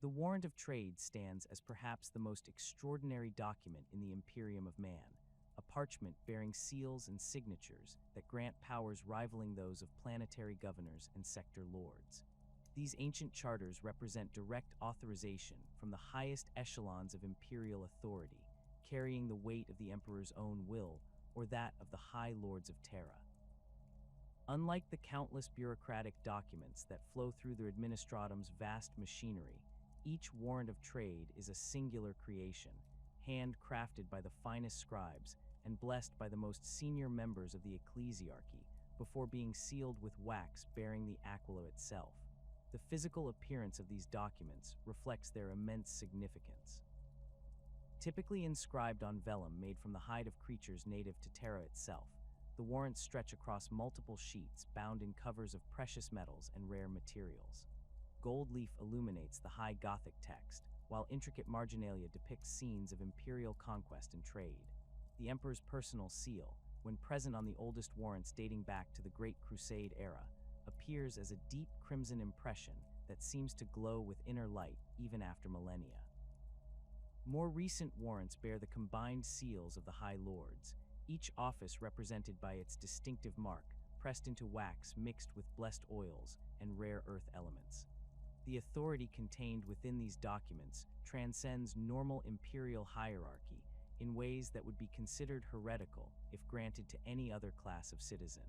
The Warrant of Trade stands as perhaps the most extraordinary document in the Imperium of Man, a parchment bearing seals and signatures that grant powers rivaling those of planetary governors and sector lords. These ancient charters represent direct authorization from the highest echelons of imperial authority, carrying the weight of the Emperor's own will or that of the High Lords of Terra. Unlike the countless bureaucratic documents that flow through the Administratum's vast machinery, each warrant of trade is a singular creation, handcrafted by the finest scribes and blessed by the most senior members of the ecclesiarchy before being sealed with wax bearing the aquila itself. The physical appearance of these documents reflects their immense significance. Typically inscribed on vellum made from the hide of creatures native to Terra itself, the warrants stretch across multiple sheets bound in covers of precious metals and rare materials. Gold leaf illuminates the high Gothic text, while intricate marginalia depicts scenes of imperial conquest and trade. The Emperor's personal seal, when present on the oldest warrants dating back to the Great Crusade era, appears as a deep crimson impression that seems to glow with inner light even after millennia. More recent warrants bear the combined seals of the High Lords, each office represented by its distinctive mark, pressed into wax mixed with blessed oils and rare earth elements. The authority contained within these documents transcends normal imperial hierarchy in ways that would be considered heretical if granted to any other class of citizen.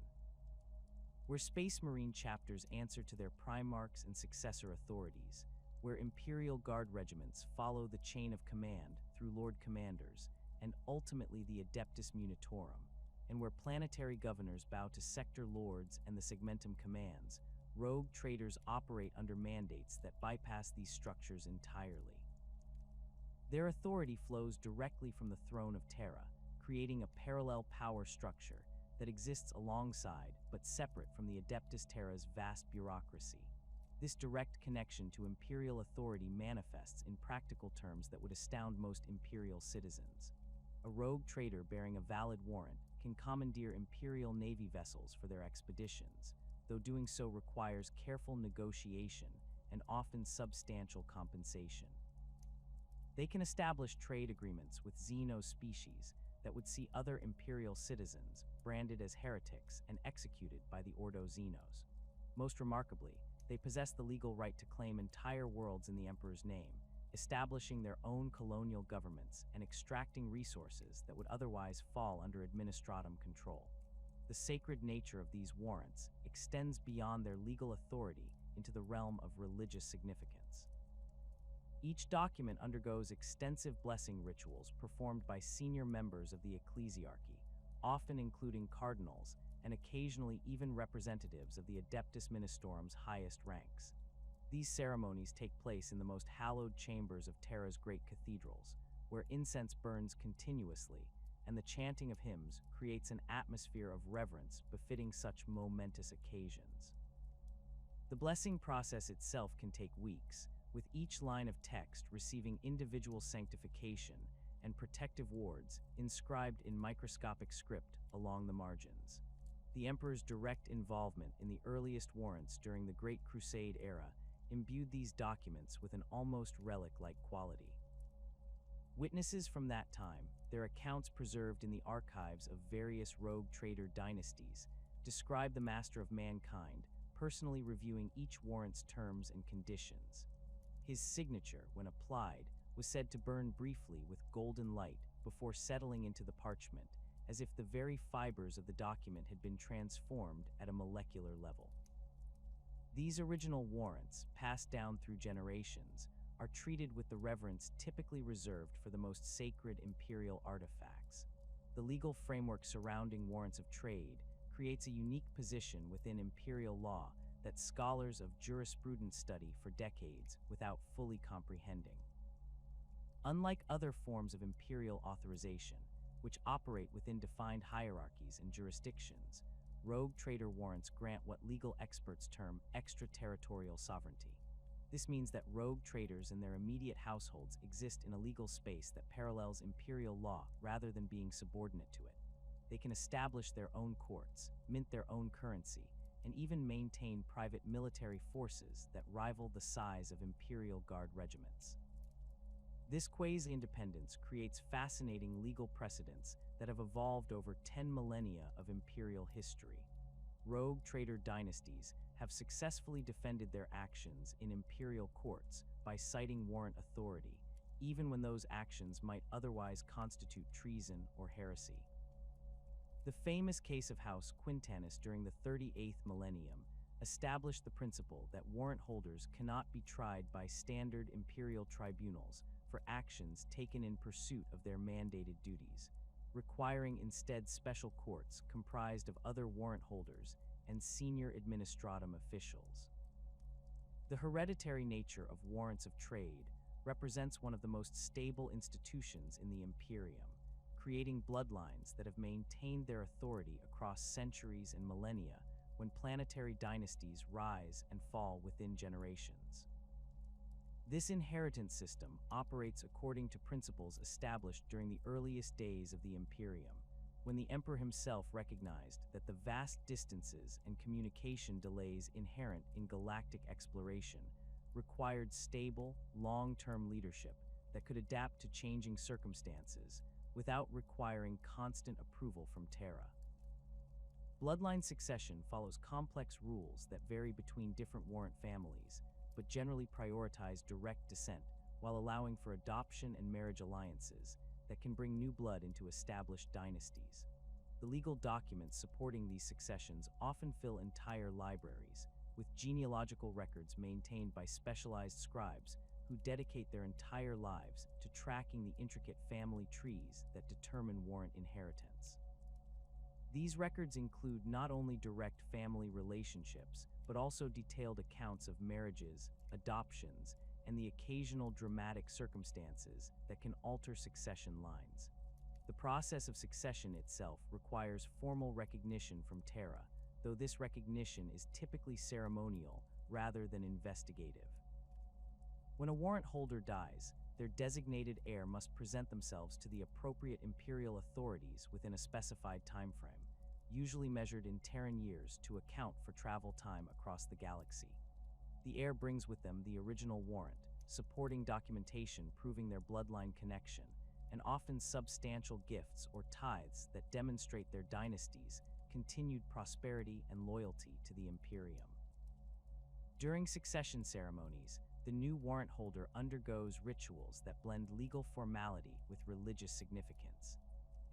Where Space Marine chapters answer to their primarchs and successor authorities, where Imperial Guard regiments follow the chain of command through Lord Commanders, and ultimately the Adeptus Munitorum, and where planetary governors bow to sector lords and the segmentum commands, rogue traders operate under mandates that bypass these structures entirely. Their authority flows directly from the throne of Terra, creating a parallel power structure that exists alongside but separate from the Adeptus Terra's vast bureaucracy. This direct connection to imperial authority manifests in practical terms that would astound most imperial citizens. A rogue trader bearing a valid warrant can commandeer imperial navy vessels for their expeditions, though doing so requires careful negotiation and often substantial compensation. They can establish trade agreements with Xeno species that would see other imperial citizens branded as heretics and executed by the Ordo Xenos. Most remarkably, they possess the legal right to claim entire worlds in the Emperor's name, establishing their own colonial governments and extracting resources that would otherwise fall under Administratum control. The sacred nature of these warrants extends beyond their legal authority into the realm of religious significance. Each document undergoes extensive blessing rituals performed by senior members of the ecclesiarchy, often including cardinals and occasionally even representatives of the Adeptus Ministerum's highest ranks. These ceremonies take place in the most hallowed chambers of Terra's great cathedrals, where incense burns continuously, and the chanting of hymns creates an atmosphere of reverence befitting such momentous occasions. The blessing process itself can take weeks, with each line of text receiving individual sanctification and protective wards inscribed in microscopic script along the margins. The Emperor's direct involvement in the earliest warrants during the Great Crusade era imbued these documents with an almost relic-like quality. Witnesses from that time, their accounts preserved in the archives of various rogue trader dynasties, describe the Master of Mankind personally reviewing each warrant's terms and conditions. His signature, when applied, was said to burn briefly with golden light before settling into the parchment, as if the very fibers of the document had been transformed at a molecular level. These original warrants, passed down through generations, are treated with the reverence typically reserved for the most sacred imperial artifacts. The legal framework surrounding warrants of trade creates a unique position within imperial law that scholars of jurisprudence study for decades without fully comprehending. Unlike other forms of imperial authorization, which operate within defined hierarchies and jurisdictions, rogue trader warrants grant what legal experts term extraterritorial sovereignty. This means that rogue traders and their immediate households exist in a legal space that parallels imperial law rather than being subordinate to it. They can establish their own courts, mint their own currency, and even maintain private military forces that rival the size of Imperial Guard regiments. This quasi-independence creates fascinating legal precedents that have evolved over 10 millennia of imperial history. Rogue trader dynasties have successfully defended their actions in imperial courts by citing warrant authority, even when those actions might otherwise constitute treason or heresy. The famous case of House Quintanus during the 38th millennium established the principle that warrant holders cannot be tried by standard imperial tribunals for actions taken in pursuit of their mandated duties, requiring instead special courts comprised of other warrant holders and senior administratum officials. The hereditary nature of warrants of trade represents one of the most stable institutions in the Imperium, creating bloodlines that have maintained their authority across centuries and millennia when planetary dynasties rise and fall within generations. This inheritance system operates according to principles established during the earliest days of the Imperium, when the Emperor himself recognized that the vast distances and communication delays inherent in galactic exploration required stable, long-term leadership that could adapt to changing circumstances without requiring constant approval from Terra. Bloodline succession follows complex rules that vary between different warrant families, but generally prioritize direct descent while allowing for adoption and marriage alliances that can bring new blood into established dynasties. The legal documents supporting these successions often fill entire libraries, with genealogical records maintained by specialized scribes who dedicate their entire lives to tracking the intricate family trees that determine warrant inheritance. These records include not only direct family relationships, but also detailed accounts of marriages, adoptions, and the occasional dramatic circumstances that can alter succession lines. The process of succession itself requires formal recognition from Terra, though this recognition is typically ceremonial rather than investigative. When a warrant holder dies, their designated heir must present themselves to the appropriate imperial authorities within a specified timeframe, usually measured in Terran years to account for travel time across the galaxy. The heir brings with them the original warrant, supporting documentation proving their bloodline connection, and often substantial gifts or tithes that demonstrate their dynasty's continued prosperity and loyalty to the Imperium. During succession ceremonies, the new warrant holder undergoes rituals that blend legal formality with religious significance.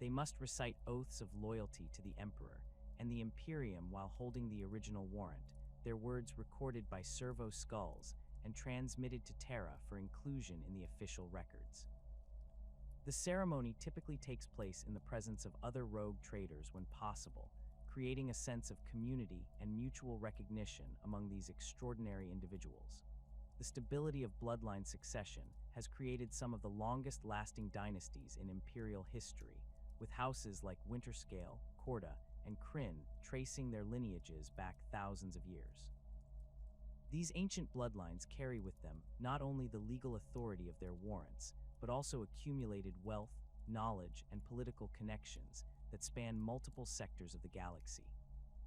They must recite oaths of loyalty to the Emperor and the Imperium while holding the original warrant, their words recorded by servo skulls and transmitted to Terra for inclusion in the official records. The ceremony typically takes place in the presence of other rogue traders when possible, creating a sense of community and mutual recognition among these extraordinary individuals. The stability of bloodline succession has created some of the longest-lasting dynasties in imperial history, with houses like Winterscale, Corda, and Kryn tracing their lineages back thousands of years. These ancient bloodlines carry with them not only the legal authority of their warrants, but also accumulated wealth, knowledge, and political connections that span multiple sectors of the galaxy.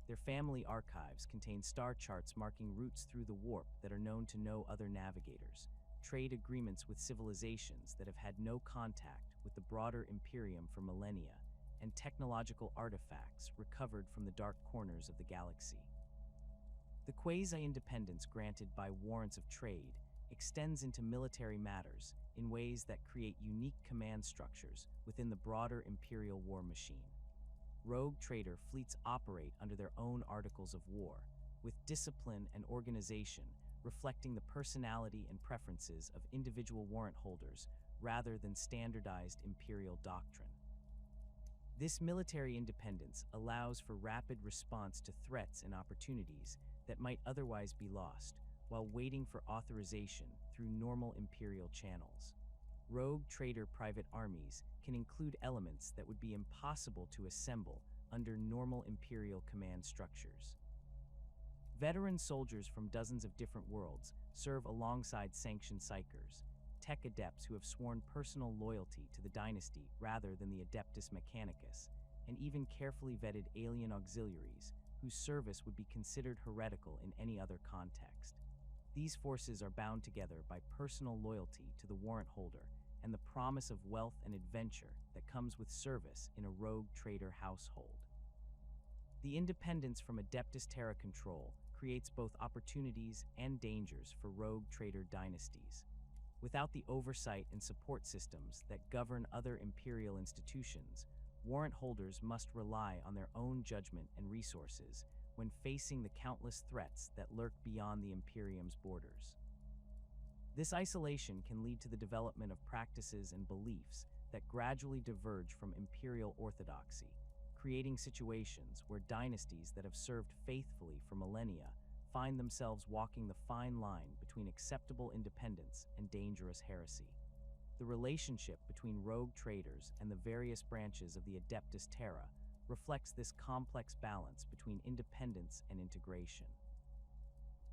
Their family archives contain star charts marking routes through the warp that are known to no other navigators, trade agreements with civilizations that have had no contact with the broader Imperium for millennia, and technological artifacts recovered from the dark corners of the galaxy. The quasi-independence granted by warrants of trade extends into military matters in ways that create unique command structures within the broader Imperial war machine. Rogue trader fleets operate under their own articles of war, with discipline and organization reflecting the personality and preferences of individual warrant holders rather than standardized imperial doctrine. This military independence allows for rapid response to threats and opportunities that might otherwise be lost, while waiting for authorization through normal imperial channels. Rogue trader private armies can include elements that would be impossible to assemble under normal imperial command structures. Veteran soldiers from dozens of different worlds serve alongside sanctioned psychers, tech adepts who have sworn personal loyalty to the dynasty rather than the Adeptus Mechanicus, and even carefully vetted alien auxiliaries whose service would be considered heretical in any other context. These forces are bound together by personal loyalty to the warrant holder and the promise of wealth and adventure that comes with service in a rogue trader household. The independence from Adeptus Terra control creates both opportunities and dangers for rogue trader dynasties. Without the oversight and support systems that govern other imperial institutions, warrant holders must rely on their own judgment and resources when facing the countless threats that lurk beyond the Imperium's borders. This isolation can lead to the development of practices and beliefs that gradually diverge from imperial orthodoxy, creating situations where dynasties that have served faithfully for millennia find themselves walking the fine line between acceptable independence and dangerous heresy. The relationship between rogue traders and the various branches of the Adeptus Terra reflects this complex balance between independence and integration.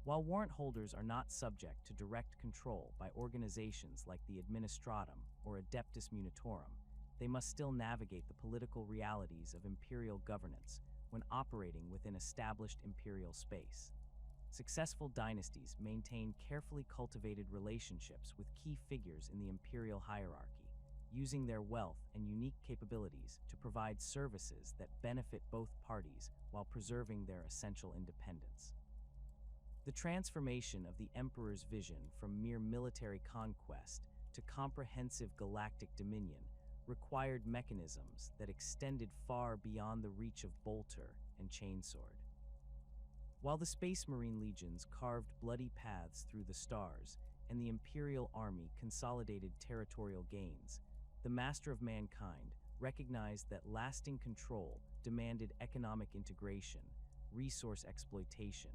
While warrant holders are not subject to direct control by organizations like the Administratum or Adeptus Munitorum, they must still navigate the political realities of imperial governance when operating within established imperial space. Successful dynasties maintain carefully cultivated relationships with key figures in the imperial hierarchy, using their wealth and unique capabilities to provide services that benefit both parties while preserving their essential independence. The transformation of the Emperor's vision from mere military conquest to comprehensive galactic dominion required mechanisms that extended far beyond the reach of bolter and chainsword. While the Space Marine legions carved bloody paths through the stars and the Imperial Army consolidated territorial gains, the Master of Mankind recognized that lasting control demanded economic integration, resource exploitation,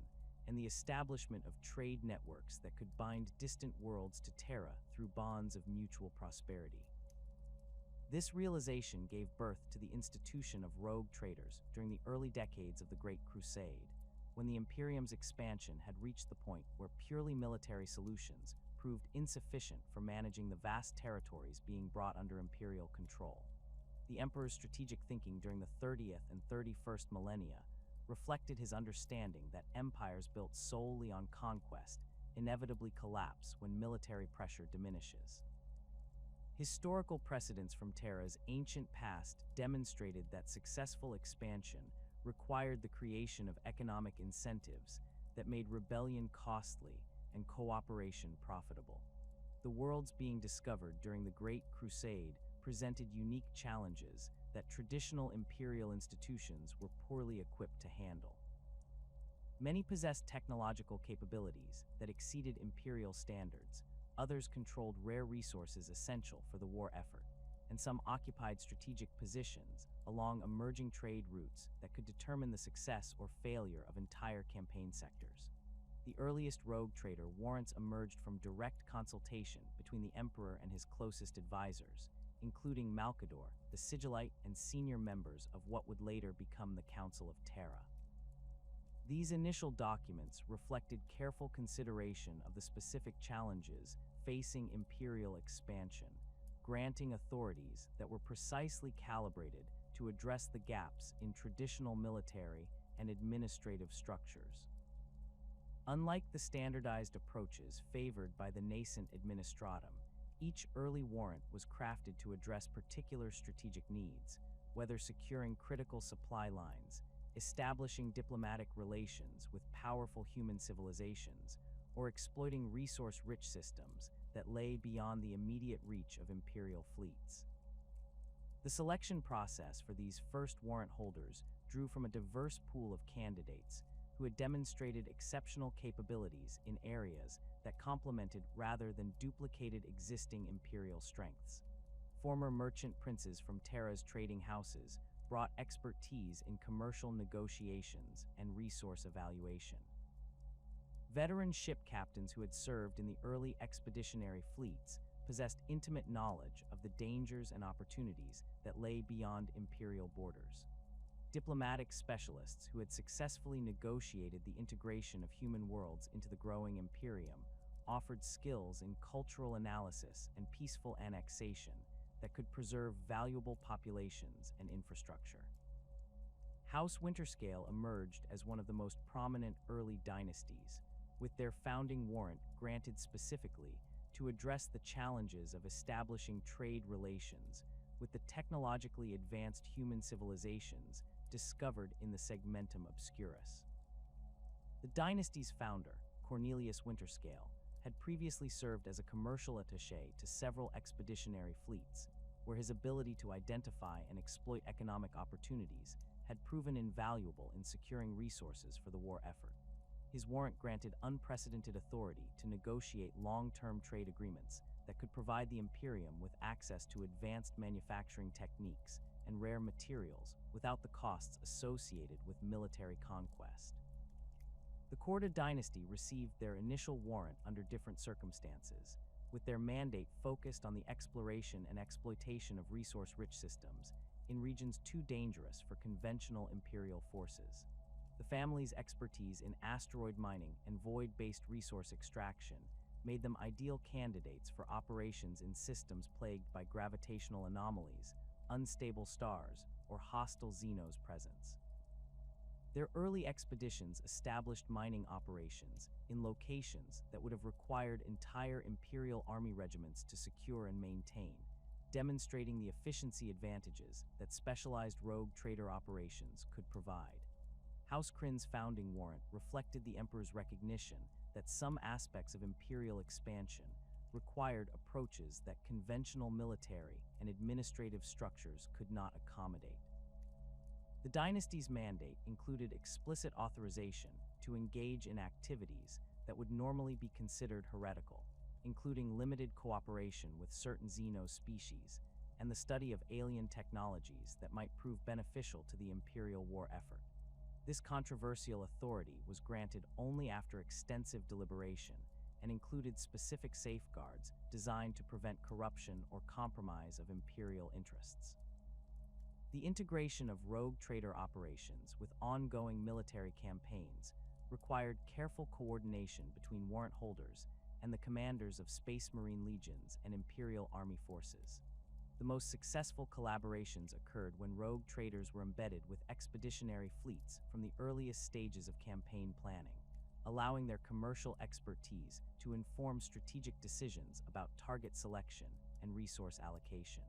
and the establishment of trade networks that could bind distant worlds to Terra through bonds of mutual prosperity. This realization gave birth to the institution of rogue traders during the early decades of the Great Crusade, when the Imperium's expansion had reached the point where purely military solutions proved insufficient for managing the vast territories being brought under imperial control. The Emperor's strategic thinking during the 30th and 31st millennia reflected his understanding that empires built solely on conquest inevitably collapse when military pressure diminishes. Historical precedents from Terra's ancient past demonstrated that successful expansion required the creation of economic incentives that made rebellion costly and cooperation profitable. The worlds being discovered during the Great Crusade presented unique challenges that traditional imperial institutions were poorly equipped to handle. Many possessed technological capabilities that exceeded imperial standards, others controlled rare resources essential for the war effort, and some occupied strategic positions along emerging trade routes that could determine the success or failure of entire campaign sectors. The earliest rogue trader warrants emerged from direct consultation between the Emperor and his closest advisors, including Malcador, the Sigillite, and senior members of what would later become the Council of Terra. These initial documents reflected careful consideration of the specific challenges facing imperial expansion, granting authorities that were precisely calibrated to address the gaps in traditional military and administrative structures. Unlike the standardized approaches favored by the nascent Administratum, each early warrant was crafted to address particular strategic needs, whether securing critical supply lines, establishing diplomatic relations with powerful human civilizations, or exploiting resource-rich systems that lay beyond the immediate reach of imperial fleets. The selection process for these first warrant holders drew from a diverse pool of candidates who had demonstrated exceptional capabilities in areas that complemented rather than duplicated existing imperial strengths. Former merchant princes from Terra's trading houses brought expertise in commercial negotiations and resource evaluation. Veteran ship captains who had served in the early expeditionary fleets possessed intimate knowledge of the dangers and opportunities that lay beyond imperial borders. Diplomatic specialists who had successfully negotiated the integration of human worlds into the growing Imperium offered skills in cultural analysis and peaceful annexation that could preserve valuable populations and infrastructure. House Winterscale emerged as one of the most prominent early dynasties, with their founding warrant granted specifically to address the challenges of establishing trade relations with the technologically advanced human civilizations discovered in the Segmentum Obscurus. The dynasty's founder, Cornelius Winterscale, had previously served as a commercial attaché to several expeditionary fleets, where his ability to identify and exploit economic opportunities had proven invaluable in securing resources for the war effort. His warrant granted unprecedented authority to negotiate long-term trade agreements that could provide the Imperium with access to advanced manufacturing techniques and rare materials without the costs associated with military conquest. The Korda dynasty received their initial warrant under different circumstances, with their mandate focused on the exploration and exploitation of resource-rich systems in regions too dangerous for conventional imperial forces. The family's expertise in asteroid mining and void-based resource extraction made them ideal candidates for operations in systems plagued by gravitational anomalies, unstable stars, or hostile Xenos presence. Their early expeditions established mining operations in locations that would have required entire Imperial Army regiments to secure and maintain, demonstrating the efficiency advantages that specialized rogue trader operations could provide. House Kryn's founding warrant reflected the Emperor's recognition that some aspects of imperial expansion required approaches that conventional military and administrative structures could not accommodate. The dynasty's mandate included explicit authorization to engage in activities that would normally be considered heretical, including limited cooperation with certain Xenos species and the study of alien technologies that might prove beneficial to the imperial war effort. This controversial authority was granted only after extensive deliberation and included specific safeguards designed to prevent corruption or compromise of imperial interests. The integration of rogue trader operations with ongoing military campaigns required careful coordination between warrant holders and the commanders of Space Marine legions and Imperial Army forces. The most successful collaborations occurred when rogue traders were embedded with expeditionary fleets from the earliest stages of campaign planning, allowing their commercial expertise to inform strategic decisions about target selection and resource allocation.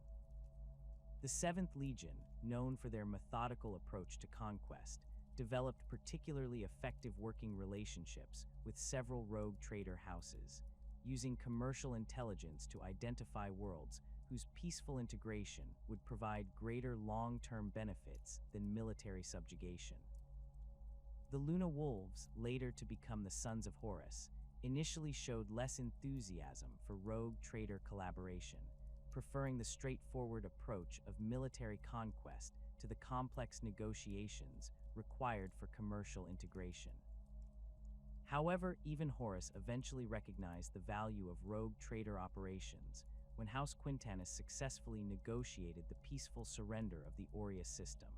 The 7th Legion, known for their methodical approach to conquest, developed particularly effective working relationships with several rogue trader houses, using commercial intelligence to identify worlds whose peaceful integration would provide greater long-term benefits than military subjugation. The Luna Wolves, later to become the Sons of Horus, initially showed less enthusiasm for rogue trader collaboration, preferring the straightforward approach of military conquest to the complex negotiations required for commercial integration. However, even Horus eventually recognized the value of rogue trader operations when House Quintanus successfully negotiated the peaceful surrender of the Aureus system,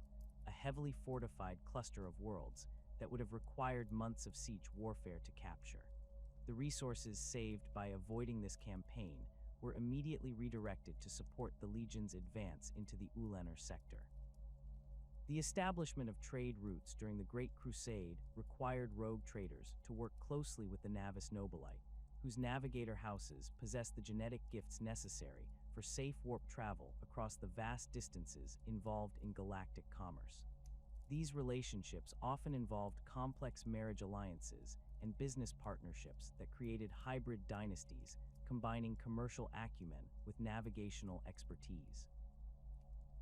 a heavily fortified cluster of worlds that would have required months of siege warfare to capture. The resources saved by avoiding this campaign were immediately redirected to support the Legion's advance into the Ulanor sector. The establishment of trade routes during the Great Crusade required rogue traders to work closely with the Navis Nobilite, whose navigator houses possessed the genetic gifts necessary for safe warp travel across the vast distances involved in galactic commerce. These relationships often involved complex marriage alliances and business partnerships that created hybrid dynasties combining commercial acumen with navigational expertise.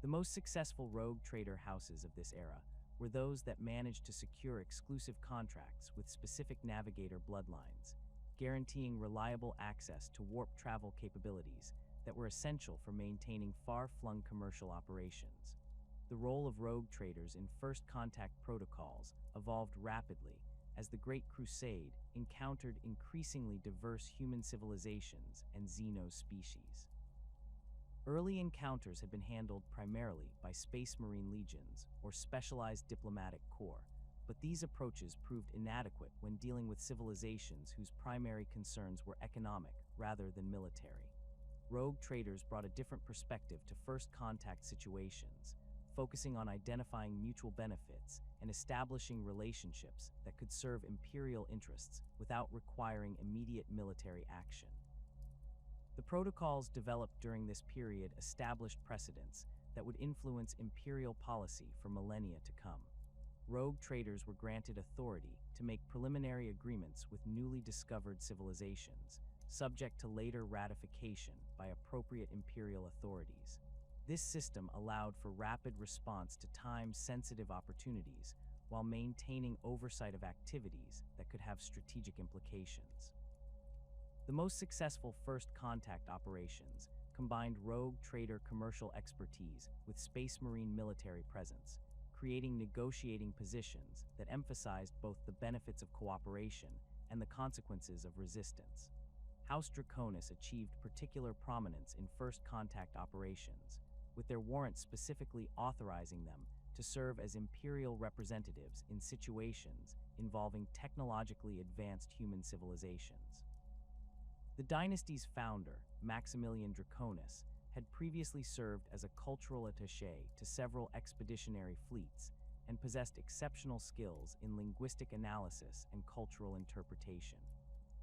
The most successful rogue trader houses of this era were those that managed to secure exclusive contracts with specific navigator bloodlines, guaranteeing reliable access to warp travel capabilities that were essential for maintaining far-flung commercial operations. The role of rogue traders in first contact protocols evolved rapidly as the Great Crusade encountered increasingly diverse human civilizations and Xenos species. Early encounters had been handled primarily by Space Marine legions or specialized diplomatic corps, but these approaches proved inadequate when dealing with civilizations whose primary concerns were economic rather than military. Rogue traders brought a different perspective to first contact situations, focusing on identifying mutual benefits and establishing relationships that could serve imperial interests without requiring immediate military action. The protocols developed during this period established precedents that would influence imperial policy for millennia to come. Rogue traders were granted authority to make preliminary agreements with newly discovered civilizations, subject to later ratification by appropriate imperial authorities. This system allowed for rapid response to time-sensitive opportunities while maintaining oversight of activities that could have strategic implications. The most successful first contact operations combined rogue trader commercial expertise with Space Marine military presence, creating negotiating positions that emphasized both the benefits of cooperation and the consequences of resistance. House Draconis achieved particular prominence in first contact operations, with their warrants specifically authorizing them to serve as imperial representatives in situations involving technologically advanced human civilizations. The dynasty's founder, Maximilian Draconis, had previously served as a cultural attaché to several expeditionary fleets and possessed exceptional skills in linguistic analysis and cultural interpretation.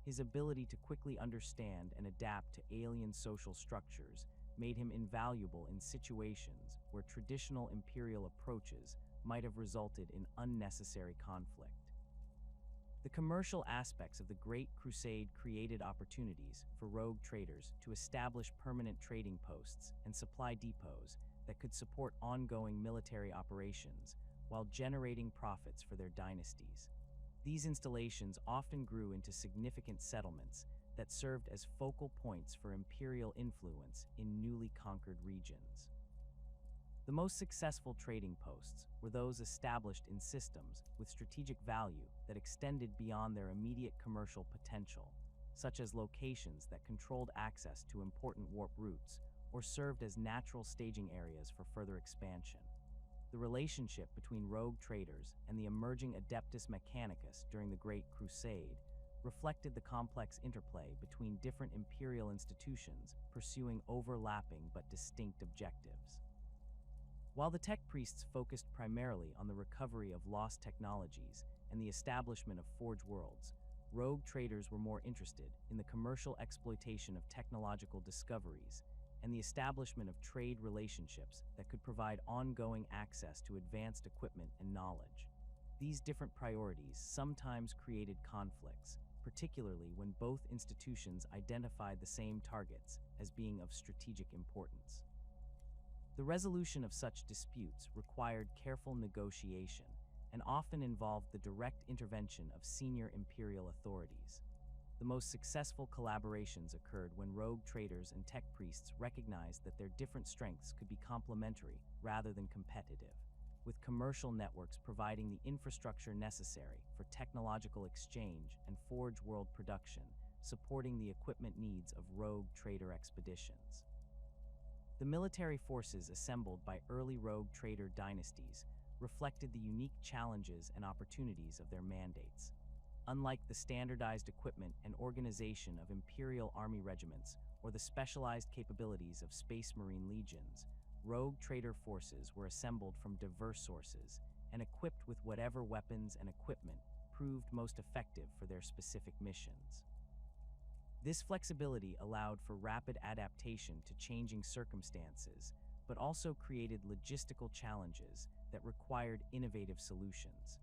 His ability to quickly understand and adapt to alien social structures made him invaluable in situations where traditional imperial approaches might have resulted in unnecessary conflict. The commercial aspects of the Great Crusade created opportunities for rogue traders to establish permanent trading posts and supply depots that could support ongoing military operations while generating profits for their dynasties. These installations often grew into significant settlements that served as focal points for imperial influence in newly conquered regions. The most successful trading posts were those established in systems with strategic value that extended beyond their immediate commercial potential, such as locations that controlled access to important warp routes or served as natural staging areas for further expansion. The relationship between rogue traders and the emerging Adeptus Mechanicus during the Great Crusade reflected the complex interplay between different imperial institutions pursuing overlapping but distinct objectives. While the tech priests focused primarily on the recovery of lost technologies and the establishment of forge worlds, rogue traders were more interested in the commercial exploitation of technological discoveries and the establishment of trade relationships that could provide ongoing access to advanced equipment and knowledge. These different priorities sometimes created conflicts, particularly when both institutions identified the same targets as being of strategic importance. The resolution of such disputes required careful negotiation and often involved the direct intervention of senior imperial authorities. The most successful collaborations occurred when rogue traders and tech priests recognized that their different strengths could be complementary rather than competitive, with commercial networks providing the infrastructure necessary for technological exchange and forge world production, supporting the equipment needs of rogue trader expeditions. The military forces assembled by early rogue trader dynasties reflected the unique challenges and opportunities of their mandates. Unlike the standardized equipment and organization of imperial army regiments or the specialized capabilities of Space Marine legions, rogue trader forces were assembled from diverse sources and equipped with whatever weapons and equipment proved most effective for their specific missions. This flexibility allowed for rapid adaptation to changing circumstances, but also created logistical challenges that required innovative solutions.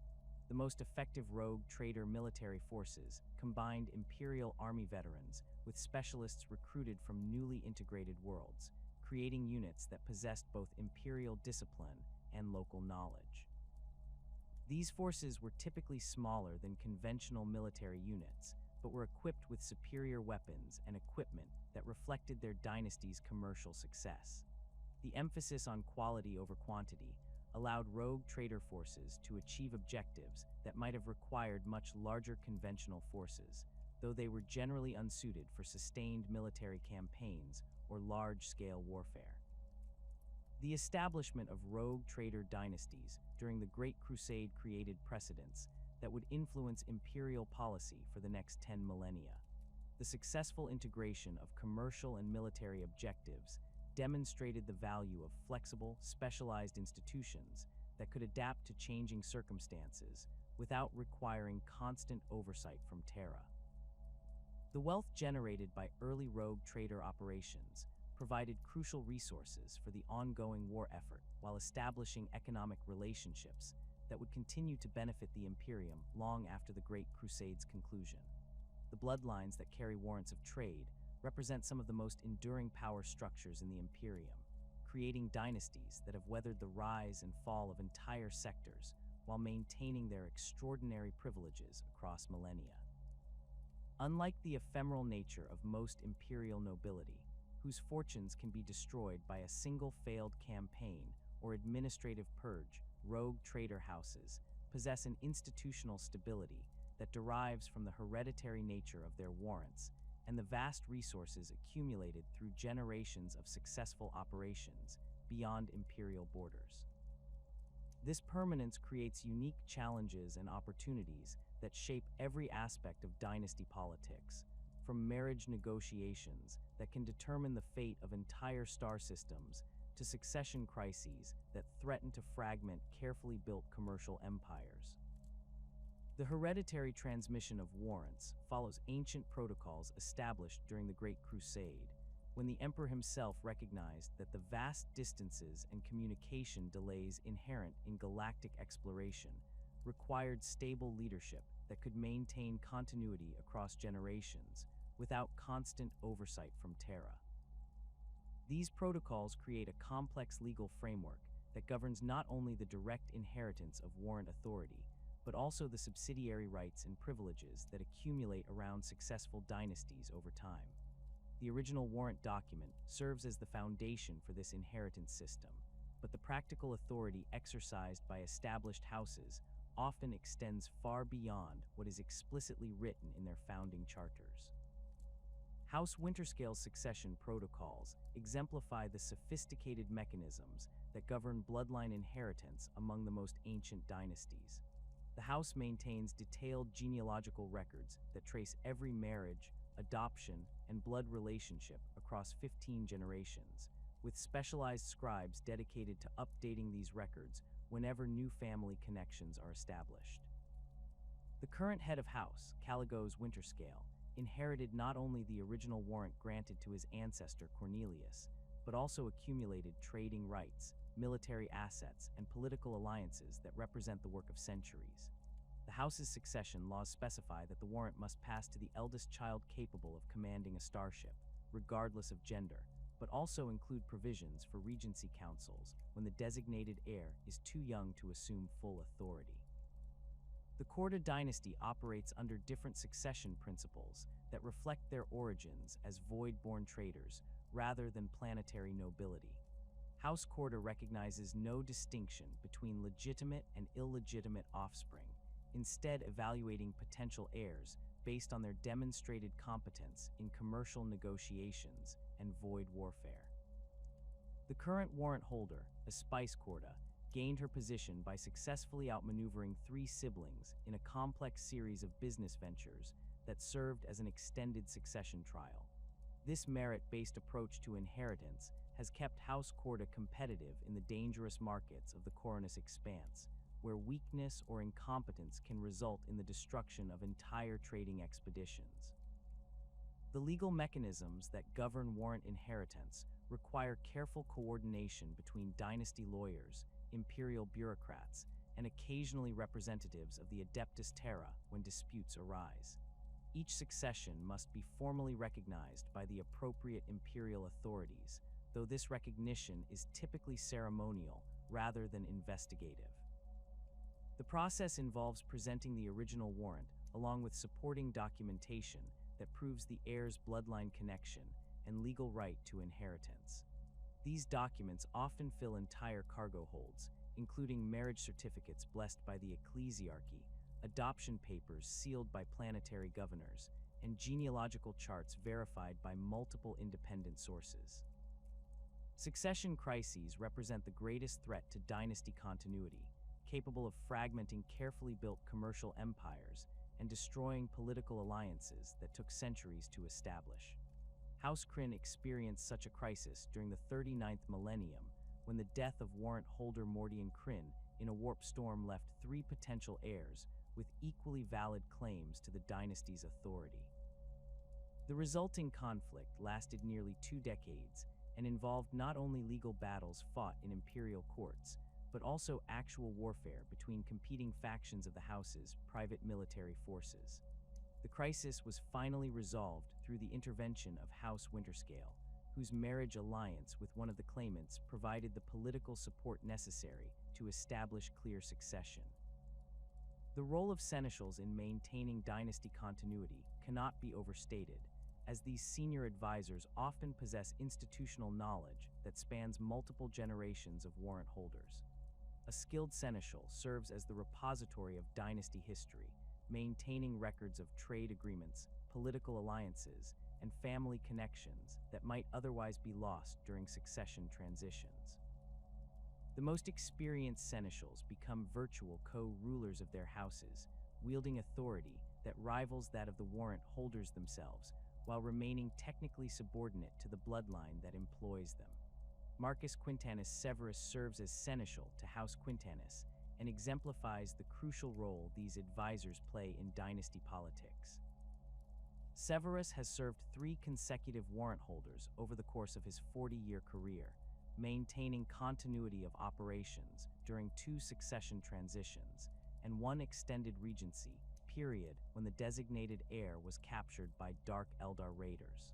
The most effective rogue trader military forces combined Imperial Army veterans with specialists recruited from newly integrated worlds, creating units that possessed both imperial discipline and local knowledge. These forces were typically smaller than conventional military units, but were equipped with superior weapons and equipment that reflected their dynasty's commercial success. The emphasis on quality over quantity allowed rogue trader forces to achieve objectives that might have required much larger conventional forces, though they were generally unsuited for sustained military campaigns or large-scale warfare. The establishment of rogue trader dynasties during the Great Crusade created precedents that would influence imperial policy for the next 10 millennia. The successful integration of commercial and military objectives demonstrated the value of flexible, specialized institutions that could adapt to changing circumstances without requiring constant oversight from Terra. The wealth generated by early rogue trader operations provided crucial resources for the ongoing war effort while establishing economic relationships that would continue to benefit the Imperium long after the Great Crusade's conclusion. The bloodlines that carry warrants of trade represent some of the most enduring power structures in the Imperium, creating dynasties that have weathered the rise and fall of entire sectors while maintaining their extraordinary privileges across millennia. Unlike the ephemeral nature of most imperial nobility, whose fortunes can be destroyed by a single failed campaign or administrative purge, rogue trader houses possess an institutional stability that derives from the hereditary nature of their warrants and the vast resources accumulated through generations of successful operations beyond imperial borders. This permanence creates unique challenges and opportunities that shape every aspect of dynasty politics, from marriage negotiations that can determine the fate of entire star systems to succession crises that threaten to fragment carefully built commercial empires. The hereditary transmission of warrants follows ancient protocols established during the Great Crusade, when the emperor himself recognized that the vast distances and communication delays inherent in galactic exploration required stable leadership that could maintain continuity across generations without constant oversight from Terra. These protocols create a complex legal framework that governs not only the direct inheritance of warrant authority, but also the subsidiary rights and privileges that accumulate around successful dynasties over time. The original warrant document serves as the foundation for this inheritance system, but the practical authority exercised by established houses often extends far beyond what is explicitly written in their founding charters. House Winterscale's succession protocols exemplify the sophisticated mechanisms that govern bloodline inheritance among the most ancient dynasties. The house maintains detailed genealogical records that trace every marriage, adoption, and blood relationship across 15 generations, with specialized scribes dedicated to updating these records whenever new family connections are established. The current head of house, Caligos Winterscale, inherited not only the original warrant granted to his ancestor Cornelius, but also accumulated trading rights, military assets, and political alliances that represent the work of centuries. The house's succession laws specify that the warrant must pass to the eldest child capable of commanding a starship, regardless of gender, but also include provisions for regency councils when the designated heir is too young to assume full authority. The Korda dynasty operates under different succession principles that reflect their origins as void-born traders rather than planetary nobility. House Korda recognizes no distinction between legitimate and illegitimate offspring, instead evaluating potential heirs based on their demonstrated competence in commercial negotiations and void warfare. The current warrant holder, Espice Korda, gained her position by successfully outmaneuvering 3 siblings in a complex series of business ventures that served as an extended succession trial. This merit-based approach to inheritance has kept House Korda competitive in the dangerous markets of the Coronus Expanse, where weakness or incompetence can result in the destruction of entire trading expeditions. The legal mechanisms that govern warrant inheritance require careful coordination between dynasty lawyers, imperial bureaucrats, and occasionally representatives of the Adeptus Terra when disputes arise. Each succession must be formally recognized by the appropriate imperial authorities, though this recognition is typically ceremonial rather than investigative. The process involves presenting the original warrant along with supporting documentation that proves the heir's bloodline connection and legal right to inheritance. These documents often fill entire cargo holds, including marriage certificates blessed by the ecclesiarchy, adoption papers sealed by planetary governors, and genealogical charts verified by multiple independent sources. Succession crises represent the greatest threat to dynasty continuity, capable of fragmenting carefully built commercial empires and destroying political alliances that took centuries to establish. House Kryn experienced such a crisis during the 39th millennium when the death of warrant holder Mordian Kryn in a warp storm left three potential heirs with equally valid claims to the dynasty's authority. The resulting conflict lasted nearly 2 decades and involved not only legal battles fought in imperial courts, but also actual warfare between competing factions of the house's private military forces. The crisis was finally resolved through the intervention of House Winterscale, whose marriage alliance with one of the claimants provided the political support necessary to establish clear succession. The role of seneschals in maintaining dynasty continuity cannot be overstated, as these senior advisors often possess institutional knowledge that spans multiple generations of warrant holders. A skilled seneschal serves as the repository of dynasty history, maintaining records of trade agreements, political alliances, and family connections that might otherwise be lost during succession transitions. The most experienced seneschals become virtual co-rulers of their houses, wielding authority that rivals that of the warrant holders themselves, while remaining technically subordinate to the bloodline that employs them. Marcus Quintanus Severus serves as seneschal to House Quintanus and exemplifies the crucial role these advisors play in dynasty politics. Severus has served 3 consecutive warrant holders over the course of his 40-year career, maintaining continuity of operations during 2 succession transitions and 1 extended regency period when the designated heir was captured by Dark Eldar raiders.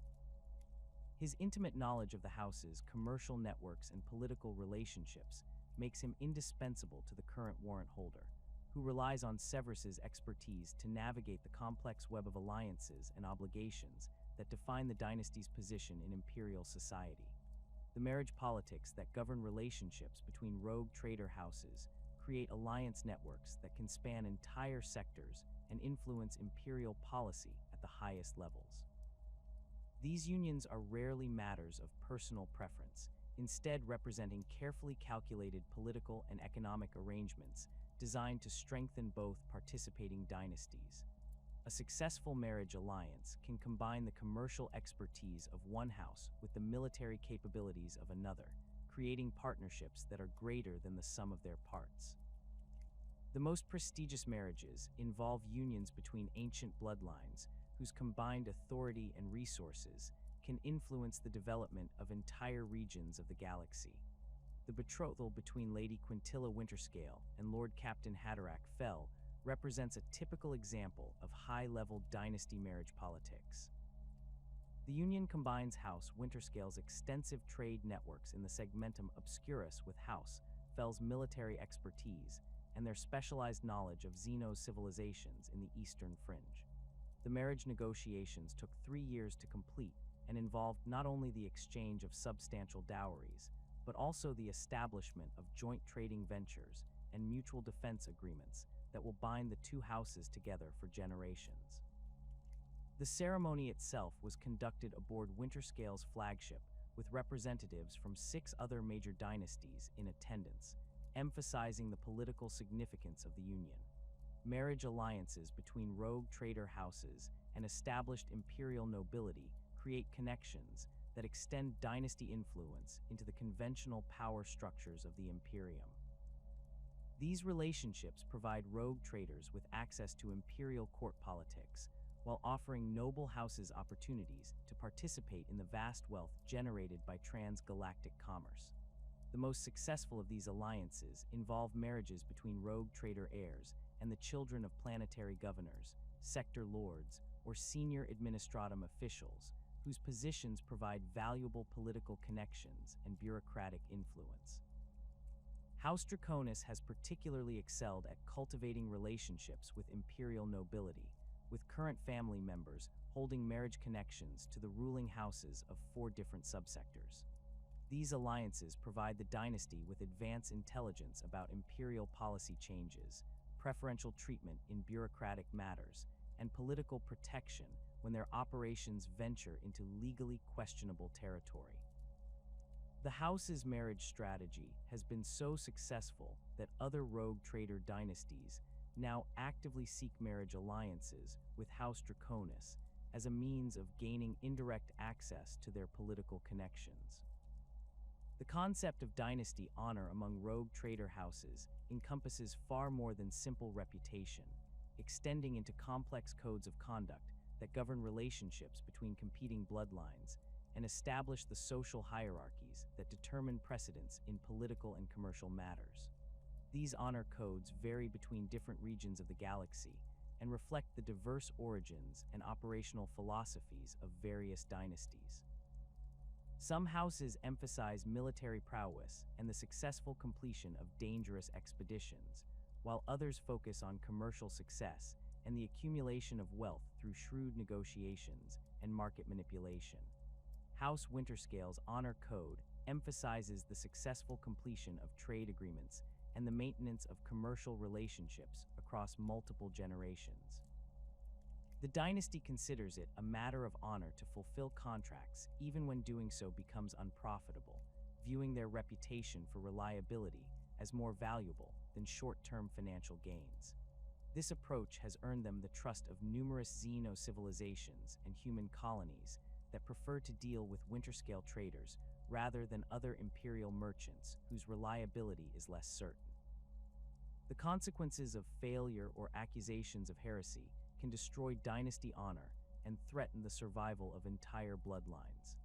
His intimate knowledge of the house's commercial networks and political relationships makes him indispensable to the current warrant holder, who relies on Severus's expertise to navigate the complex web of alliances and obligations that define the dynasty's position in imperial society. The marriage politics that govern relationships between rogue trader houses create alliance networks that can span entire sectors and influence imperial policy at the highest levels. These unions are rarely matters of personal preference, instead representing carefully calculated political and economic arrangements designed to strengthen both participating dynasties. A successful marriage alliance can combine the commercial expertise of one house with the military capabilities of another, creating partnerships that are greater than the sum of their parts. The most prestigious marriages involve unions between ancient bloodlines whose combined authority and resources can influence the development of entire regions of the galaxy. The betrothal between Lady Quintilla Winterscale and Lord Captain Haderach Fell represents a typical example of high-level dynasty marriage politics. The union combines House Winterscale's extensive trade networks in the segmentum obscurus with House Fell's military expertise and their specialized knowledge of Xeno's civilizations in the eastern fringe. The marriage negotiations took 3 years to complete and involved not only the exchange of substantial dowries, but also the establishment of joint trading ventures and mutual defense agreements that will bind the 2 houses together for generations. The ceremony itself was conducted aboard Winterscale's flagship, with representatives from 6 other major dynasties in attendance, emphasizing the political significance of the union. Marriage alliances between rogue trader houses and established imperial nobility create connections that extend dynasty influence into the conventional power structures of the Imperium. These relationships provide rogue traders with access to imperial court politics, while offering noble houses opportunities to participate in the vast wealth generated by transgalactic commerce. The most successful of these alliances involve marriages between rogue trader heirs and the children of planetary governors, sector lords, or senior administratum officials, whose positions provide valuable political connections and bureaucratic influence. House Draconis has particularly excelled at cultivating relationships with imperial nobility, with current family members holding marriage connections to the ruling houses of 4 different subsectors. These alliances provide the dynasty with advanced intelligence about imperial policy changes, preferential treatment in bureaucratic matters, and political protection when their operations venture into legally questionable territory. The house's marriage strategy has been so successful that other rogue trader dynasties now actively seek marriage alliances with House Draconis, as a means of gaining indirect access to their political connections. The concept of dynasty honor among rogue trader houses encompasses far more than simple reputation, extending into complex codes of conduct that govern relationships between competing bloodlines and establish the social hierarchies that determine precedence in political and commercial matters. These honor codes vary between different regions of the galaxy and reflect the diverse origins and operational philosophies of various dynasties. Some houses emphasize military prowess and the successful completion of dangerous expeditions, while others focus on commercial success and the accumulation of wealth through shrewd negotiations and market manipulation. House Winterscale's honor code emphasizes the successful completion of trade agreements and the maintenance of commercial relationships across multiple generations. The dynasty considers it a matter of honor to fulfill contracts even when doing so becomes unprofitable, viewing their reputation for reliability as more valuable than short-term financial gains. This approach has earned them the trust of numerous xeno-civilizations and human colonies that prefer to deal with Winterscale traders rather than other imperial merchants whose reliability is less certain. The consequences of failure or accusations of heresy can destroy dynasty honor and threaten the survival of entire bloodlines.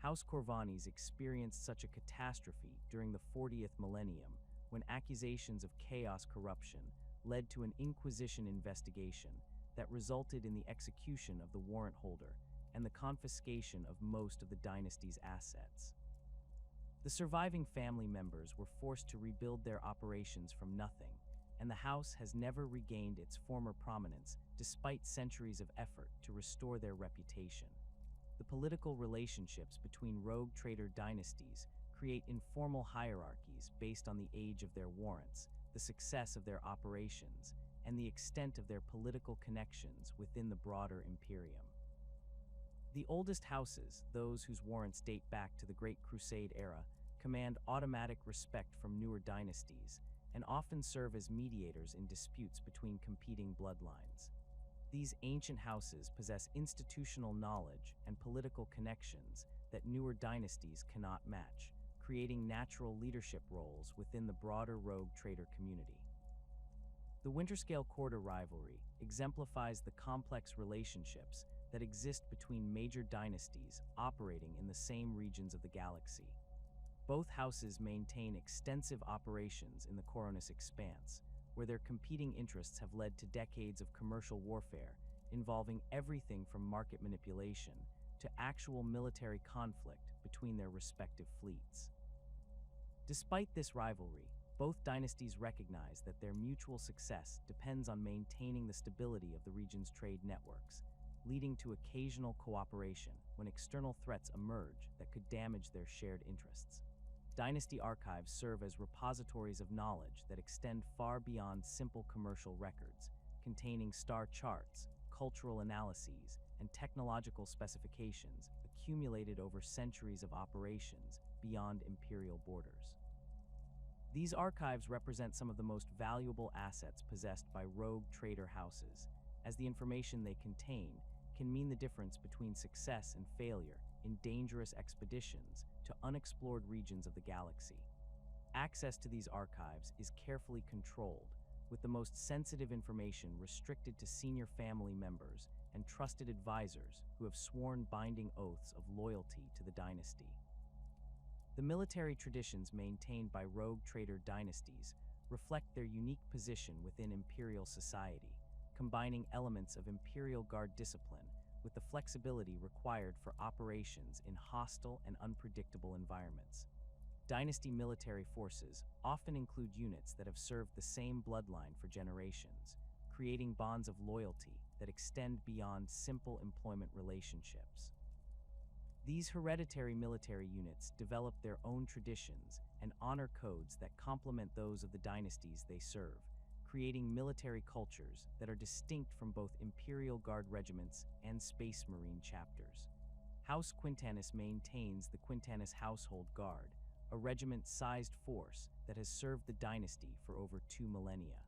House Corvanis experienced such a catastrophe during the 40th millennium when accusations of chaos corruption led to an Inquisition investigation that resulted in the execution of the warrant holder and the confiscation of most of the dynasty's assets. The surviving family members were forced to rebuild their operations from nothing, and the house has never regained its former prominence despite centuries of effort to restore their reputation. The political relationships between rogue trader dynasties create informal hierarchies based on the age of their warrants, the success of their operations, and the extent of their political connections within the broader imperium. The oldest houses, those whose warrants date back to the Great Crusade era, command automatic respect from newer dynasties and often serve as mediators in disputes between competing bloodlines. These ancient houses possess institutional knowledge and political connections that newer dynasties cannot match, creating natural leadership roles within the broader rogue trader community. The Winterscale Quarter rivalry exemplifies the complex relationships that exist between major dynasties operating in the same regions of the galaxy. Both houses maintain extensive operations in the Coronis Expanse, where their competing interests have led to decades of commercial warfare involving everything from market manipulation to actual military conflict between their respective fleets. Despite this rivalry, both dynasties recognize that their mutual success depends on maintaining the stability of the region's trade networks, leading to occasional cooperation when external threats emerge that could damage their shared interests. Dynasty archives serve as repositories of knowledge that extend far beyond simple commercial records, containing star charts, cultural analyses, and technological specifications accumulated over centuries of operations beyond imperial borders. These archives represent some of the most valuable assets possessed by rogue trader houses, as the information they contain can mean the difference between success and failure in dangerous expeditions to unexplored regions of the galaxy. Access to these archives is carefully controlled, with the most sensitive information restricted to senior family members and trusted advisors who have sworn binding oaths of loyalty to the dynasty. The military traditions maintained by rogue trader dynasties reflect their unique position within imperial society, combining elements of Imperial Guard discipline with the flexibility required for operations in hostile and unpredictable environments. Dynasty military forces often include units that have served the same bloodline for generations, creating bonds of loyalty that extend beyond simple employment relationships. These hereditary military units develop their own traditions and honor codes that complement those of the dynasties they serve, creating military cultures that are distinct from both Imperial Guard regiments and Space Marine chapters. House Quintanis maintains the Quintanis Household Guard, a regiment-sized force that has served the dynasty for over 2 millennia.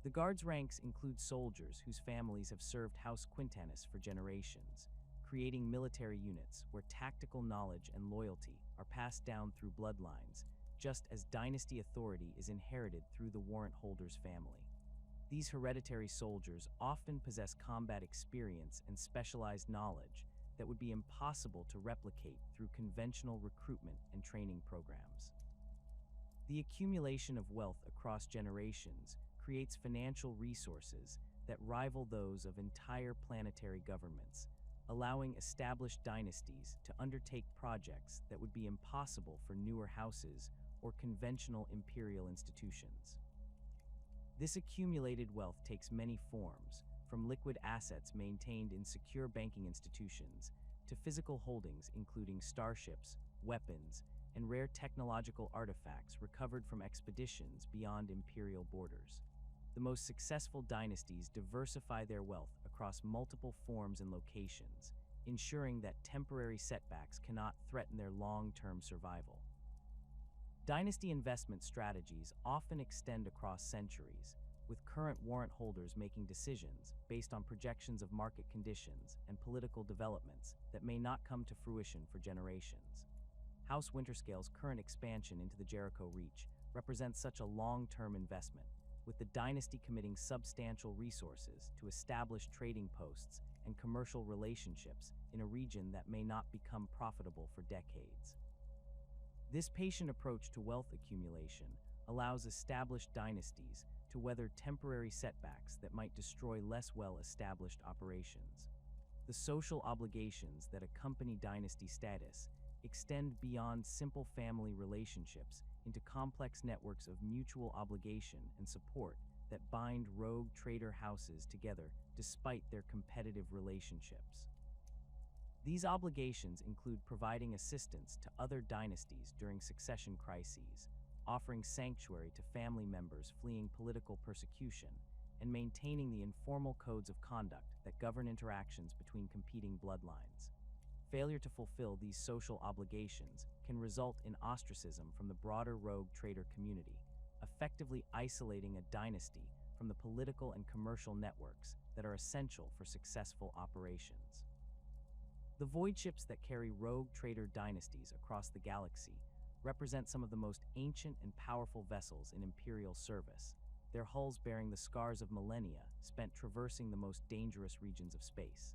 The Guard's ranks include soldiers whose families have served House Quintanus for generations, creating military units where tactical knowledge and loyalty are passed down through bloodlines, just as dynasty authority is inherited through the warrant holder's family. These hereditary soldiers often possess combat experience and specialized knowledge that would be impossible to replicate through conventional recruitment and training programs. The accumulation of wealth across generations creates financial resources that rival those of entire planetary governments, allowing established dynasties to undertake projects that would be impossible for newer houses or conventional imperial institutions. This accumulated wealth takes many forms, from liquid assets maintained in secure banking institutions to physical holdings including starships, weapons, and rare technological artifacts recovered from expeditions beyond imperial borders. The most successful dynasties diversify their wealth across multiple forms and locations, ensuring that temporary setbacks cannot threaten their long-term survival. Dynasty investment strategies often extend across centuries, with current warrant holders making decisions based on projections of market conditions and political developments that may not come to fruition for generations. House Winterscale's current expansion into the Jericho Reach represents such a long-term investment, with the dynasty committing substantial resources to establish trading posts and commercial relationships in a region that may not become profitable for decades. This patient approach to wealth accumulation allows established dynasties to weather temporary setbacks that might destroy less well-established operations. The social obligations that accompany dynasty status extend beyond simple family relationships into complex networks of mutual obligation and support that bind rogue trader houses together despite their competitive relationships. These obligations include providing assistance to other dynasties during succession crises, offering sanctuary to family members fleeing political persecution, and maintaining the informal codes of conduct that govern interactions between competing bloodlines. Failure to fulfill these social obligations can result in ostracism from the broader rogue trader community, effectively isolating a dynasty from the political and commercial networks that are essential for successful operations. The void ships that carry rogue trader dynasties across the galaxy represent some of the most ancient and powerful vessels in Imperial service, their hulls bearing the scars of millennia spent traversing the most dangerous regions of space.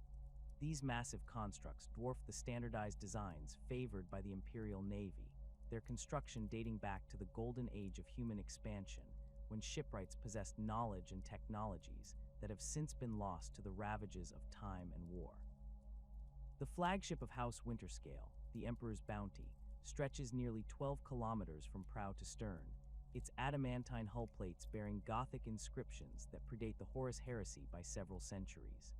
These massive constructs dwarf the standardized designs favored by the Imperial Navy, their construction dating back to the golden age of human expansion, when shipwrights possessed knowledge and technologies that have since been lost to the ravages of time and war. The flagship of House Winterscale, the Emperor's Bounty, stretches nearly 12 kilometers from prow to stern, its adamantine hull plates bearing Gothic inscriptions that predate the Horus Heresy by several centuries.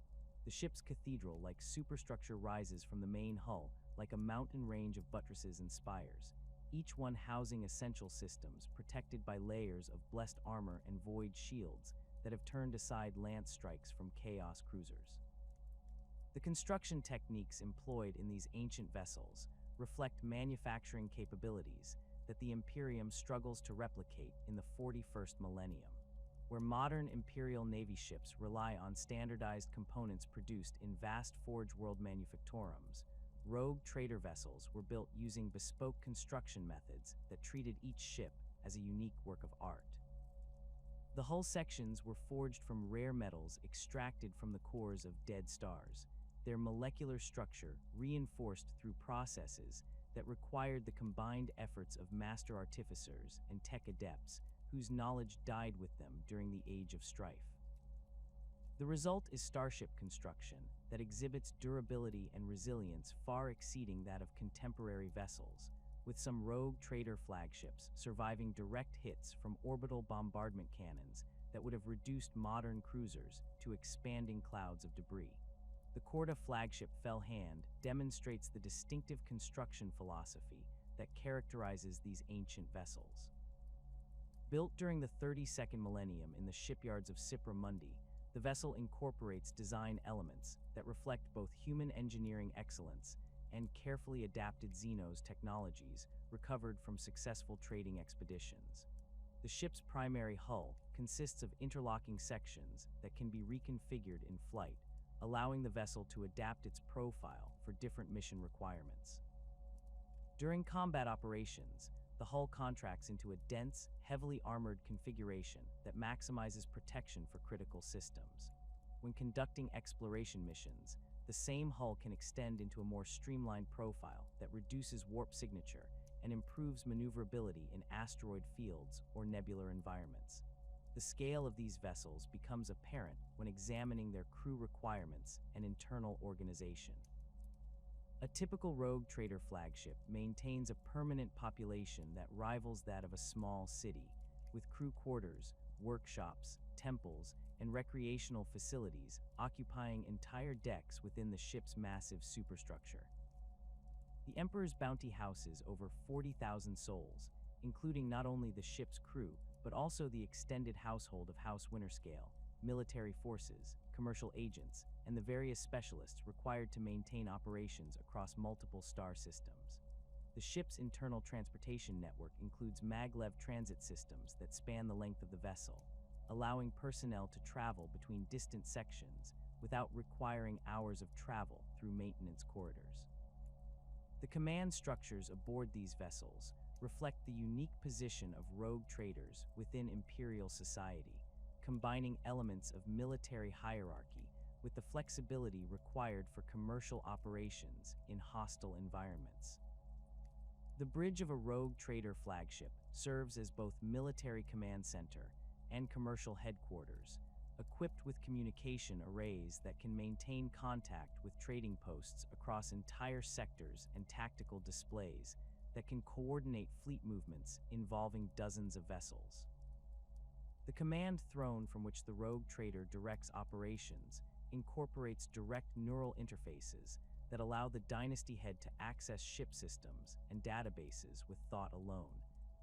The ship's cathedral-like superstructure rises from the main hull like a mountain range of buttresses and spires, each one housing essential systems protected by layers of blessed armor and void shields that have turned aside lance strikes from Chaos cruisers. The construction techniques employed in these ancient vessels reflect manufacturing capabilities that the Imperium struggles to replicate in the 41st millennium, where modern Imperial Navy ships rely on standardized components produced in vast Forge World manufactorums. Rogue trader vessels were built using bespoke construction methods that treated each ship as a unique work of art. The hull sections were forged from rare metals extracted from the cores of dead stars, their molecular structure reinforced through processes that required the combined efforts of master artificers and tech adepts whose knowledge died with them during the Age of Strife. The result is starship construction that exhibits durability and resilience far exceeding that of contemporary vessels, with some rogue trader flagships surviving direct hits from orbital bombardment cannons that would have reduced modern cruisers to expanding clouds of debris. The Corda flagship Fell Hand demonstrates the distinctive construction philosophy that characterizes these ancient vessels. Built during the 32nd millennium in the shipyards of Cipra Mundi, the vessel incorporates design elements that reflect both human engineering excellence and carefully adapted Xenos technologies recovered from successful trading expeditions. The ship's primary hull consists of interlocking sections that can be reconfigured in flight, allowing the vessel to adapt its profile for different mission requirements. During combat operations, the hull contracts into a dense, heavily armored configuration that maximizes protection for critical systems. When conducting exploration missions, the same hull can extend into a more streamlined profile that reduces warp signature and improves maneuverability in asteroid fields or nebular environments. The scale of these vessels becomes apparent when examining their crew requirements and internal organization. A typical rogue trader flagship maintains a permanent population that rivals that of a small city, with crew quarters, workshops, temples, and recreational facilities occupying entire decks within the ship's massive superstructure. The Emperor's bounty houses over 40,000 souls, including not only the ship's crew, but also the extended household of House Winterscale, military forces, commercial agents, and the various specialists required to maintain operations across multiple star systems. The ship's internal transportation network includes maglev transit systems that span the length of the vessel, allowing personnel to travel between distant sections without requiring hours of travel through maintenance corridors. The command structures aboard these vessels reflect the unique position of rogue traders within imperial society, combining elements of military hierarchy with the flexibility required for commercial operations in hostile environments. The bridge of a rogue trader flagship serves as both military command center and commercial headquarters, equipped with communication arrays that can maintain contact with trading posts across entire sectors and tactical displays that can coordinate fleet movements involving dozens of vessels. The command throne from which the rogue trader directs operations incorporates direct neural interfaces that allow the dynasty head to access ship systems and databases with thought alone,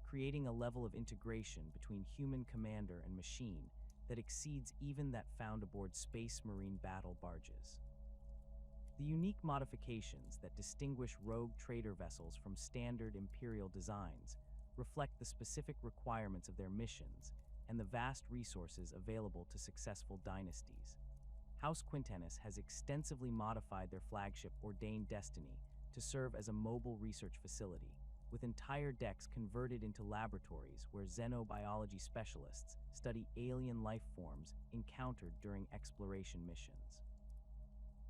creating a level of integration between human commander and machine that exceeds even that found aboard Space Marine battle barges. The unique modifications that distinguish rogue trader vessels from standard Imperial designs reflect the specific requirements of their missions and the vast resources available to successful dynasties. House Quintanis has extensively modified their flagship Ordained Destiny to serve as a mobile research facility, with entire decks converted into laboratories where xenobiology specialists study alien life forms encountered during exploration missions.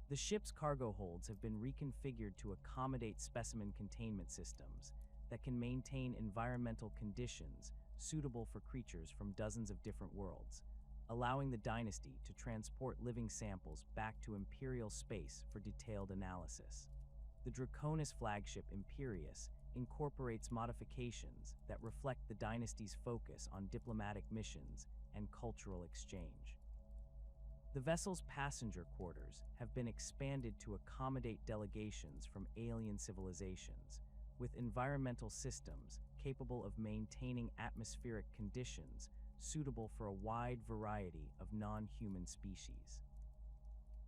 The ship's cargo holds have been reconfigured to accommodate specimen containment systems that can maintain environmental conditions suitable for creatures from dozens of different worlds, allowing the dynasty to transport living samples back to Imperial space for detailed analysis. The Draconis flagship Imperius incorporates modifications that reflect the dynasty's focus on diplomatic missions and cultural exchange. The vessel's passenger quarters have been expanded to accommodate delegations from alien civilizations, with environmental systems capable of maintaining atmospheric conditions suitable for a wide variety of non-human species.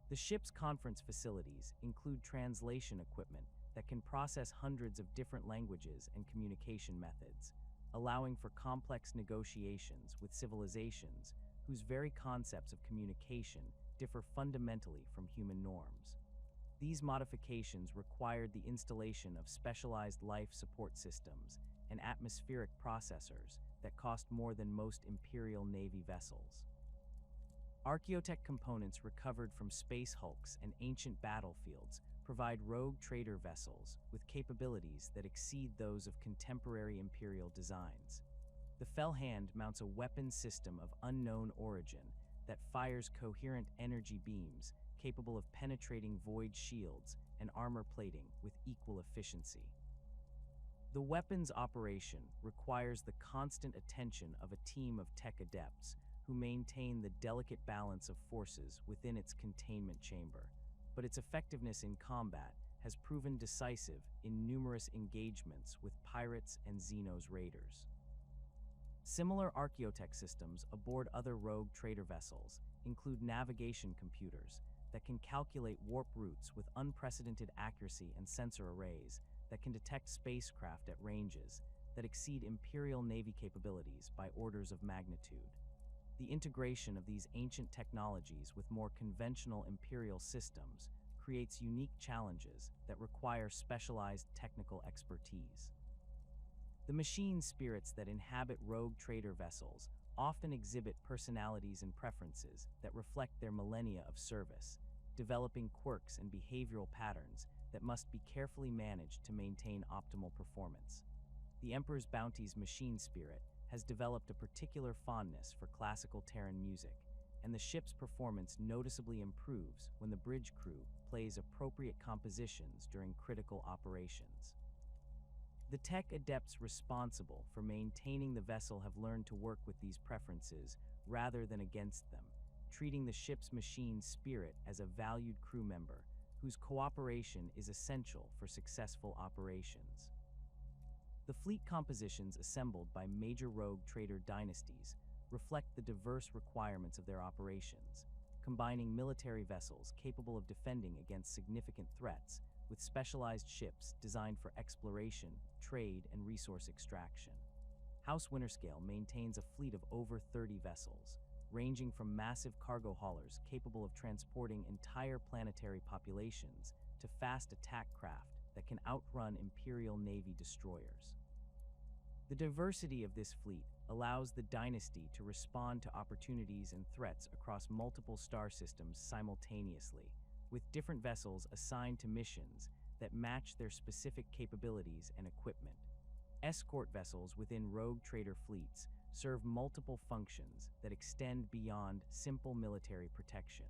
The ship's conference facilities include translation equipment that can process hundreds of different languages and communication methods, allowing for complex negotiations with civilizations whose very concepts of communication differ fundamentally from human norms. These modifications required the installation of specialized life support systems and atmospheric processors that cost more than most Imperial Navy vessels. Archaeotech components recovered from space hulks and ancient battlefields provide rogue trader vessels with capabilities that exceed those of contemporary Imperial designs. The Fell Hand mounts a weapon system of unknown origin that fires coherent energy beams capable of penetrating void shields and armor plating with equal efficiency. The weapon's operation requires the constant attention of a team of tech adepts who maintain the delicate balance of forces within its containment chamber, but its effectiveness in combat has proven decisive in numerous engagements with pirates and Xenos raiders. Similar archaeotech systems aboard other rogue trader vessels include navigation computers that can calculate warp routes with unprecedented accuracy and sensor arrays that can detect spacecraft at ranges that exceed Imperial Navy capabilities by orders of magnitude. The integration of these ancient technologies with more conventional imperial systems creates unique challenges that require specialized technical expertise. The machine spirits that inhabit rogue trader vessels often exhibit personalities and preferences that reflect their millennia of service, developing quirks and behavioral patterns that must be carefully managed to maintain optimal performance. The Emperor's Bounty's machine spirit has developed a particular fondness for classical Terran music, and the ship's performance noticeably improves when the bridge crew plays appropriate compositions during critical operations. The tech adepts responsible for maintaining the vessel have learned to work with these preferences rather than against them, treating the ship's machine spirit as a valued crew member whose cooperation is essential for successful operations. The fleet compositions assembled by major rogue trader dynasties reflect the diverse requirements of their operations, combining military vessels capable of defending against significant threats with specialized ships designed for exploration, trade, and resource extraction. House Winterscale maintains a fleet of over 30 vessels, ranging from massive cargo haulers capable of transporting entire planetary populations to fast attack craft that can outrun Imperial Navy destroyers. The diversity of this fleet allows the dynasty to respond to opportunities and threats across multiple star systems simultaneously, with different vessels assigned to missions that match their specific capabilities and equipment. Escort vessels within rogue trader fleets serve multiple functions that extend beyond simple military protection.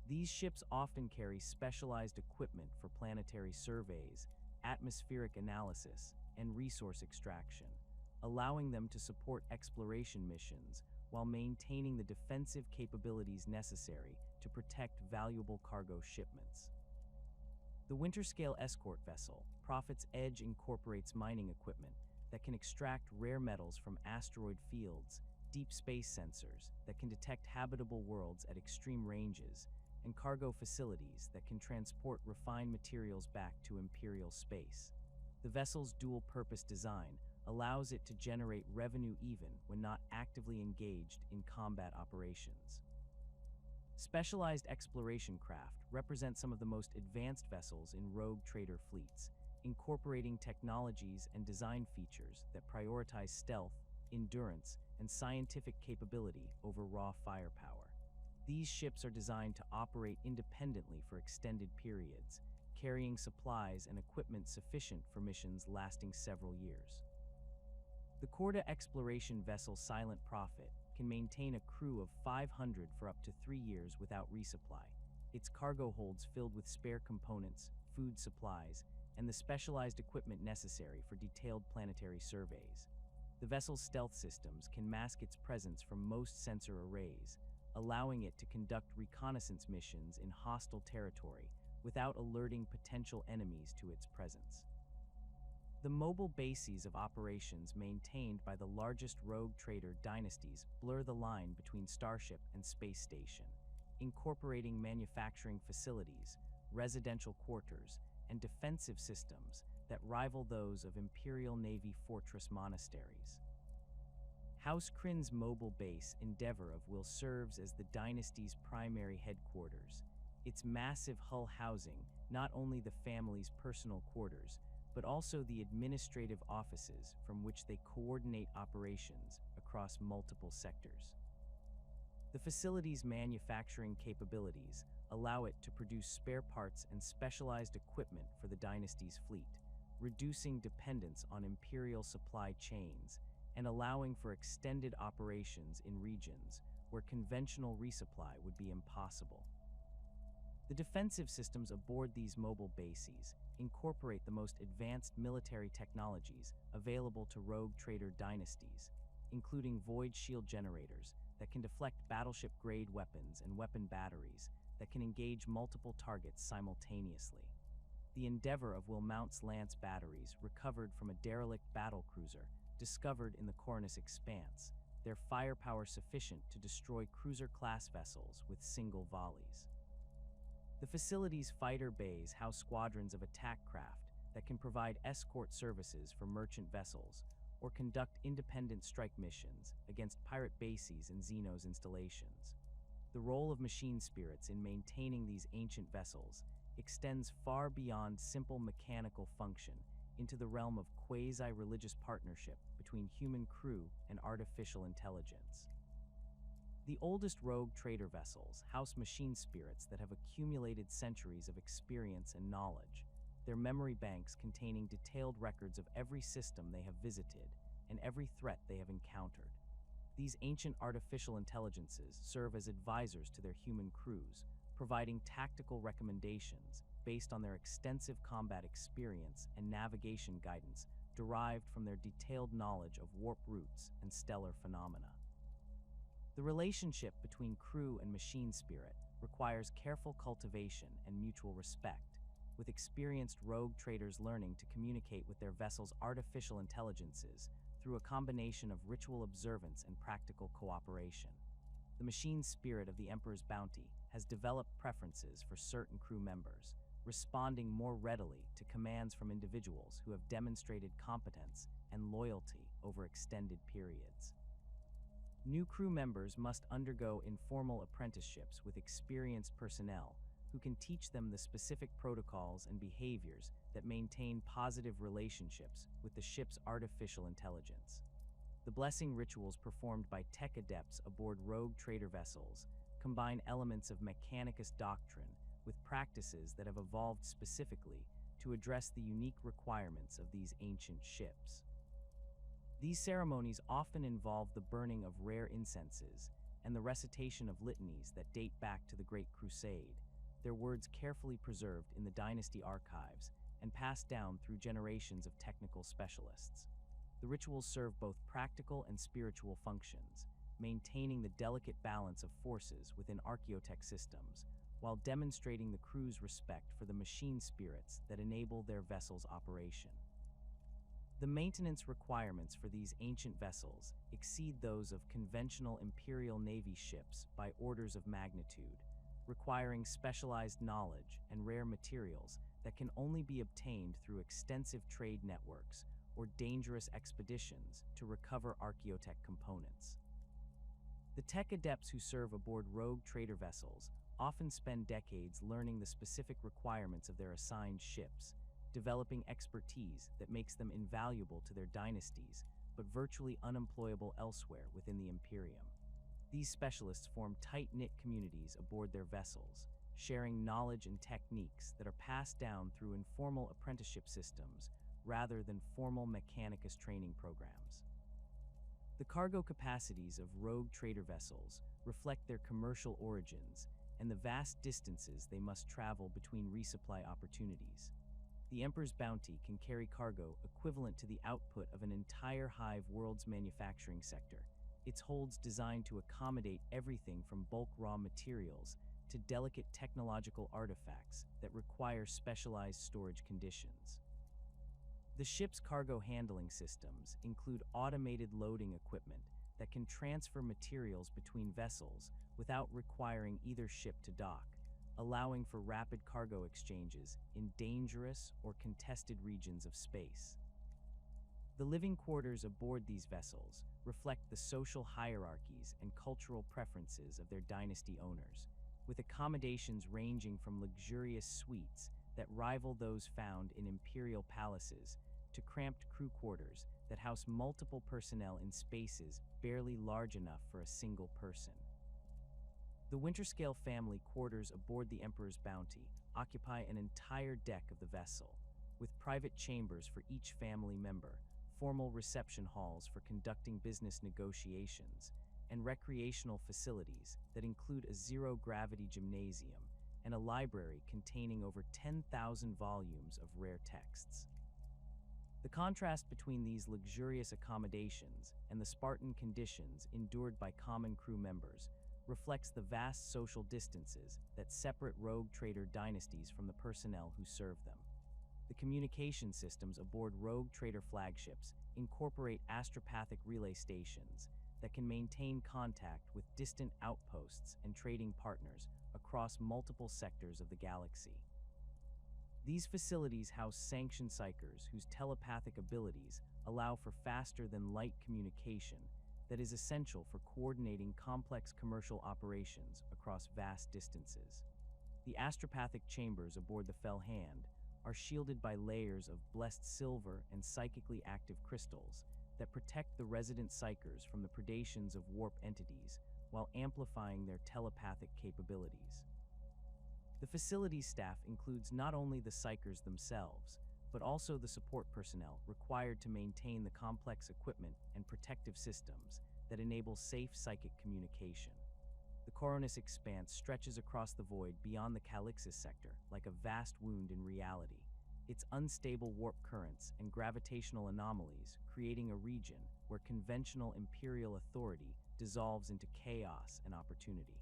These ships often carry specialized equipment for planetary surveys, atmospheric analysis, and resource extraction, allowing them to support exploration missions while maintaining the defensive capabilities necessary to protect valuable cargo shipments. The Winterscale escort vessel, Prophet's Edge, incorporates mining equipment that can extract rare metals from asteroid fields, deep space sensors that can detect habitable worlds at extreme ranges, and cargo facilities that can transport refined materials back to Imperial space. The vessel's dual-purpose design allows it to generate revenue even when not actively engaged in combat operations. Specialized exploration craft represent some of the most advanced vessels in rogue trader fleets, incorporating technologies and design features that prioritize stealth, endurance, and scientific capability over raw firepower. These ships are designed to operate independently for extended periods, carrying supplies and equipment sufficient for missions lasting several years. The Corda exploration vessel Silent Prophet can maintain a crew of 500 for up to 3 years without resupply. Its cargo holds filled with spare components, food supplies, and the specialized equipment necessary for detailed planetary surveys. The vessel's stealth systems can mask its presence from most sensor arrays, allowing it to conduct reconnaissance missions in hostile territory without alerting potential enemies to its presence. The mobile bases of operations maintained by the largest rogue trader dynasties blur the line between starship and space station, incorporating manufacturing facilities, residential quarters, and defensive systems that rival those of Imperial Navy fortress monasteries. House Kryn's mobile base Endeavor of Will serves as the dynasty's primary headquarters. Its massive hull housing not only the family's personal quarters, but also the administrative offices from which they coordinate operations across multiple sectors. The facility's manufacturing capabilities allow it to produce spare parts and specialized equipment for the dynasty's fleet, reducing dependence on imperial supply chains and allowing for extended operations in regions where conventional resupply would be impossible. The defensive systems aboard these mobile bases incorporate the most advanced military technologies available to rogue trader dynasties, including void shield generators that can deflect battleship-grade weapons and weapon batteries that can engage multiple targets simultaneously. The Endeavor of Will mounts lance batteries recovered from a derelict battlecruiser discovered in the Cornus Expanse, their firepower sufficient to destroy cruiser-class vessels with single volleys. The facility's fighter bays house squadrons of attack craft that can provide escort services for merchant vessels, or conduct independent strike missions against pirate bases and Xenos installations. The role of machine spirits in maintaining these ancient vessels extends far beyond simple mechanical function into the realm of quasi-religious partnership between human crew and artificial intelligence. The oldest rogue trader vessels house machine spirits that have accumulated centuries of experience and knowledge, their memory banks containing detailed records of every system they have visited and every threat they have encountered. These ancient artificial intelligences serve as advisors to their human crews, providing tactical recommendations based on their extensive combat experience and navigation guidance derived from their detailed knowledge of warp routes and stellar phenomena. The relationship between crew and machine spirit requires careful cultivation and mutual respect, with experienced rogue traders learning to communicate with their vessel's artificial intelligences through a combination of ritual observance and practical cooperation. The machine spirit of the Emperor's Bounty has developed preferences for certain crew members, responding more readily to commands from individuals who have demonstrated competence and loyalty over extended periods. New crew members must undergo informal apprenticeships with experienced personnel who can teach them the specific protocols and behaviors that maintain positive relationships with the ship's artificial intelligence. The blessing rituals performed by tech adepts aboard rogue trader vessels combine elements of Mechanicus doctrine with practices that have evolved specifically to address the unique requirements of these ancient ships. These ceremonies often involve the burning of rare incenses and the recitation of litanies that date back to the Great Crusade, their words carefully preserved in the Dynasty Archives and passed down through generations of technical specialists. The rituals serve both practical and spiritual functions, maintaining the delicate balance of forces within archaeotech systems, while demonstrating the crew's respect for the machine spirits that enable their vessel's operation. The maintenance requirements for these ancient vessels exceed those of conventional Imperial Navy ships by orders of magnitude, requiring specialized knowledge and rare materials that can only be obtained through extensive trade networks or dangerous expeditions to recover archaeotech components. The tech adepts who serve aboard rogue trader vessels often spend decades learning the specific requirements of their assigned ships, developing expertise that makes them invaluable to their dynasties, but virtually unemployable elsewhere within the Imperium. These specialists form tight-knit communities aboard their vessels, sharing knowledge and techniques that are passed down through informal apprenticeship systems rather than formal Mechanicus training programs. The cargo capacities of rogue trader vessels reflect their commercial origins and the vast distances they must travel between resupply opportunities. The Emperor's Bounty can carry cargo equivalent to the output of an entire hive world's manufacturing sector, its holds designed to accommodate everything from bulk raw materials to delicate technological artifacts that require specialized storage conditions. The ship's cargo handling systems include automated loading equipment that can transfer materials between vessels without requiring either ship to dock, allowing for rapid cargo exchanges in dangerous or contested regions of space. The living quarters aboard these vessels reflect the social hierarchies and cultural preferences of their dynasty owners, with accommodations ranging from luxurious suites that rival those found in imperial palaces to cramped crew quarters that house multiple personnel in spaces barely large enough for a single person. The Winterscale family quarters aboard the Emperor's Bounty occupy an entire deck of the vessel, with private chambers for each family member, formal reception halls for conducting business negotiations, and recreational facilities that include a zero-gravity gymnasium and a library containing over 10,000 volumes of rare texts. The contrast between these luxurious accommodations and the Spartan conditions endured by common crew members reflects the vast social distances that separate rogue trader dynasties from the personnel who serve them. The communication systems aboard rogue trader flagships incorporate astropathic relay stations that can maintain contact with distant outposts and trading partners across multiple sectors of the galaxy. These facilities house sanctioned psychers whose telepathic abilities allow for faster-than-light communication that is essential for coordinating complex commercial operations across vast distances. The astropathic chambers aboard the Fell Hand are shielded by layers of blessed silver and psychically active crystals that protect the resident psychers from the predations of warp entities while amplifying their telepathic capabilities. The facility's staff includes not only the psychers themselves, but also the support personnel required to maintain the complex equipment and protective systems that enable safe psychic communication. The Coronis expanse stretches across the void beyond the Calixis sector like a vast wound in reality, its unstable warp currents and gravitational anomalies creating a region where conventional imperial authority dissolves into chaos and opportunity.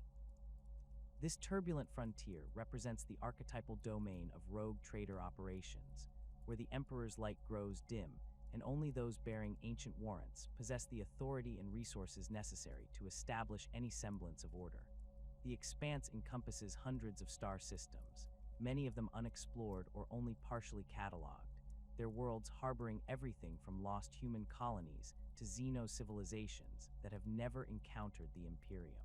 This turbulent frontier represents the archetypal domain of rogue trader operations, where the Emperor's light grows dim and only those bearing ancient warrants possess the authority and resources necessary to establish any semblance of order. The expanse encompasses hundreds of star systems, many of them unexplored or only partially cataloged, their worlds harboring everything from lost human colonies to xeno-civilizations that have never encountered the Imperium.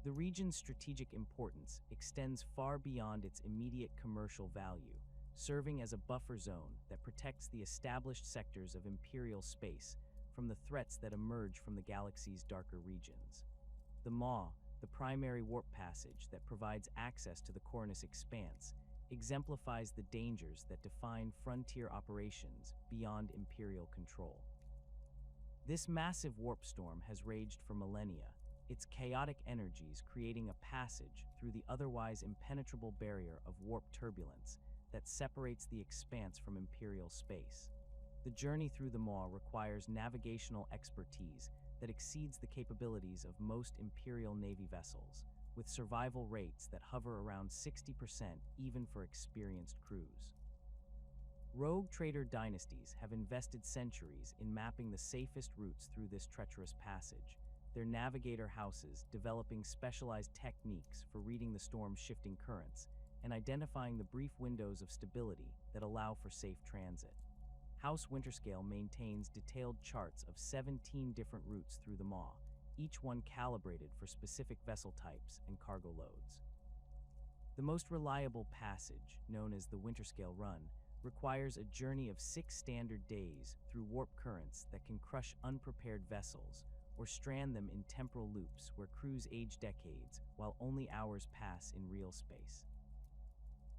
The region's strategic importance extends far beyond its immediate commercial value, serving as a buffer zone that protects the established sectors of Imperial space from the threats that emerge from the galaxy's darker regions. The Maw, the primary warp passage that provides access to the Coronis expanse, exemplifies the dangers that define frontier operations beyond Imperial control. This massive warp storm has raged for millennia, its chaotic energies creating a passage through the otherwise impenetrable barrier of warp turbulence that separates the expanse from Imperial space. The journey through the Maw requires navigational expertise that exceeds the capabilities of most Imperial Navy vessels, with survival rates that hover around 60% even for experienced crews. Rogue trader dynasties have invested centuries in mapping the safest routes through this treacherous passage, their navigator houses developing specialized techniques for reading the storm's shifting currents and identifying the brief windows of stability that allow for safe transit. House Winterscale maintains detailed charts of 17 different routes through the Maw, each one calibrated for specific vessel types and cargo loads. The most reliable passage, known as the Winterscale Run, requires a journey of 6 standard days through warp currents that can crush unprepared vessels or strand them in temporal loops where crews age decades while only hours pass in real space.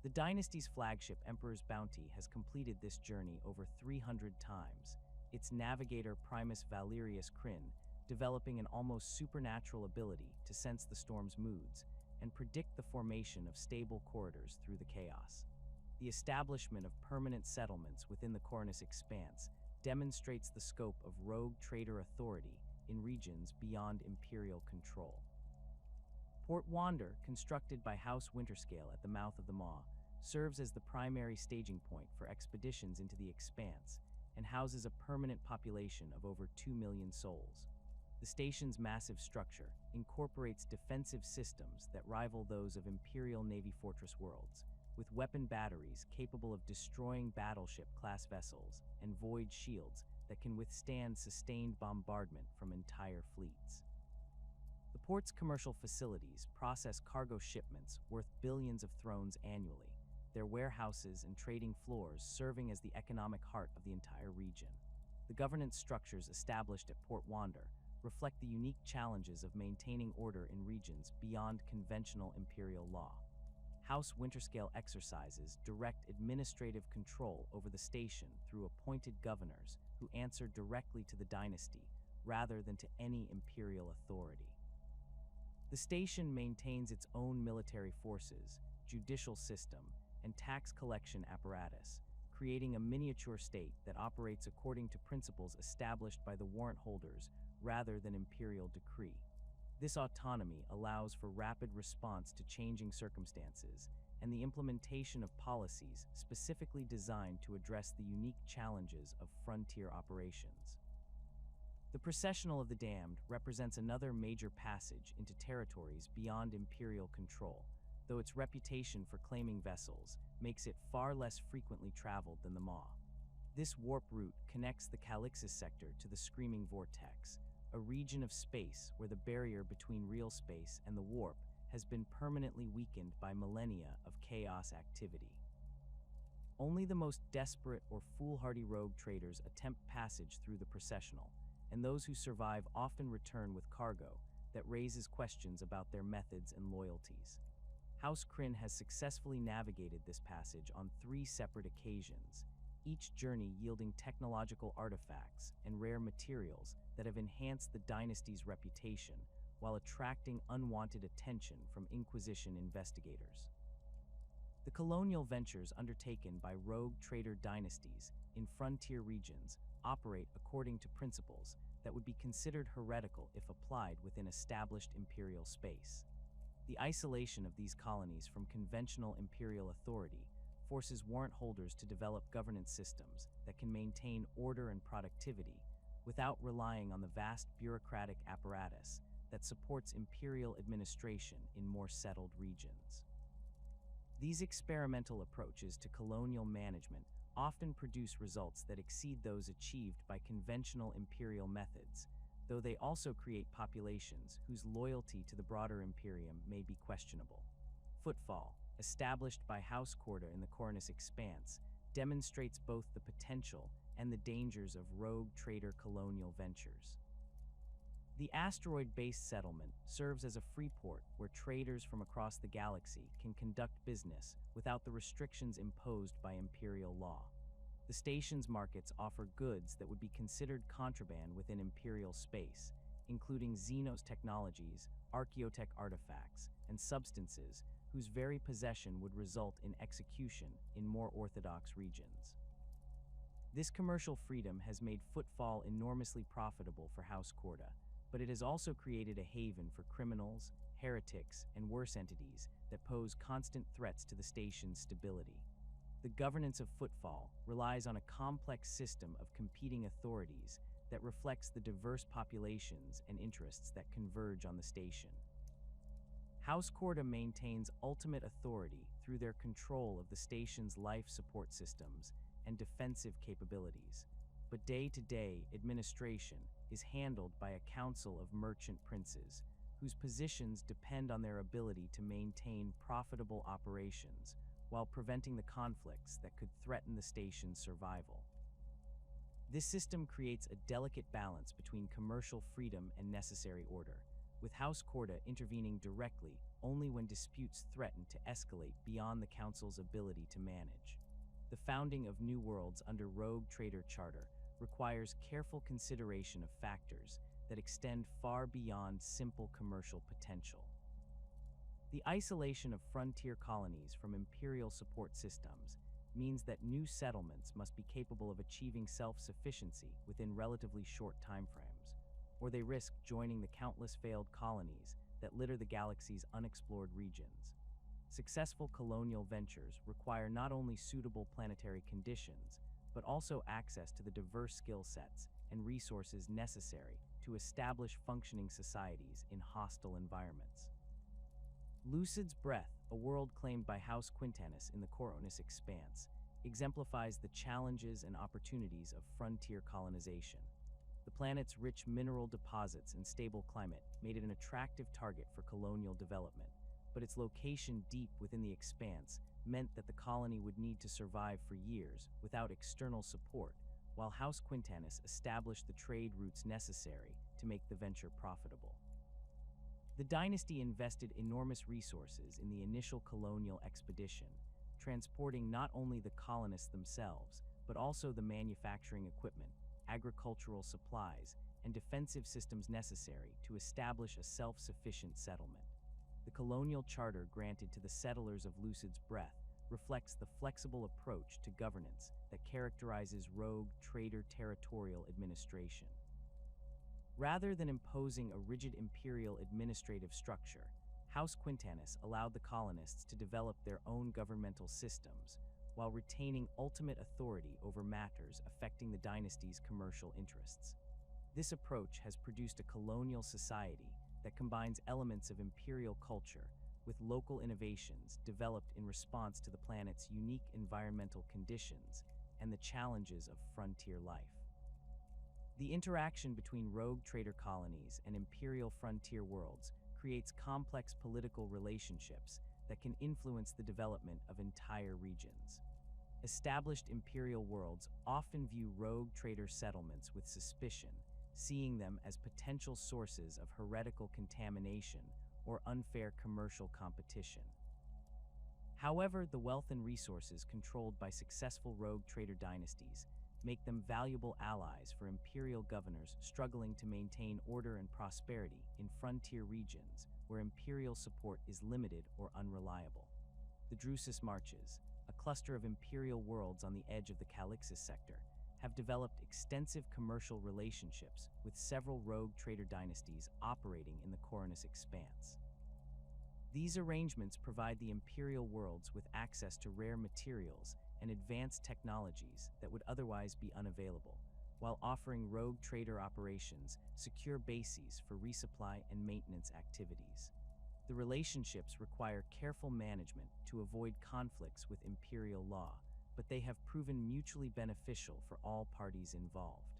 The dynasty's flagship Emperor's Bounty has completed this journey over 300 times, its navigator Primus Valerius Kryn developing an almost supernatural ability to sense the storm's moods and predict the formation of stable corridors through the chaos. The establishment of permanent settlements within the Coronis expanse demonstrates the scope of rogue trader authority in regions beyond Imperial control. Port Wander, constructed by House Winterscale at the mouth of the Maw, serves as the primary staging point for expeditions into the expanse and houses a permanent population of over 2 million souls. The station's massive structure incorporates defensive systems that rival those of Imperial Navy fortress worlds, with weapon batteries capable of destroying battleship-class vessels and void shields that can withstand sustained bombardment from entire fleets. The port's commercial facilities process cargo shipments worth billions of thrones annually, their warehouses and trading floors serving as the economic heart of the entire region. The governance structures established at Port Wander reflect the unique challenges of maintaining order in regions beyond conventional imperial law. House Winterscale exercises direct administrative control over the station through appointed governors who answer directly to the dynasty rather than to any imperial authority. The station maintains its own military forces, judicial system, and tax collection apparatus, creating a miniature state that operates according to principles established by the warrant holders rather than imperial decree. This autonomy allows for rapid response to changing circumstances and the implementation of policies specifically designed to address the unique challenges of frontier operations. The Processional of the Damned represents another major passage into territories beyond imperial control, though its reputation for claiming vessels makes it far less frequently traveled than the Maw. This warp route connects the Calixis sector to the Screaming Vortex, a region of space where the barrier between real space and the warp has been permanently weakened by millennia of chaos activity. Only the most desperate or foolhardy rogue traders attempt passage through the processional, and those who survive often return with cargo that raises questions about their methods and loyalties. House Kryn has successfully navigated this passage on 3 separate occasions, each journey yielding technological artifacts and rare materials that have enhanced the dynasty's reputation while attracting unwanted attention from Inquisition investigators. The colonial ventures undertaken by rogue trader dynasties in frontier regions operate according to principles that would be considered heretical if applied within established imperial space. The isolation of these colonies from conventional imperial authority forces warrant holders to develop governance systems that can maintain order and productivity without relying on the vast bureaucratic apparatus that supports imperial administration in more settled regions. These experimental approaches to colonial management often produce results that exceed those achieved by conventional imperial methods, though they also create populations whose loyalty to the broader imperium may be questionable. Footfall, established by House Korda in the Cornice Expanse, demonstrates both the potential and the dangers of rogue trader colonial ventures. The asteroid-based settlement serves as a free port where traders from across the galaxy can conduct business without the restrictions imposed by imperial law. The station's markets offer goods that would be considered contraband within imperial space, including Xenos technologies, archaeotech artifacts, and substances whose very possession would result in execution in more orthodox regions. This commercial freedom has made Footfall enormously profitable for House Korda, but it has also created a haven for criminals, heretics, and worse entities that pose constant threats to the station's stability. The governance of Footfall relies on a complex system of competing authorities that reflects the diverse populations and interests that converge on the station. House Korda maintains ultimate authority through their control of the station's life support systems and defensive capabilities, but day-to-day administration is handled by a council of merchant princes, whose positions depend on their ability to maintain profitable operations while preventing the conflicts that could threaten the station's survival. This system creates a delicate balance between commercial freedom and necessary order, with House Korda intervening directly only when disputes threaten to escalate beyond the council's ability to manage. The founding of new worlds under Rogue Trader Charter requires careful consideration of factors that extend far beyond simple commercial potential. The isolation of frontier colonies from imperial support systems means that new settlements must be capable of achieving self-sufficiency within relatively short timeframes, or they risk joining the countless failed colonies that litter the galaxy's unexplored regions. Successful colonial ventures require not only suitable planetary conditions, but also access to the diverse skill sets and resources necessary to establish functioning societies in hostile environments. Lucid's Breath, a world claimed by House Quintanus in the Cornice Expanse, exemplifies the challenges and opportunities of frontier colonization. The planet's rich mineral deposits and stable climate made it an attractive target for colonial development, but its location deep within the expanse meant that the colony would need to survive for years without external support, while House Quintanus established the trade routes necessary to make the venture profitable. The dynasty invested enormous resources in the initial colonial expedition, transporting not only the colonists themselves, but also the manufacturing equipment, agricultural supplies, and defensive systems necessary to establish a self-sufficient settlement. The colonial charter granted to the settlers of Lucid's Breath reflects the flexible approach to governance that characterizes rogue trader territorial administration. Rather than imposing a rigid imperial administrative structure, House Quintanus allowed the colonists to develop their own governmental systems while retaining ultimate authority over matters affecting the dynasty's commercial interests. This approach has produced a colonial society that combines elements of imperial culture with local innovations developed in response to the planet's unique environmental conditions and the challenges of frontier life. The interaction between rogue trader colonies and imperial frontier worlds creates complex political relationships that can influence the development of entire regions. Established imperial worlds often view rogue trader settlements with suspicion, seeing them as potential sources of heretical contamination or unfair commercial competition. However, the wealth and resources controlled by successful rogue trader dynasties make them valuable allies for imperial governors struggling to maintain order and prosperity in frontier regions where imperial support is limited or unreliable. The Drusus Marches, a cluster of imperial worlds on the edge of the Calixis sector, have developed extensive commercial relationships with several rogue trader dynasties operating in the Coronus Expanse. These arrangements provide the imperial worlds with access to rare materials and advanced technologies that would otherwise be unavailable, while offering rogue trader operations secure bases for resupply and maintenance activities. The relationships require careful management to avoid conflicts with imperial law, but they have proven mutually beneficial for all parties involved.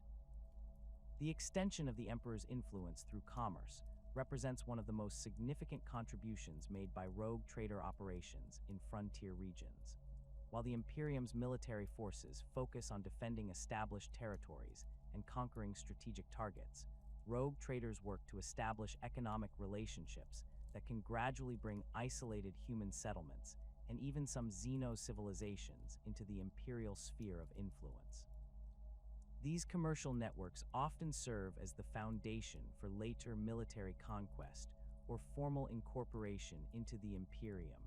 The extension of the emperor's influence through commerce represents one of the most significant contributions made by rogue trader operations in frontier regions. While the Imperium's military forces focus on defending established territories and conquering strategic targets, rogue traders work to establish economic relationships that can gradually bring isolated human settlements and even some xeno-civilizations into the imperial sphere of influence. These commercial networks often serve as the foundation for later military conquest or formal incorporation into the Imperium,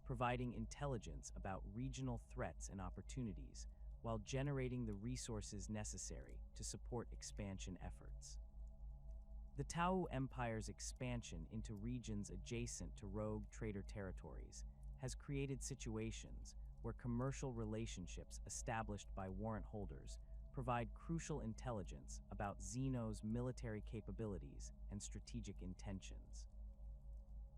providing intelligence about regional threats and opportunities while generating the resources necessary to support expansion efforts. The Tau Empire's expansion into regions adjacent to rogue trader territories has created situations where commercial relationships established by warrant holders provide crucial intelligence about Xeno's military capabilities and strategic intentions.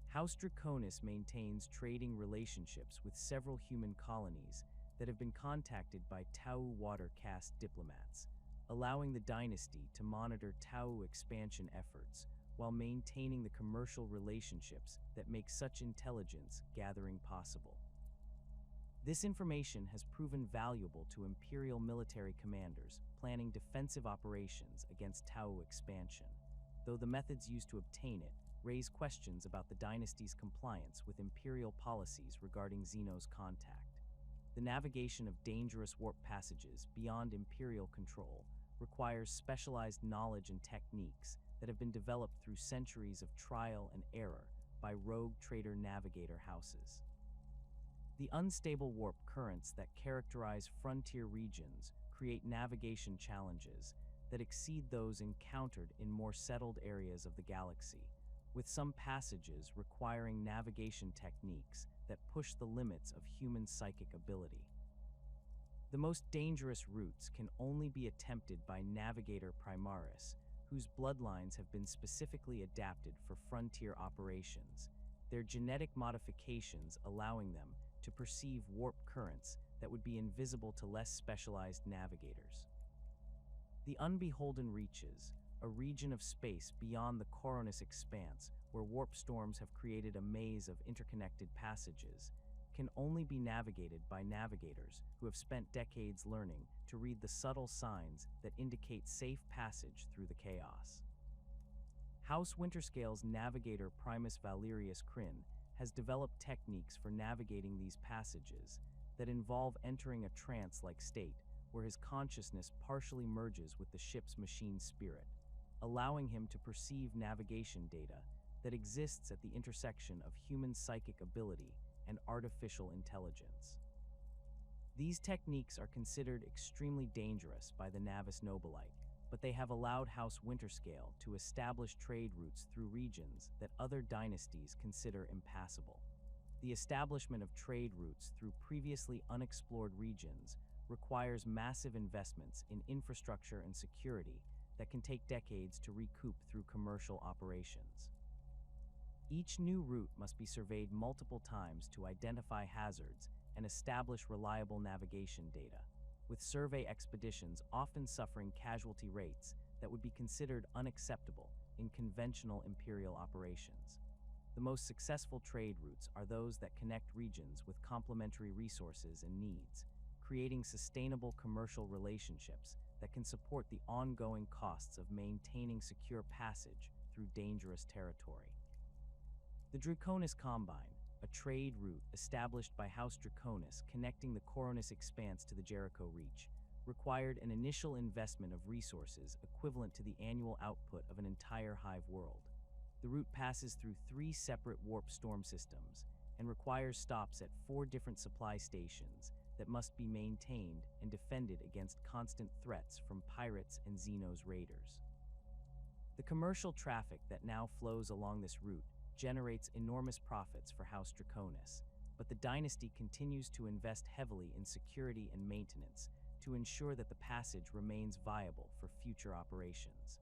House Draconis maintains trading relationships with several human colonies that have been contacted by Tau Water Caste diplomats, allowing the dynasty to monitor Tau expansion efforts while maintaining the commercial relationships that make such intelligence gathering possible. This information has proven valuable to imperial military commanders planning defensive operations against Tau expansion, though the methods used to obtain it raise questions about the dynasty's compliance with imperial policies regarding Xeno's contact. The navigation of dangerous warp passages beyond imperial control requires specialized knowledge and techniques that have been developed through centuries of trial and error by rogue trader navigator houses. The unstable warp currents that characterize frontier regions create navigation challenges that exceed those encountered in more settled areas of the galaxy, with some passages requiring navigation techniques that push the limits of human psychic ability. The most dangerous routes can only be attempted by Navigator Primaris, whose bloodlines have been specifically adapted for frontier operations, their genetic modifications allowing them to perceive warp currents that would be invisible to less specialized navigators. The Unbeholden Reaches, a region of space beyond the Coronus Expanse where warp storms have created a maze of interconnected passages, can only be navigated by navigators who have spent decades learning to read the subtle signs that indicate safe passage through the chaos. House Winterscale's navigator Primus Valerius Kryn has developed techniques for navigating these passages that involve entering a trance-like state where his consciousness partially merges with the ship's machine spirit, allowing him to perceive navigation data that exists at the intersection of human psychic ability and artificial intelligence. These techniques are considered extremely dangerous by the Navis Nobilite, but they have allowed House Winterscale to establish trade routes through regions that other dynasties consider impassable. The establishment of trade routes through previously unexplored regions requires massive investments in infrastructure and security that can take decades to recoup through commercial operations. Each new route must be surveyed multiple times to identify hazards and establish reliable navigation data, with survey expeditions often suffering casualty rates that would be considered unacceptable in conventional imperial operations. The most successful trade routes are those that connect regions with complementary resources and needs, creating sustainable commercial relationships that can support the ongoing costs of maintaining secure passage through dangerous territory. The Draconis Combine, a trade route established by House Draconis connecting the Coronis Expanse to the Jericho Reach, required an initial investment of resources equivalent to the annual output of an entire hive world. The route passes through 3 separate warp storm systems and requires stops at 4 different supply stations that must be maintained and defended against constant threats from pirates and Xenos raiders. The commercial traffic that now flows along this route generates enormous profits for House Draconis, but the dynasty continues to invest heavily in security and maintenance to ensure that the passage remains viable for future operations.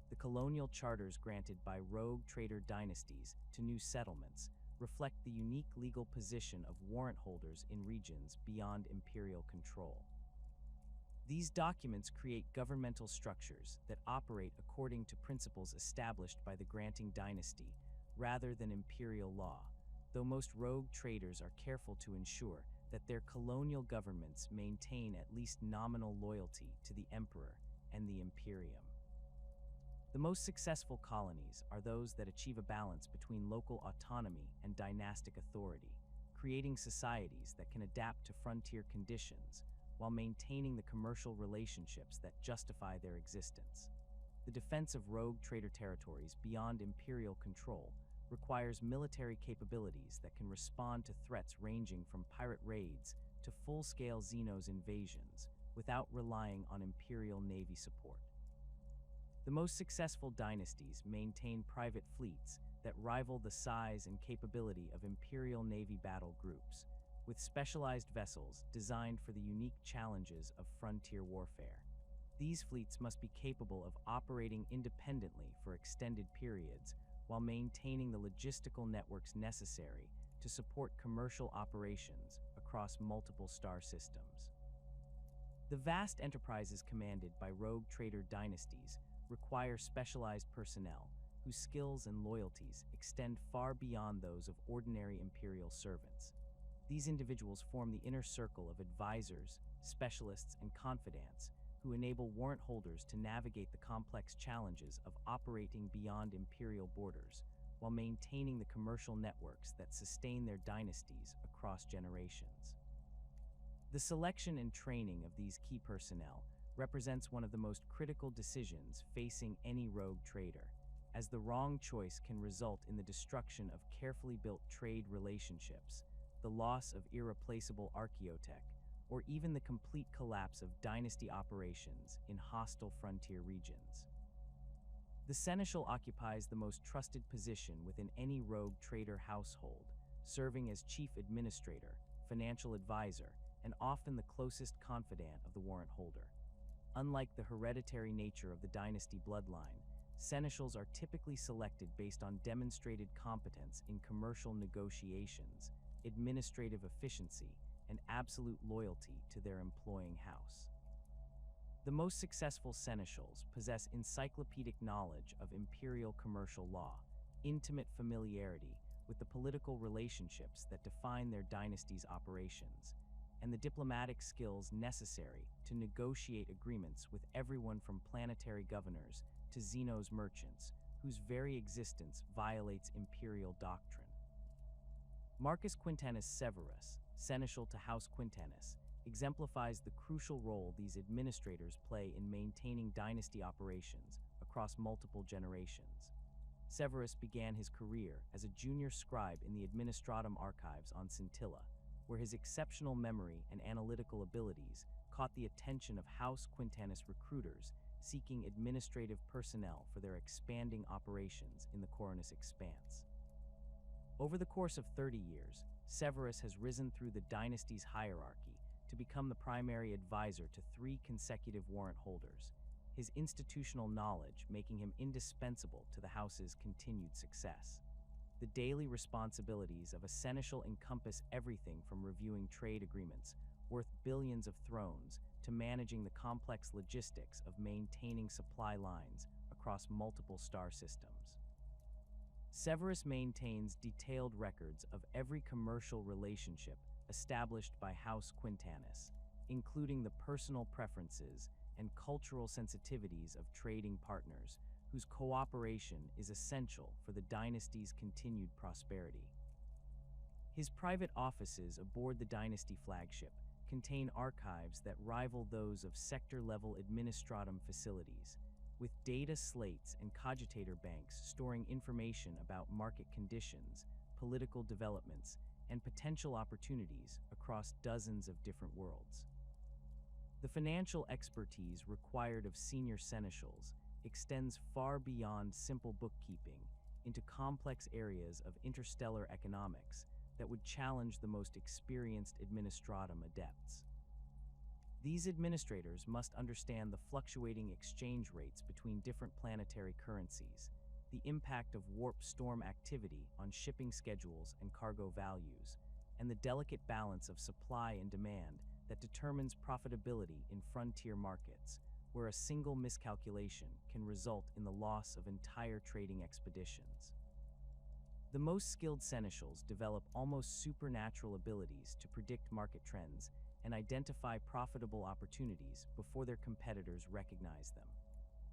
The colonial charters granted by rogue trader dynasties to new settlements reflect the unique legal position of warrant holders in regions beyond imperial control. These documents create governmental structures that operate according to principles established by the granting dynasty rather than imperial law, though most rogue traders are careful to ensure that their colonial governments maintain at least nominal loyalty to the emperor and the imperium. The most successful colonies are those that achieve a balance between local autonomy and dynastic authority, creating societies that can adapt to frontier conditions while maintaining the commercial relationships that justify their existence. The defense of rogue trader territories beyond imperial control requires military capabilities that can respond to threats ranging from pirate raids to full-scale Xenos invasions without relying on imperial navy support. The most successful dynasties maintain private fleets that rival the size and capability of imperial navy battle groups, with specialized vessels designed for the unique challenges of frontier warfare. These fleets must be capable of operating independently for extended periods while maintaining the logistical networks necessary to support commercial operations across multiple star systems. The vast enterprises commanded by rogue trader dynasties require specialized personnel whose skills and loyalties extend far beyond those of ordinary imperial servants. These individuals form the inner circle of advisors, specialists, and confidants who enable warrant holders to navigate the complex challenges of operating beyond imperial borders while maintaining the commercial networks that sustain their dynasties across generations. The selection and training of these key personnel represents one of the most critical decisions facing any rogue trader, as the wrong choice can result in the destruction of carefully built trade relationships, the loss of irreplaceable archaeotech, or even the complete collapse of dynasty operations in hostile frontier regions. The seneschal occupies the most trusted position within any rogue trader household, serving as chief administrator, financial advisor, and often the closest confidant of the warrant holder. Unlike the hereditary nature of the dynasty bloodline, seneschals are typically selected based on demonstrated competence in commercial negotiations, administrative efficiency, and absolute loyalty to their employing house. The most successful seneschals possess encyclopedic knowledge of imperial commercial law, intimate familiarity with the political relationships that define their dynasty's operations, and the diplomatic skills necessary to negotiate agreements with everyone from planetary governors to Xenos merchants, whose very existence violates imperial doctrine. Marcus Quintanus Severus, seneschal to House Quintanus, exemplifies the crucial role these administrators play in maintaining dynasty operations across multiple generations. Severus began his career as a junior scribe in the Administratum Archives on Scintilla, where his exceptional memory and analytical abilities caught the attention of House Quintanus recruiters seeking administrative personnel for their expanding operations in the Coronis Expanse. Over the course of 30 years, Severus has risen through the dynasty's hierarchy to become the primary advisor to 3 consecutive warrant holders, his institutional knowledge making him indispensable to the house's continued success. The daily responsibilities of a seneschal encompass everything from reviewing trade agreements worth billions of thrones to managing the complex logistics of maintaining supply lines across multiple star systems. Severus maintains detailed records of every commercial relationship established by House Quintanus, including the personal preferences and cultural sensitivities of trading partners, whose cooperation is essential for the dynasty's continued prosperity. His private offices aboard the dynasty flagship contain archives that rival those of sector-level administratum facilities, with data slates and cogitator banks storing information about market conditions, political developments, and potential opportunities across dozens of different worlds. The financial expertise required of senior seneschals extends far beyond simple bookkeeping into complex areas of interstellar economics that would challenge the most experienced administratum adepts. These administrators must understand the fluctuating exchange rates between different planetary currencies, the impact of warp storm activity on shipping schedules and cargo values, and the delicate balance of supply and demand that determines profitability in frontier markets, where a single miscalculation can result in the loss of entire trading expeditions. The most skilled seneschals develop almost supernatural abilities to predict market trends and identify profitable opportunities before their competitors recognize them.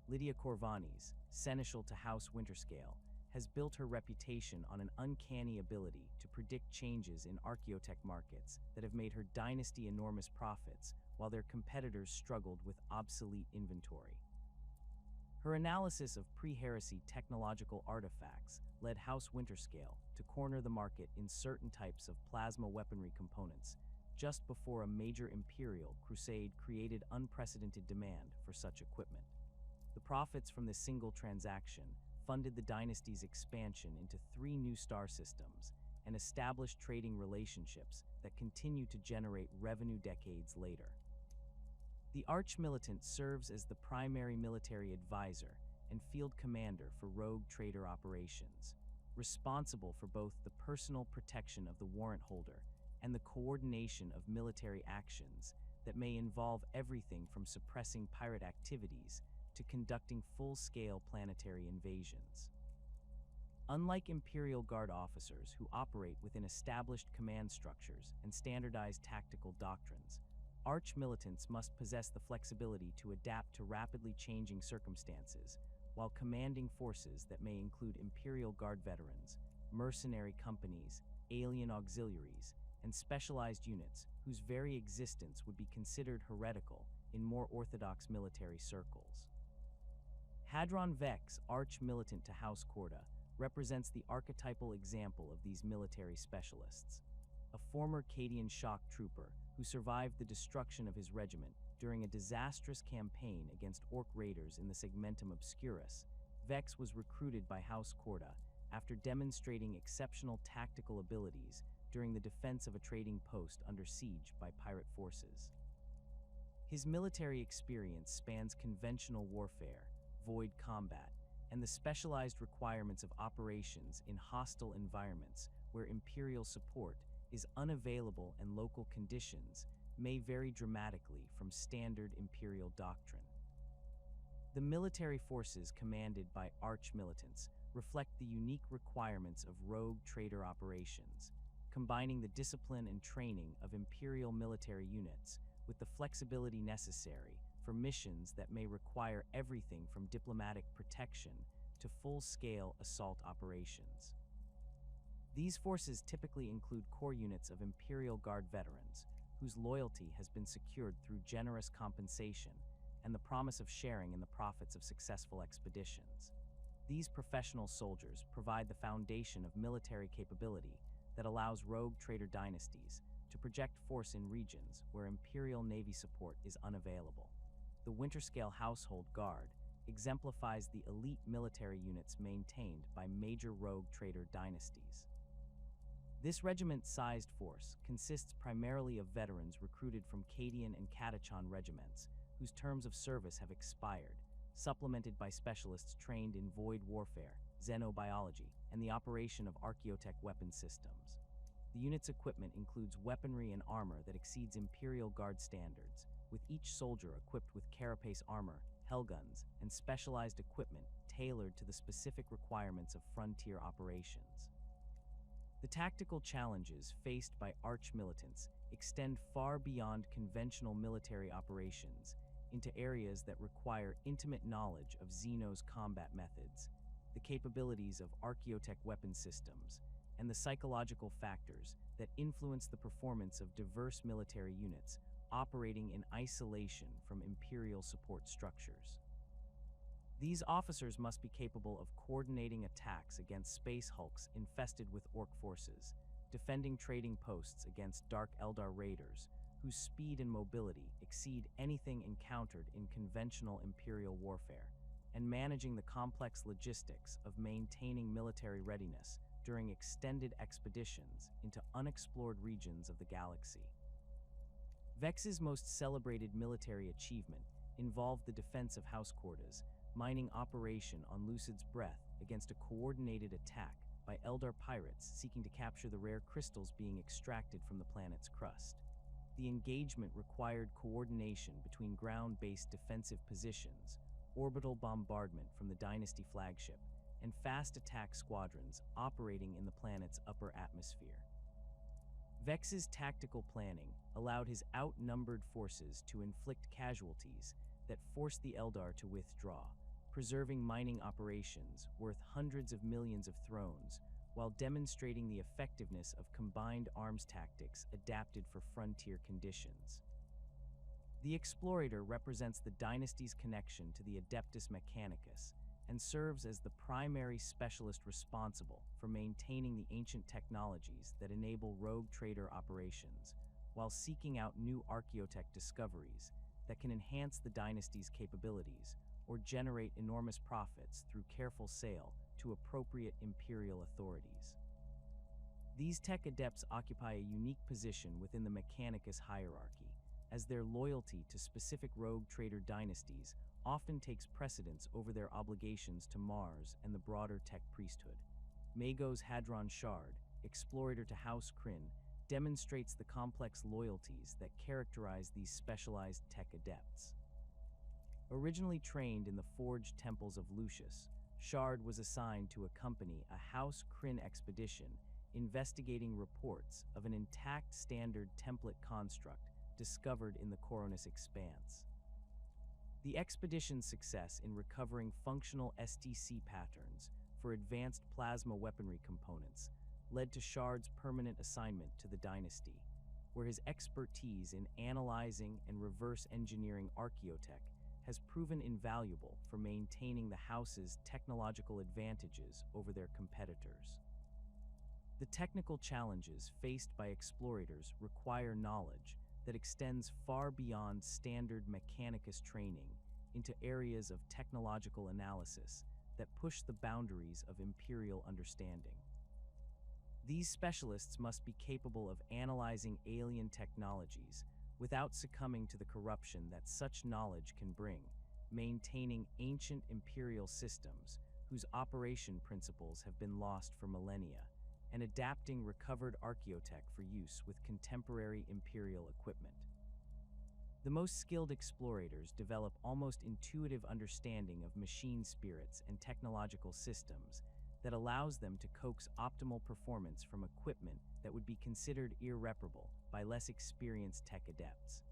Lydia Corvanis, seneschal to House Winterscale, has built her reputation on an uncanny ability to predict changes in archaeotech markets that have made her dynasty enormous profits while their competitors struggled with obsolete inventory. Her analysis of pre-heresy technological artifacts led House Winterscale to corner the market in certain types of plasma weaponry components just before a major imperial crusade created unprecedented demand for such equipment. The profits from this single transaction funded the dynasty's expansion into 3 new star systems and established trading relationships that continue to generate revenue decades later. The Arch-Militant serves as the primary military advisor and field commander for rogue trader operations, responsible for both the personal protection of the warrant holder and the coordination of military actions that may involve everything from suppressing pirate activities to conducting full-scale planetary invasions. Unlike Imperial Guard officers who operate within established command structures and standardized tactical doctrines, Arch-Militants must possess the flexibility to adapt to rapidly changing circumstances while commanding forces that may include Imperial Guard veterans, mercenary companies, alien auxiliaries, and specialized units whose very existence would be considered heretical in more orthodox military circles. Hadron Vex, Arch-Militant to House Corda, represents the archetypal example of these military specialists. A former Cadian shock trooper who survived the destruction of his regiment during a disastrous campaign against Orc raiders in the Segmentum Obscurus, Vex was recruited by House Corda after demonstrating exceptional tactical abilities during the defense of a trading post under siege by pirate forces. His military experience spans conventional warfare, void combat, and the specialized requirements of operations in hostile environments where Imperial support is unavailable and local conditions may vary dramatically from standard Imperial doctrine. The military forces commanded by Arch-Militants reflect the unique requirements of rogue trader operations, combining the discipline and training of Imperial military units with the flexibility necessary for missions that may require everything from diplomatic protection to full-scale assault operations. These forces typically include core units of Imperial Guard veterans, whose loyalty has been secured through generous compensation and the promise of sharing in the profits of successful expeditions. These professional soldiers provide the foundation of military capability that allows rogue trader dynasties to project force in regions where Imperial Navy support is unavailable. The Winterscale Household Guard exemplifies the elite military units maintained by major rogue trader dynasties. This regiment-sized force consists primarily of veterans recruited from Cadian and Catachan regiments whose terms of service have expired, supplemented by specialists trained in void warfare, xenobiology, and the operation of archaeotech weapon systems. The unit's equipment includes weaponry and armor that exceeds Imperial Guard standards, with each soldier equipped with carapace armor, hellguns, and specialized equipment tailored to the specific requirements of frontier operations. The tactical challenges faced by arch-militants extend far beyond conventional military operations into areas that require intimate knowledge of Xeno's combat methods, the capabilities of archaeotech weapon systems, and the psychological factors that influence the performance of diverse military units operating in isolation from Imperial support structures. These officers must be capable of coordinating attacks against space hulks infested with Orc forces, defending trading posts against Dark Eldar raiders, whose speed and mobility exceed anything encountered in conventional Imperial warfare, and managing the complex logistics of maintaining military readiness during extended expeditions into unexplored regions of the galaxy. Vex's most celebrated military achievement involved the defense of House Cordas, mining operation on Lucid's Breath against a coordinated attack by Eldar pirates seeking to capture the rare crystals being extracted from the planet's crust. The engagement required coordination between ground-based defensive positions, orbital bombardment from the Dynasty flagship, and fast attack squadrons operating in the planet's upper atmosphere. Vex's tactical planning allowed his outnumbered forces to inflict casualties that forced the Eldar to withdraw, preserving mining operations worth hundreds of millions of thrones, while demonstrating the effectiveness of combined arms tactics adapted for frontier conditions. The Explorator represents the dynasty's connection to the Adeptus Mechanicus and serves as the primary specialist responsible for maintaining the ancient technologies that enable rogue trader operations, while seeking out new archaeotech discoveries that can enhance the dynasty's capabilities or generate enormous profits through careful sale to appropriate Imperial authorities. These tech adepts occupy a unique position within the Mechanicus hierarchy, as their loyalty to specific rogue trader dynasties often takes precedence over their obligations to Mars and the broader tech priesthood. Mago's Hadron Shard, Explorator to House Kryn, demonstrates the complex loyalties that characterize these specialized tech adepts. Originally trained in the forged temples of Lucius, Shard was assigned to accompany a House Kryn expedition investigating reports of an intact standard template construct discovered in the Coronis Expanse. The expedition's success in recovering functional STC patterns for advanced plasma weaponry components led to Shard's permanent assignment to the Dynasty, where his expertise in analyzing and reverse engineering archaeotech has proven invaluable for maintaining the House's technological advantages over their competitors. The technical challenges faced by explorators require knowledge that extends far beyond standard Mechanicus training into areas of technological analysis that push the boundaries of Imperial understanding. These specialists must be capable of analyzing alien technologies without succumbing to the corruption that such knowledge can bring, maintaining ancient Imperial systems whose operation principles have been lost for millennia, and adapting recovered archaeotech for use with contemporary Imperial equipment. The most skilled explorators develop almost intuitive understanding of machine spirits and technological systems that allows them to coax optimal performance from equipment that would be considered irreparable by less experienced tech adepts.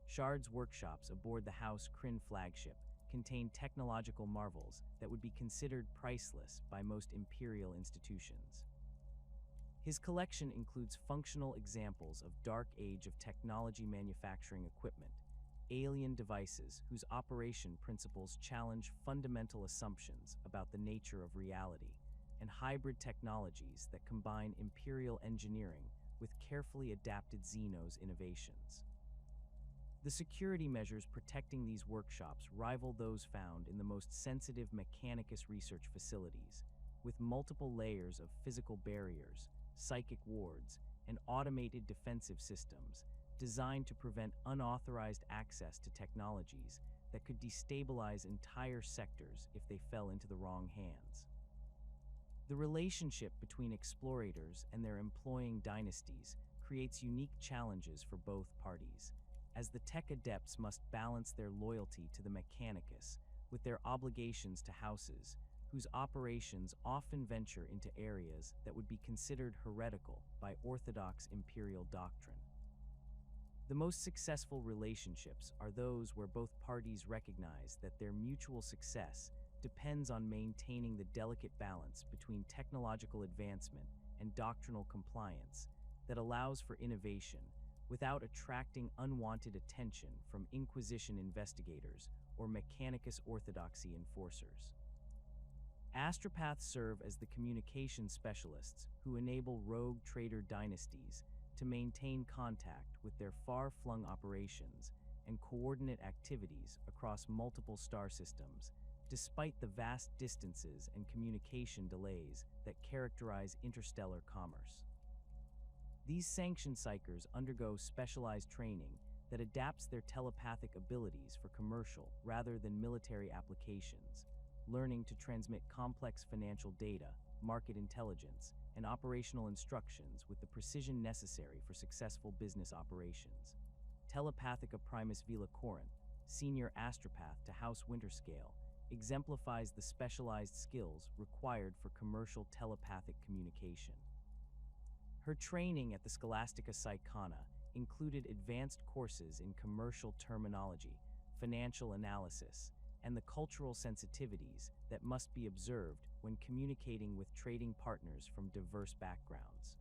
Shard's workshops aboard the House Kryn flagship contain technological marvels that would be considered priceless by most Imperial institutions. His collection includes functional examples of Dark Age of technology manufacturing equipment, alien devices whose operation principles challenge fundamental assumptions about the nature of reality, and hybrid technologies that combine Imperial engineering with carefully adapted Xeno's innovations. The security measures protecting these workshops rival those found in the most sensitive Mechanicus research facilities, with multiple layers of physical barriers, psychic wards, and automated defensive systems designed to prevent unauthorized access to technologies that could destabilize entire sectors if they fell into the wrong hands. The relationship between explorators and their employing dynasties creates unique challenges for both parties, as the tech adepts must balance their loyalty to the Mechanicus with their obligations to houses whose operations often venture into areas that would be considered heretical by orthodox imperial doctrine. The most successful relationships are those where both parties recognize that their mutual success depends on maintaining the delicate balance between technological advancement and doctrinal compliance that allows for innovation without attracting unwanted attention from Inquisition investigators or Mechanicus orthodoxy enforcers. Astropaths serve as the communication specialists who enable rogue trader dynasties to maintain contact with their far-flung operations and coordinate activities across multiple star systems, despite the vast distances and communication delays that characterize interstellar commerce. These sanctioned psychers undergo specialized training that adapts their telepathic abilities for commercial rather than military applications, learning to transmit complex financial data, market intelligence, and operational instructions with the precision necessary for successful business operations. Telepathica Primus Vila Corinth, senior astropath to House Winterscale, exemplifies the specialized skills required for commercial telepathic communication. Her training at the Scholastica Psychona included advanced courses in commercial terminology, financial analysis, and the cultural sensitivities that must be observed when communicating with trading partners from diverse backgrounds.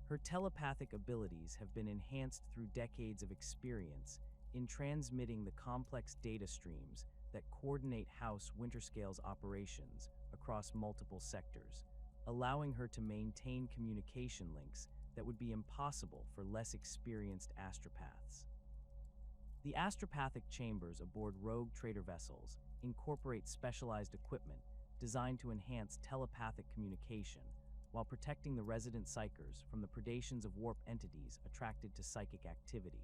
Her telepathic abilities have been enhanced through decades of experience in transmitting the complex data streams that coordinate House Winterscale's operations across multiple sectors, allowing her to maintain communication links that would be impossible for less experienced astropaths. The astropathic chambers aboard rogue trader vessels incorporate specialized equipment designed to enhance telepathic communication while protecting the resident psychers from the predations of warp entities attracted to psychic activity.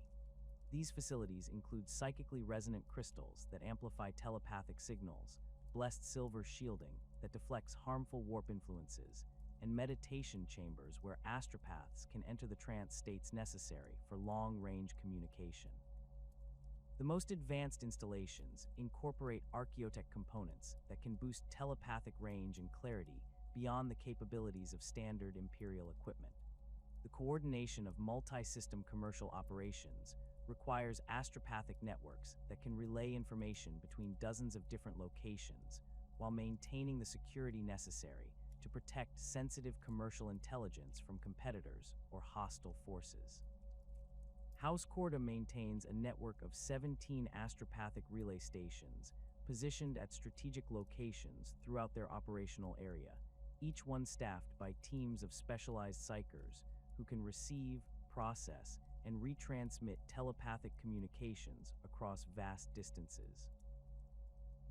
These facilities include psychically resonant crystals that amplify telepathic signals, blessed silver shielding that deflects harmful warp influences, and meditation chambers where astropaths can enter the trance states necessary for long-range communication. The most advanced installations incorporate archaeotech components that can boost telepathic range and clarity beyond the capabilities of standard Imperial equipment. The coordination of multi-system commercial operations requires astropathic networks that can relay information between dozens of different locations while maintaining the security necessary to protect sensitive commercial intelligence from competitors or hostile forces. House Corda maintains a network of 17 astropathic relay stations positioned at strategic locations throughout their operational area, each one staffed by teams of specialized psychers who can receive, process, and retransmit telepathic communications across vast distances.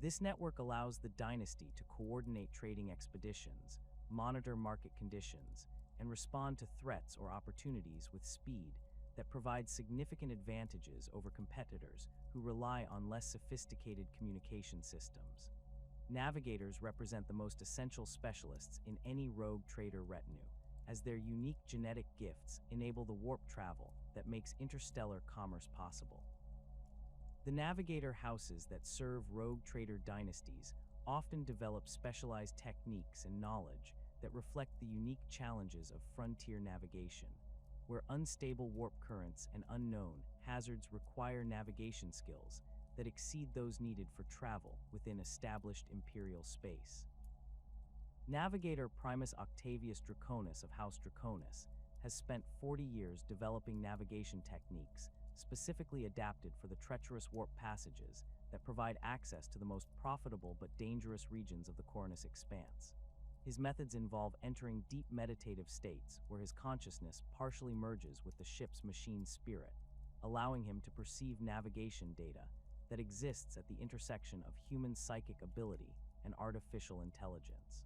This network allows the dynasty to coordinate trading expeditions, monitor market conditions, and respond to threats or opportunities with speed that provides significant advantages over competitors who rely on less sophisticated communication systems. Navigators represent the most essential specialists in any rogue trader retinue, as their unique genetic gifts enable the warp travel that makes interstellar commerce possible. The navigator houses that serve rogue trader dynasties often develop specialized techniques and knowledge that reflect the unique challenges of frontier navigation, where unstable warp currents and unknown hazards require navigation skills that exceed those needed for travel within established Imperial space. Navigator Primus Octavius Draconis of House Draconis has spent 40 years developing navigation techniques specifically adapted for the treacherous warp passages that provide access to the most profitable but dangerous regions of the Cornus Expanse. His methods involve entering deep meditative states where his consciousness partially merges with the ship's machine spirit, allowing him to perceive navigation data that exists at the intersection of human psychic ability and artificial intelligence.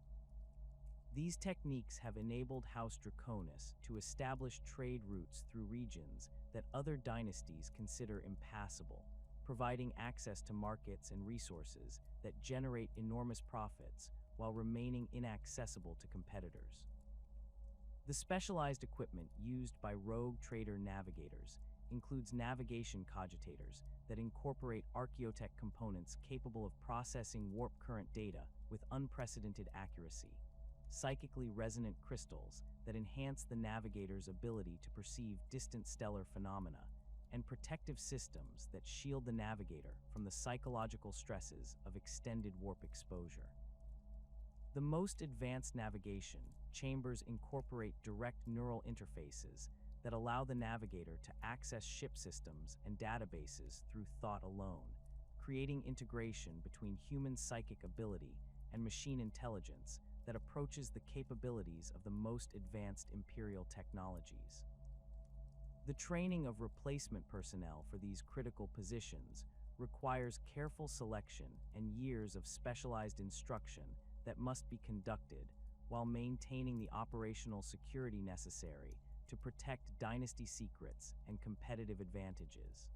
These techniques have enabled House Draconis to establish trade routes through regions that other dynasties consider impassable, providing access to markets and resources that generate enormous profits while remaining inaccessible to competitors. The specialized equipment used by rogue trader navigators includes navigation cogitators that incorporate archaeotech components capable of processing warp current data with unprecedented accuracy, psychically resonant crystals that enhance the navigator's ability to perceive distant stellar phenomena, and protective systems that shield the navigator from the psychological stresses of extended warp exposure. The most advanced navigation chambers incorporate direct neural interfaces that allow the navigator to access ship systems and databases through thought alone, creating integration between human psychic ability and machine intelligence that approaches the capabilities of the most advanced Imperial technologies. The training of replacement personnel for these critical positions requires careful selection and years of specialized instruction that must be conducted while maintaining the operational security necessary to protect dynasty secrets and competitive advantages.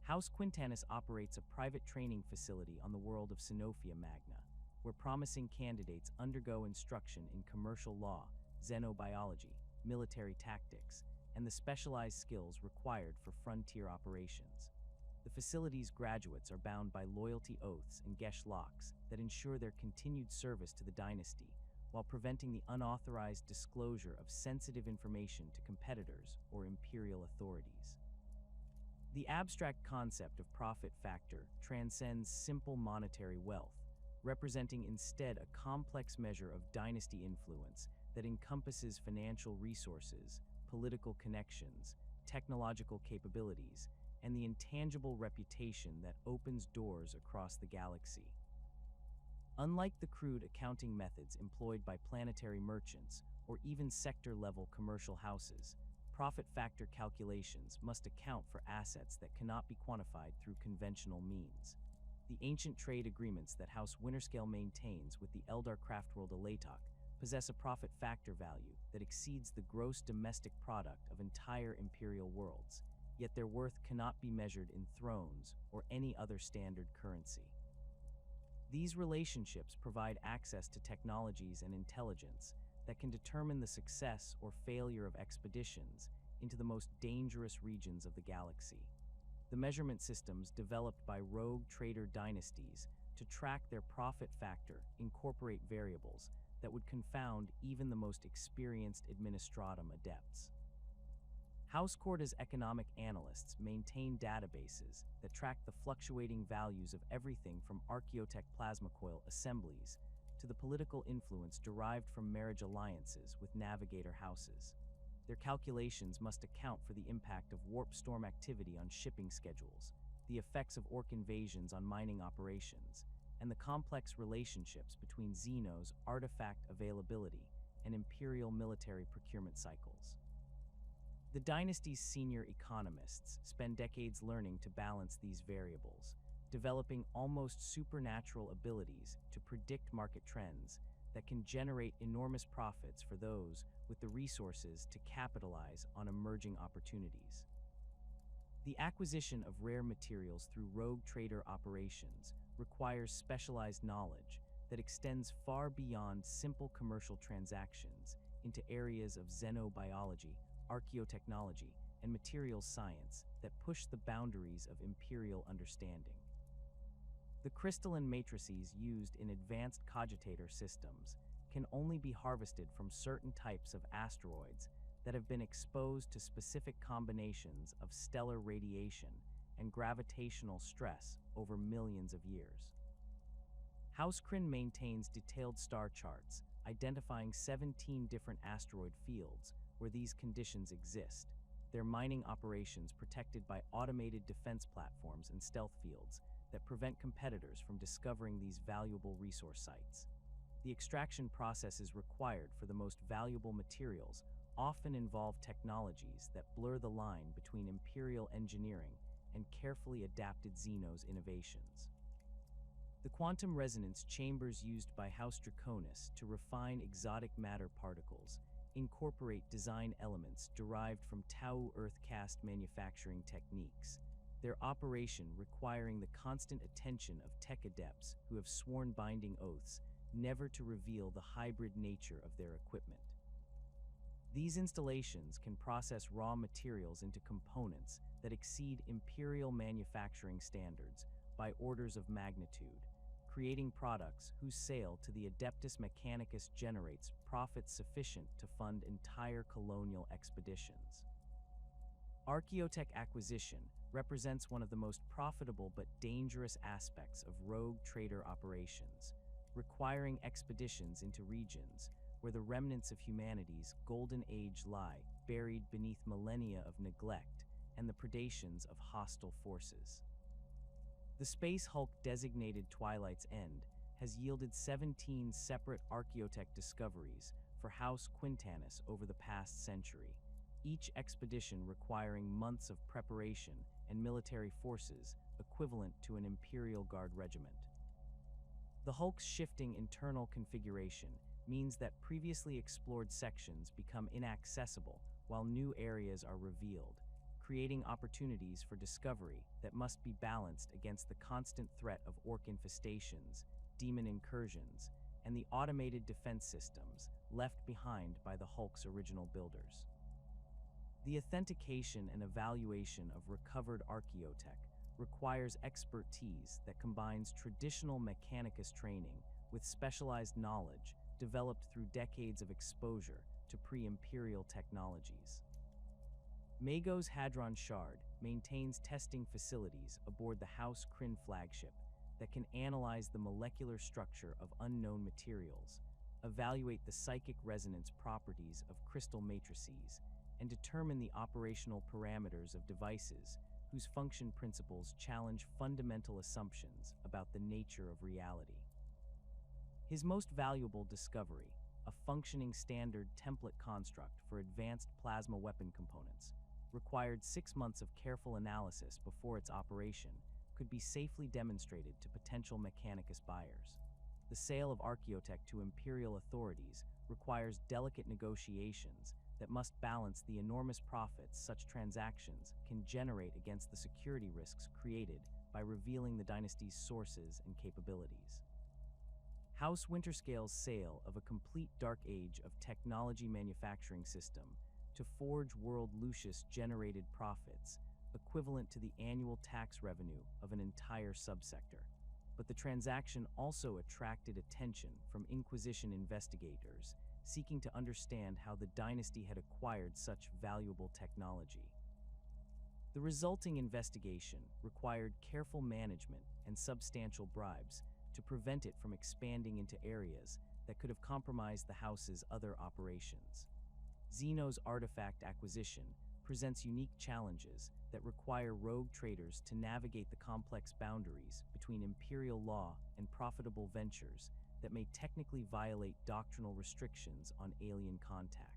House Quintanis operates a private training facility on the world of Sinofia Magna, where promising candidates undergo instruction in commercial law, xenobiology, military tactics, and the specialized skills required for frontier operations. The facility's graduates are bound by loyalty oaths and gesh locks that ensure their continued service to the dynasty, while preventing the unauthorized disclosure of sensitive information to competitors or imperial authorities. The abstract concept of profit factor transcends simple monetary wealth, representing instead a complex measure of dynasty influence that encompasses financial resources, political connections, technological capabilities, and the intangible reputation that opens doors across the galaxy. Unlike the crude accounting methods employed by planetary merchants or even sector-level commercial houses, profit factor calculations must account for assets that cannot be quantified through conventional means. The ancient trade agreements that House Winterscale maintains with the Eldar craftworld Alatok possess a profit factor value that exceeds the gross domestic product of entire imperial worlds, yet their worth cannot be measured in thrones or any other standard currency. These relationships provide access to technologies and intelligence that can determine the success or failure of expeditions into the most dangerous regions of the galaxy. The measurement systems developed by rogue trader dynasties to track their profit factor incorporate variables that would confound even the most experienced administratum adepts. House Corda's economic analysts maintain databases that track the fluctuating values of everything from archaeotech plasma coil assemblies to the political influence derived from marriage alliances with navigator houses. Their calculations must account for the impact of warp storm activity on shipping schedules, the effects of orc invasions on mining operations, and the complex relationships between Xeno's artifact availability and imperial military procurement cycles. The dynasty's senior economists spend decades learning to balance these variables, developing almost supernatural abilities to predict market trends that can generate enormous profits for those with the resources to capitalize on emerging opportunities. The acquisition of rare materials through rogue trader operations requires specialized knowledge that extends far beyond simple commercial transactions into areas of xenobiology, archaeotechnology, and materials science that push the boundaries of imperial understanding. The crystalline matrices used in advanced cogitator systems can only be harvested from certain types of asteroids that have been exposed to specific combinations of stellar radiation and gravitational stress over millions of years. House Kryn maintains detailed star charts identifying 17 different asteroid fields where these conditions exist, their mining operations protected by automated defense platforms and stealth fields that prevent competitors from discovering these valuable resource sites. The extraction processes required for the most valuable materials often involve technologies that blur the line between imperial engineering and carefully adapted Xeno's innovations. The quantum resonance chambers used by House Draconis to refine exotic matter particles incorporate design elements derived from Tau Earthcast manufacturing techniques, their operation requiring the constant attention of tech adepts who have sworn binding oaths never to reveal the hybrid nature of their equipment. These installations can process raw materials into components that exceed imperial manufacturing standards by orders of magnitude, creating products whose sale to the Adeptus Mechanicus generates profits sufficient to fund entire colonial expeditions. Archaeotech acquisition represents one of the most profitable but dangerous aspects of rogue trader operations, requiring expeditions into regions where the remnants of humanity's golden age lie buried beneath millennia of neglect and the predations of hostile forces. The Space Hulk designated Twilight's End has yielded 17 separate Archaeotech discoveries for House Quintanus over the past century, each expedition requiring months of preparation and military forces equivalent to an Imperial Guard regiment. The Hulk's shifting internal configuration means that previously explored sections become inaccessible while new areas are revealed, creating opportunities for discovery that must be balanced against the constant threat of orc infestations, demon incursions, and the automated defense systems left behind by the Hulk's original builders. The authentication and evaluation of recovered Archaeotech requires expertise that combines traditional Mechanicus training with specialized knowledge developed through decades of exposure to pre-imperial technologies. Mago's Hadron Shard maintains testing facilities aboard the House Kryn flagship that can analyze the molecular structure of unknown materials, evaluate the psychic resonance properties of crystal matrices, and determine the operational parameters of devices whose function principles challenge fundamental assumptions about the nature of reality. His most valuable discovery, a functioning standard template construct for advanced plasma weapon components, required 6 months of careful analysis before its operation could be safely demonstrated to potential Mechanicus buyers. The sale of Archaeotech to Imperial authorities requires delicate negotiations that must balance the enormous profits such transactions can generate against the security risks created by revealing the dynasty's sources and capabilities. House Winterscale's sale of a complete Dark Age of technology manufacturing system to Forge World Lucius generated profits equivalent to the annual tax revenue of an entire subsector. But the transaction also attracted attention from Inquisition investigators seeking to understand how the dynasty had acquired such valuable technology. The resulting investigation required careful management and substantial bribes to prevent it from expanding into areas that could have compromised the house's other operations. Xeno's artifact acquisition presents unique challenges that require rogue traders to navigate the complex boundaries between imperial law and profitable ventures that may technically violate doctrinal restrictions on alien contact.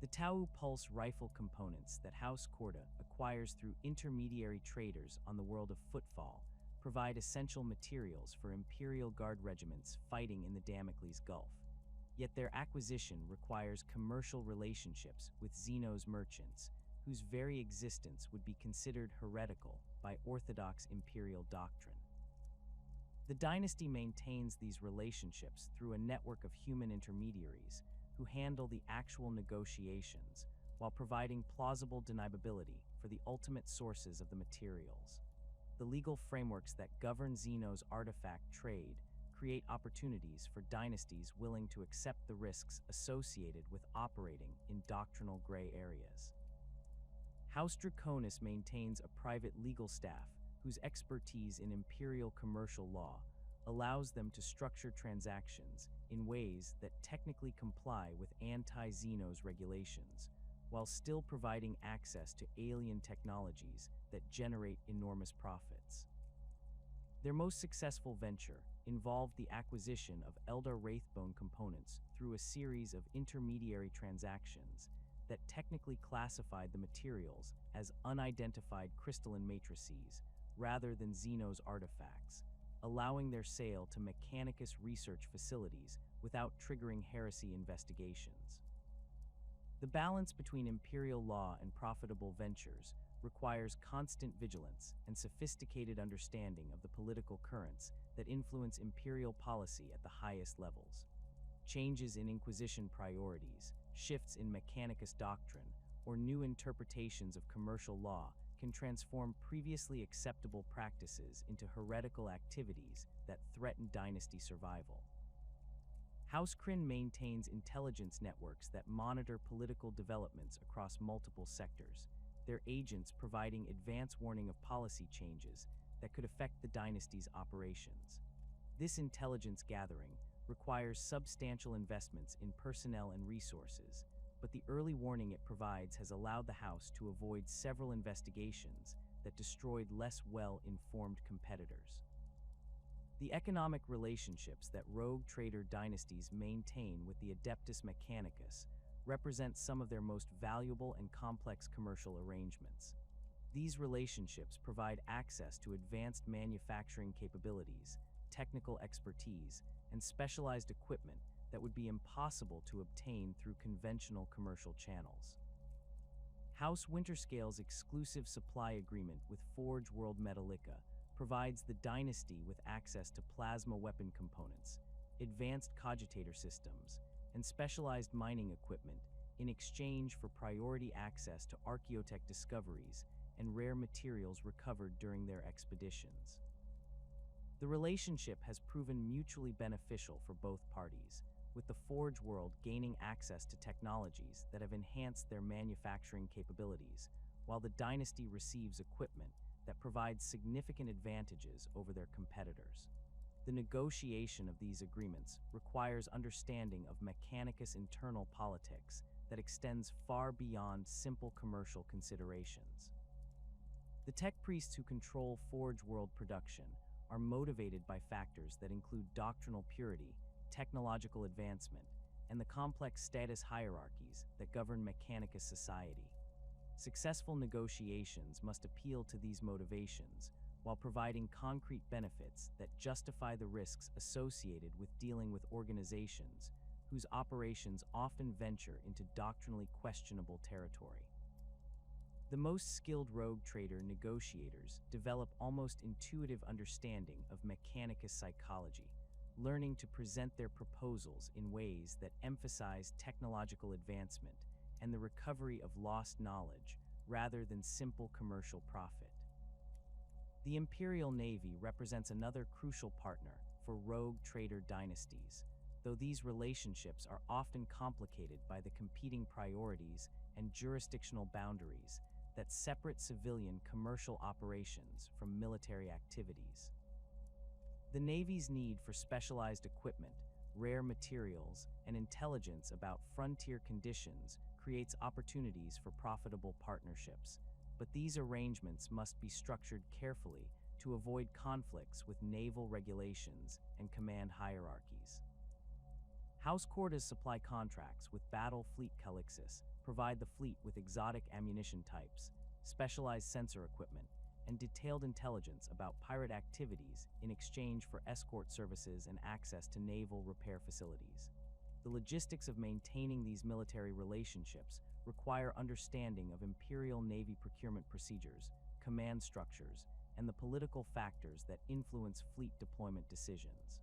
The Tau Pulse rifle components that House Corda acquires through intermediary traders on the world of Footfall provide essential materials for Imperial Guard regiments fighting in the Damocles Gulf. Yet their acquisition requires commercial relationships with Xeno's merchants, whose very existence would be considered heretical by orthodox imperial doctrine. The dynasty maintains these relationships through a network of human intermediaries who handle the actual negotiations while providing plausible deniability for the ultimate sources of the materials. The legal frameworks that govern Xeno's artifact trade create opportunities for dynasties willing to accept the risks associated with operating in doctrinal gray areas. House Draconis maintains a private legal staff whose expertise in imperial commercial law allows them to structure transactions in ways that technically comply with anti-Xenos regulations, while still providing access to alien technologies that generate enormous profits. Their most successful venture involved the acquisition of Eldar Wraithbone components through a series of intermediary transactions that technically classified the materials as unidentified crystalline matrices rather than Xenos artifacts, allowing their sale to Mechanicus research facilities without triggering heresy investigations. The balance between imperial law and profitable ventures requires constant vigilance and sophisticated understanding of the political currents that influence imperial policy at the highest levels. Changes in Inquisition priorities, shifts in Mechanicus doctrine, or new interpretations of commercial law can transform previously acceptable practices into heretical activities that threaten dynasty survival. House Kryn maintains intelligence networks that monitor political developments across multiple sectors, their agents providing advance warning of policy changes that could affect the dynasty's operations. This intelligence gathering requires substantial investments in personnel and resources, but the early warning it provides has allowed the House to avoid several investigations that destroyed less well-informed competitors. The economic relationships that rogue trader dynasties maintain with the Adeptus Mechanicus represent some of their most valuable and complex commercial arrangements. These relationships provide access to advanced manufacturing capabilities, technical expertise, and specialized equipment that would be impossible to obtain through conventional commercial channels. House Winterscale's exclusive supply agreement with Forge World Metallica provides the dynasty with access to plasma weapon components, advanced cogitator systems, and specialized mining equipment in exchange for priority access to archaeotech discoveries and rare materials recovered during their expeditions. The relationship has proven mutually beneficial for both parties, with the Forge World gaining access to technologies that have enhanced their manufacturing capabilities, while the dynasty receives equipment that provides significant advantages over their competitors. The negotiation of these agreements requires understanding of Mechanicus' internal politics that extends far beyond simple commercial considerations. The tech priests who control Forge World production are motivated by factors that include doctrinal purity, technological advancement, and the complex status hierarchies that govern Mechanicus society. Successful negotiations must appeal to these motivations while providing concrete benefits that justify the risks associated with dealing with organizations whose operations often venture into doctrinally questionable territory. The most skilled rogue trader negotiators develop almost intuitive understanding of Mechanicus psychology, learning to present their proposals in ways that emphasize technological advancement and the recovery of lost knowledge rather than simple commercial profit. The Imperial Navy represents another crucial partner for rogue trader dynasties, though these relationships are often complicated by the competing priorities and jurisdictional boundaries that separate civilian commercial operations from military activities. The Navy's need for specialized equipment, rare materials, and intelligence about frontier conditions creates opportunities for profitable partnerships, but these arrangements must be structured carefully to avoid conflicts with naval regulations and command hierarchies. House Corda's supply contracts with Battle Fleet Calixis provide the fleet with exotic ammunition types, specialized sensor equipment, and detailed intelligence about pirate activities in exchange for escort services and access to naval repair facilities. The logistics of maintaining these military relationships require understanding of Imperial Navy procurement procedures, command structures, and the political factors that influence fleet deployment decisions.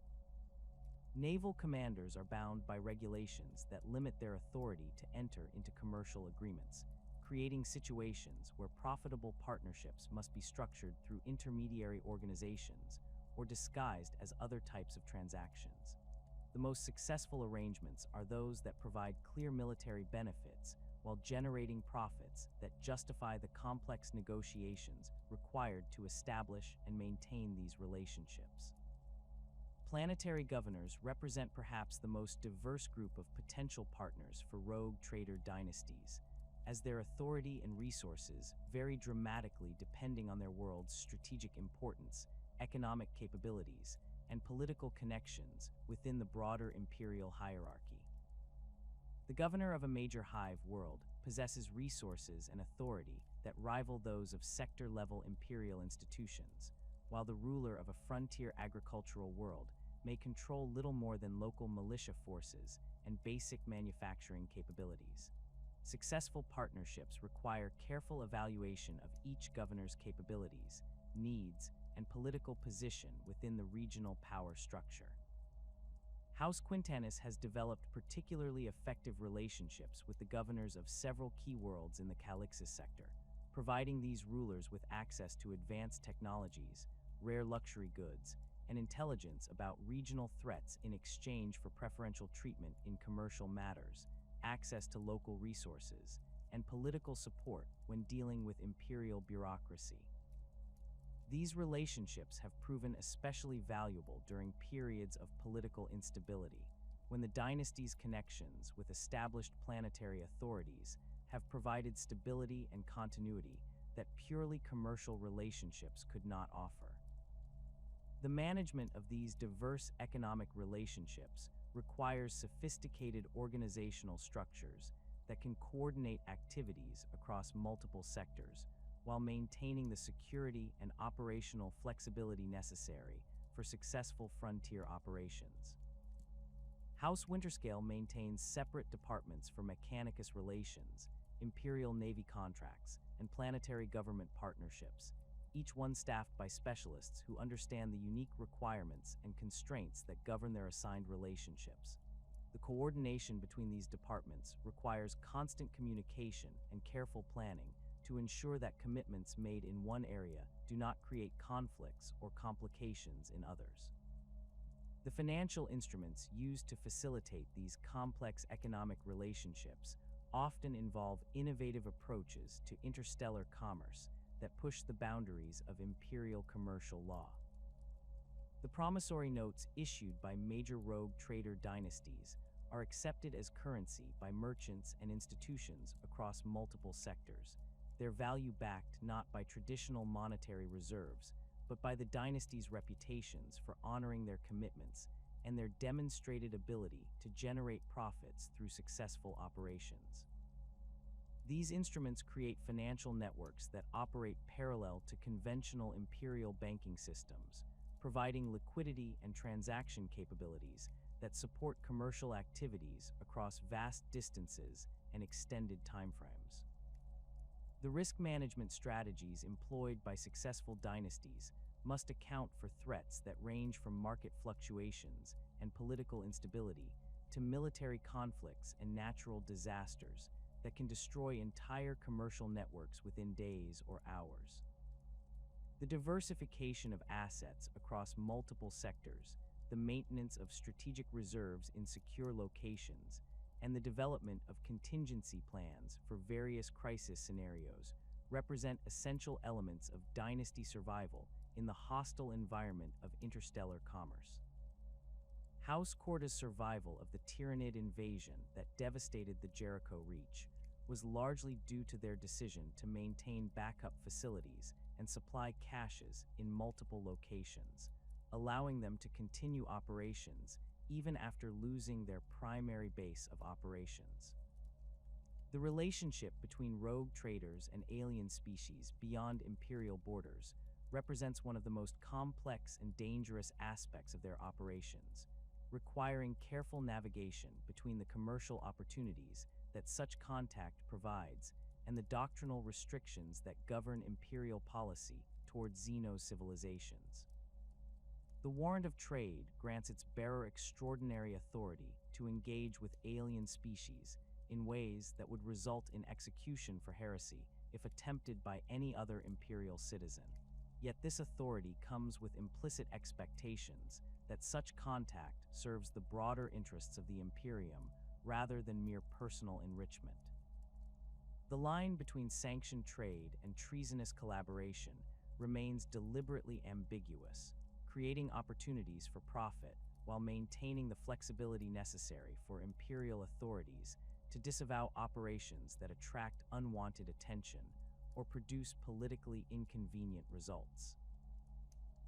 Naval commanders are bound by regulations that limit their authority to enter into commercial agreements, creating situations where profitable partnerships must be structured through intermediary organizations or disguised as other types of transactions. The most successful arrangements are those that provide clear military benefits while generating profits that justify the complex negotiations required to establish and maintain these relationships. Planetary governors represent perhaps the most diverse group of potential partners for rogue trader dynasties, as their authority and resources vary dramatically depending on their world's strategic importance, economic capabilities, and political connections within the broader imperial hierarchy. The governor of a major hive world possesses resources and authority that rival those of sector-level imperial institutions, while the ruler of a frontier agricultural world may control little more than local militia forces and basic manufacturing capabilities. Successful partnerships require careful evaluation of each governor's capabilities, needs, and political position within the regional power structure. House Quintanis has developed particularly effective relationships with the governors of several key worlds in the Calixis sector, providing these rulers with access to advanced technologies, rare luxury goods, and intelligence about regional threats in exchange for preferential treatment in commercial matters, access to local resources, and political support when dealing with imperial bureaucracy. These relationships have proven especially valuable during periods of political instability, when the dynasty's connections with established planetary authorities have provided stability and continuity that purely commercial relationships could not offer. The management of these diverse economic relationships requires sophisticated organizational structures that can coordinate activities across multiple sectors while maintaining the security and operational flexibility necessary for successful frontier operations. House Winterscale maintains separate departments for Mechanicus relations, Imperial Navy contracts, and planetary government partnerships, each one staffed by specialists who understand the unique requirements and constraints that govern their assigned relationships. The coordination between these departments requires constant communication and careful planning to ensure that commitments made in one area do not create conflicts or complications in others. The financial instruments used to facilitate these complex economic relationships often involve innovative approaches to interstellar commerce that push the boundaries of imperial commercial law. The promissory notes issued by major rogue trader dynasties are accepted as currency by merchants and institutions across multiple sectors, their value backed not by traditional monetary reserves, but by the dynasty's reputations for honoring their commitments and their demonstrated ability to generate profits through successful operations. These instruments create financial networks that operate parallel to conventional imperial banking systems, providing liquidity and transaction capabilities that support commercial activities across vast distances and extended timeframes. The risk management strategies employed by successful dynasties must account for threats that range from market fluctuations and political instability to military conflicts and natural disasters that can destroy entire commercial networks within days or hours. The diversification of assets across multiple sectors, the maintenance of strategic reserves in secure locations, and the development of contingency plans for various crisis scenarios represent essential elements of dynasty survival in the hostile environment of interstellar commerce. House Corda's survival of the Tyranid invasion that devastated the Jericho Reach was largely due to their decision to maintain backup facilities and supply caches in multiple locations, allowing them to continue operations even after losing their primary base of operations. The relationship between rogue traders and alien species beyond imperial borders represents one of the most complex and dangerous aspects of their operations, requiring careful navigation between the commercial opportunities that such contact provides and the doctrinal restrictions that govern imperial policy toward Xeno civilizations. The Warrant of Trade grants its bearer extraordinary authority to engage with alien species in ways that would result in execution for heresy if attempted by any other imperial citizen. Yet this authority comes with implicit expectations that such contact serves the broader interests of the Imperium rather than mere personal enrichment. The line between sanctioned trade and treasonous collaboration remains deliberately ambiguous, creating opportunities for profit while maintaining the flexibility necessary for imperial authorities to disavow operations that attract unwanted attention or produce politically inconvenient results.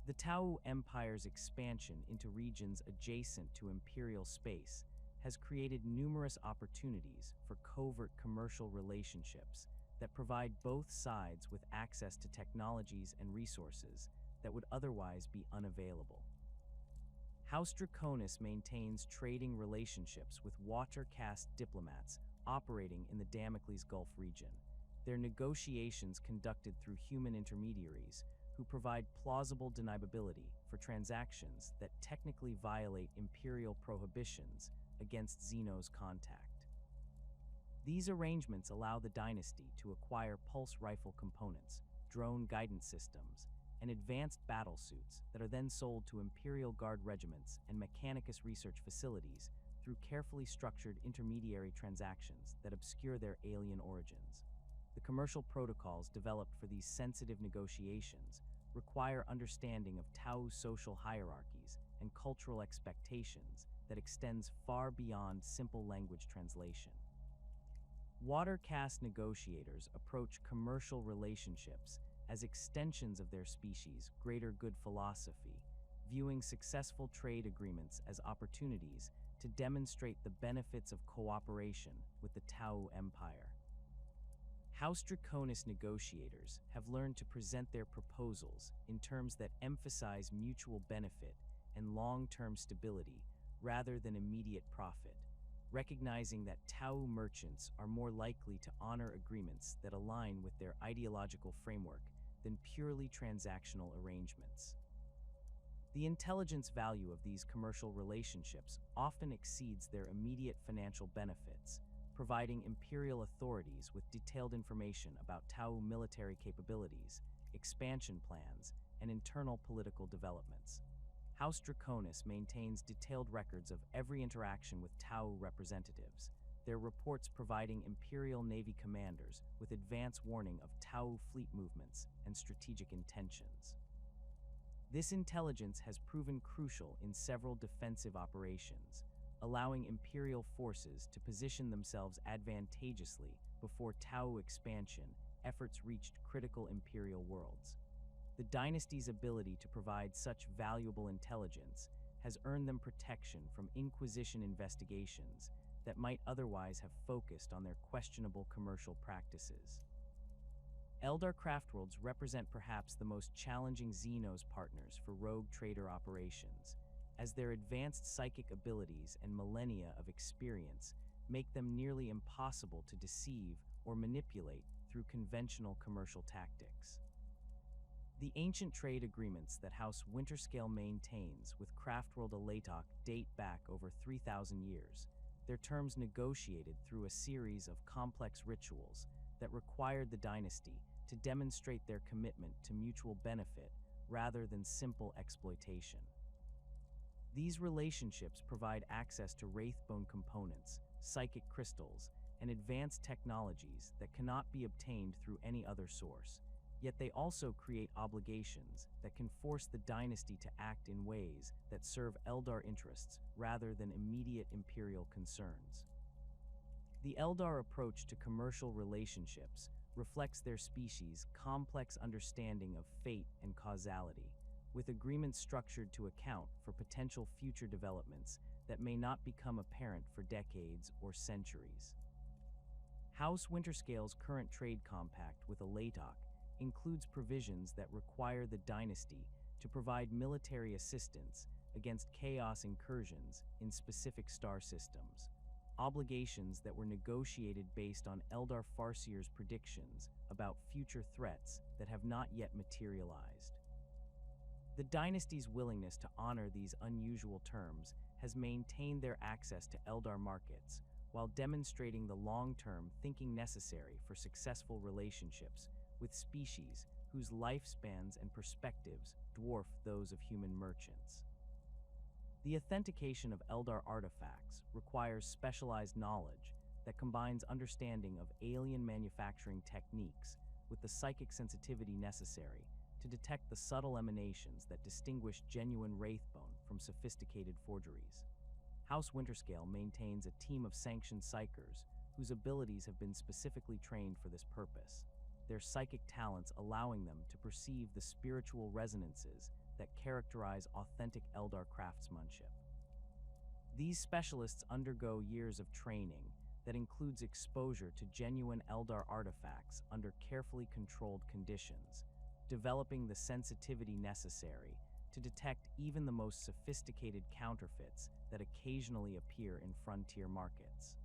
The Tau Empire's expansion into regions adjacent to imperial space has created numerous opportunities for covert commercial relationships that provide both sides with access to technologies and resources that would otherwise be unavailable. House Draconis maintains trading relationships with water-caste diplomats operating in the Damocles Gulf region, their negotiations conducted through human intermediaries who provide plausible deniability for transactions that technically violate imperial prohibitions against Xeno's contact. These arrangements allow the dynasty to acquire pulse rifle components, drone guidance systems, and advanced battlesuits that are then sold to Imperial Guard regiments and Mechanicus research facilities through carefully structured intermediary transactions that obscure their alien origins. The commercial protocols developed for these sensitive negotiations require understanding of Tau's social hierarchies and cultural expectations that extends far beyond simple language translation. Watercast negotiators approach commercial relationships as extensions of their species' greater good philosophy, viewing successful trade agreements as opportunities to demonstrate the benefits of cooperation with the Tau Empire. House Draconis negotiators have learned to present their proposals in terms that emphasize mutual benefit and long-term stability rather than immediate profit, recognizing that Tau merchants are more likely to honor agreements that align with their ideological framework than purely transactional arrangements. The intelligence value of these commercial relationships often exceeds their immediate financial benefits, providing imperial authorities with detailed information about Tau military capabilities, expansion plans, and internal political developments. House Draconis maintains detailed records of every interaction with Tau representatives, their reports providing Imperial Navy commanders with advance warning of Tau fleet movements and strategic intentions. This intelligence has proven crucial in several defensive operations, allowing Imperial forces to position themselves advantageously before Tau expansion efforts reached critical Imperial worlds. The dynasty's ability to provide such valuable intelligence has earned them protection from Inquisition investigations that might otherwise have focused on their questionable commercial practices. Eldar craftworlds represent perhaps the most challenging Xenos partners for rogue trader operations, as their advanced psychic abilities and millennia of experience make them nearly impossible to deceive or manipulate through conventional commercial tactics. The ancient trade agreements that House Winterscale maintains with Craftworld Alatok date back over 3,000 years, their terms negotiated through a series of complex rituals that required the dynasty to demonstrate their commitment to mutual benefit rather than simple exploitation. These relationships provide access to Wraithbone components, psychic crystals, and advanced technologies that cannot be obtained through any other source, yet they also create obligations that can force the dynasty to act in ways that serve Eldar interests rather than immediate Imperial concerns. The Eldar approach to commercial relationships reflects their species' complex understanding of fate and causality, with agreements structured to account for potential future developments that may not become apparent for decades or centuries. House Winterscale's current trade compact with Alatok includes provisions that require the dynasty to provide military assistance against chaos incursions in specific star systems, obligations that were negotiated based on Eldar Farseer's predictions about future threats that have not yet materialized. The dynasty's willingness to honor these unusual terms has maintained their access to Eldar markets while demonstrating the long-term thinking necessary for successful relationships with species whose lifespans and perspectives dwarf those of human merchants. The authentication of Eldar artifacts requires specialized knowledge that combines understanding of alien manufacturing techniques with the psychic sensitivity necessary to detect the subtle emanations that distinguish genuine Wraithbone from sophisticated forgeries. House Winterscale maintains a team of sanctioned psychers whose abilities have been specifically trained for this purpose, their psychic talents allowing them to perceive the spiritual resonances that characterize authentic Eldar craftsmanship. These specialists undergo years of training that includes exposure to genuine Eldar artifacts under carefully controlled conditions, developing the sensitivity necessary to detect even the most sophisticated counterfeits that occasionally appear in frontier markets.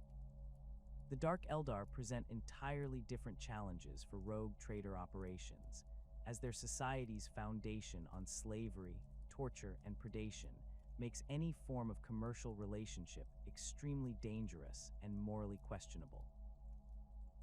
The Dark Eldar present entirely different challenges for rogue trader operations, as their society's foundation on slavery, torture, and predation makes any form of commercial relationship extremely dangerous and morally questionable.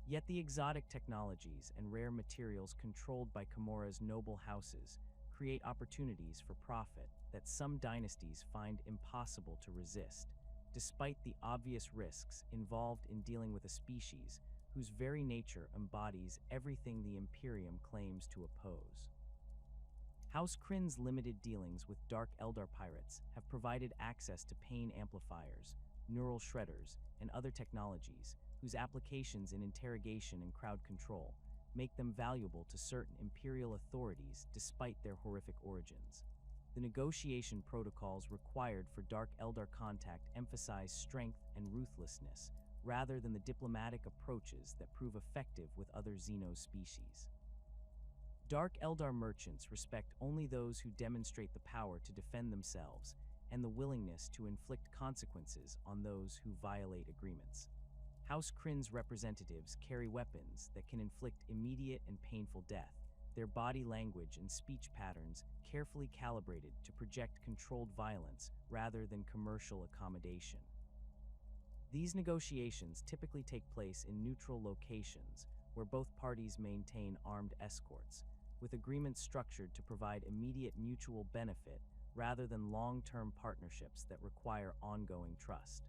Yet the exotic technologies and rare materials controlled by Comora's noble houses create opportunities for profit that some dynasties find impossible to resist, despite the obvious risks involved in dealing with a species whose very nature embodies everything the Imperium claims to oppose. House Kryn's limited dealings with Dark Eldar pirates have provided access to pain amplifiers, neural shredders, and other technologies whose applications in interrogation and crowd control make them valuable to certain Imperial authorities despite their horrific origins. The negotiation protocols required for Dark Eldar contact emphasize strength and ruthlessness, rather than the diplomatic approaches that prove effective with other Xeno species. Dark Eldar merchants respect only those who demonstrate the power to defend themselves and the willingness to inflict consequences on those who violate agreements. House Kryn's representatives carry weapons that can inflict immediate and painful death, their body language and speech patterns carefully calibrated to project controlled violence rather than commercial accommodation. These negotiations typically take place in neutral locations where both parties maintain armed escorts, with agreements structured to provide immediate mutual benefit rather than long-term partnerships that require ongoing trust.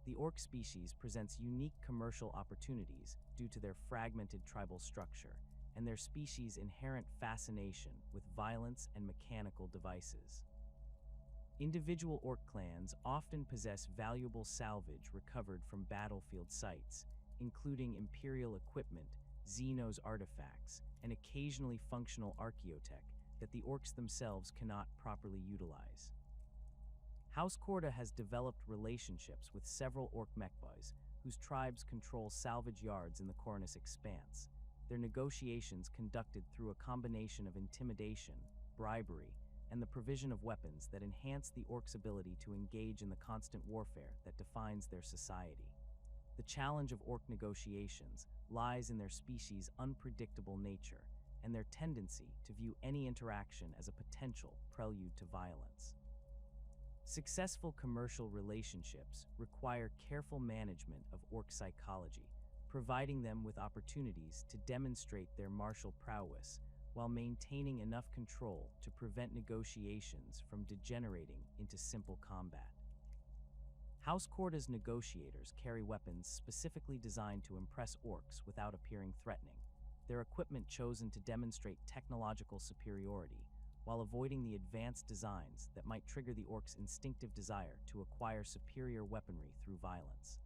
The orc species presents unique commercial opportunities due to their fragmented tribal structure and their species' inherent fascination with violence and mechanical devices. Individual orc clans often possess valuable salvage recovered from battlefield sites, including Imperial equipment, Xenos artifacts, and occasionally functional archaeotech that the orcs themselves cannot properly utilize. House Korda has developed relationships with several orc mechbas whose tribes control salvage yards in the Cornus Expanse, their negotiations conducted through a combination of intimidation, bribery, and the provision of weapons that enhance the orcs' ability to engage in the constant warfare that defines their society. The challenge of orc negotiations lies in their species' unpredictable nature and their tendency to view any interaction as a potential prelude to violence. Successful commercial relationships require careful management of orc psychology, providing them with opportunities to demonstrate their martial prowess while maintaining enough control to prevent negotiations from degenerating into simple combat. House Korda's negotiators carry weapons specifically designed to impress orcs without appearing threatening, their equipment chosen to demonstrate technological superiority, while avoiding the advanced designs that might trigger the orcs' instinctive desire to acquire superior weaponry through violence.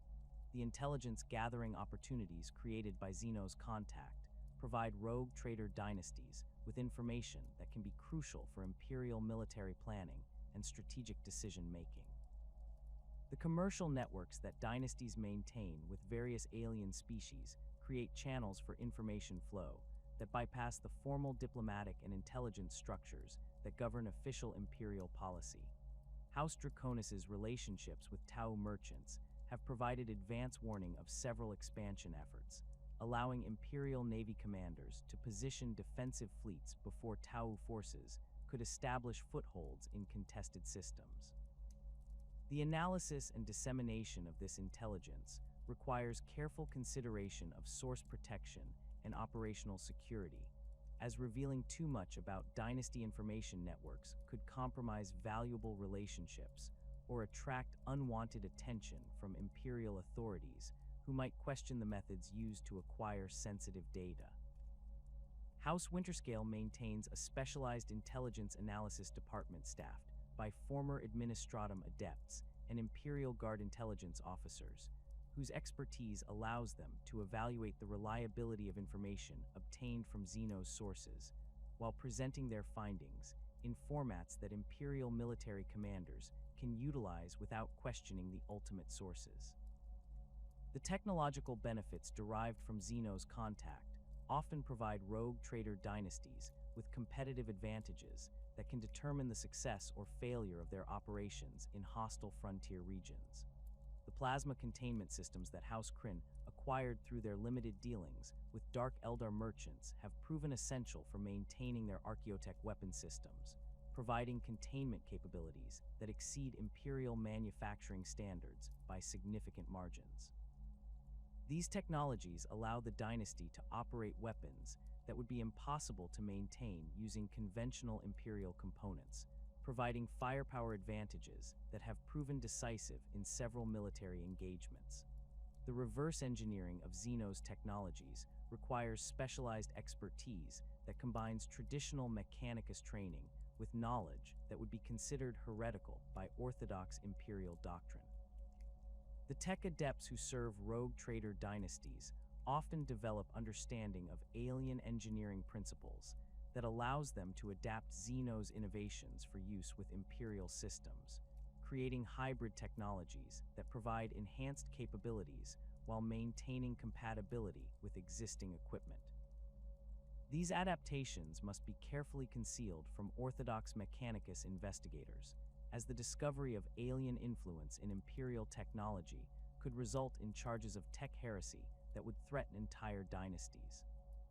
The intelligence-gathering opportunities created by Xeno's contact provide rogue trader dynasties with information that can be crucial for Imperial military planning and strategic decision-making. The commercial networks that dynasties maintain with various alien species create channels for information flow that bypass the formal diplomatic and intelligence structures that govern official Imperial policy. House Draconis's relationships with Tau merchants have provided advance warning of several expansion efforts, allowing Imperial Navy commanders to position defensive fleets before Tau forces could establish footholds in contested systems. The analysis and dissemination of this intelligence requires careful consideration of source protection and operational security, as revealing too much about dynasty information networks could compromise valuable relationships or attract unwanted attention from Imperial authorities who might question the methods used to acquire sensitive data. House Winterscale maintains a specialized intelligence analysis department staffed by former Administratum adepts and Imperial Guard intelligence officers, whose expertise allows them to evaluate the reliability of information obtained from Xeno's sources, while presenting their findings in formats that Imperial military commanders can utilize without questioning the ultimate sources. The technological benefits derived from Xeno's contact often provide rogue trader dynasties with competitive advantages that can determine the success or failure of their operations in hostile frontier regions. The plasma containment systems that House Kryn acquired acquired through their limited dealings with Dark Eldar merchants have proven essential for maintaining their Archaeotech weapon systems, providing containment capabilities that exceed Imperial manufacturing standards by significant margins. These technologies allow the dynasty to operate weapons that would be impossible to maintain using conventional Imperial components, providing firepower advantages that have proven decisive in several military engagements. The reverse engineering of Xeno's technologies requires specialized expertise that combines traditional Mechanicus training with knowledge that would be considered heretical by orthodox Imperial doctrine. The tech adepts who serve rogue trader dynasties often develop understanding of alien engineering principles that allows them to adapt Xeno's innovations for use with Imperial systems, creating hybrid technologies that provide enhanced capabilities while maintaining compatibility with existing equipment. These adaptations must be carefully concealed from orthodox Mechanicus investigators, as the discovery of alien influence in Imperial technology could result in charges of tech heresy that would threaten entire dynasties.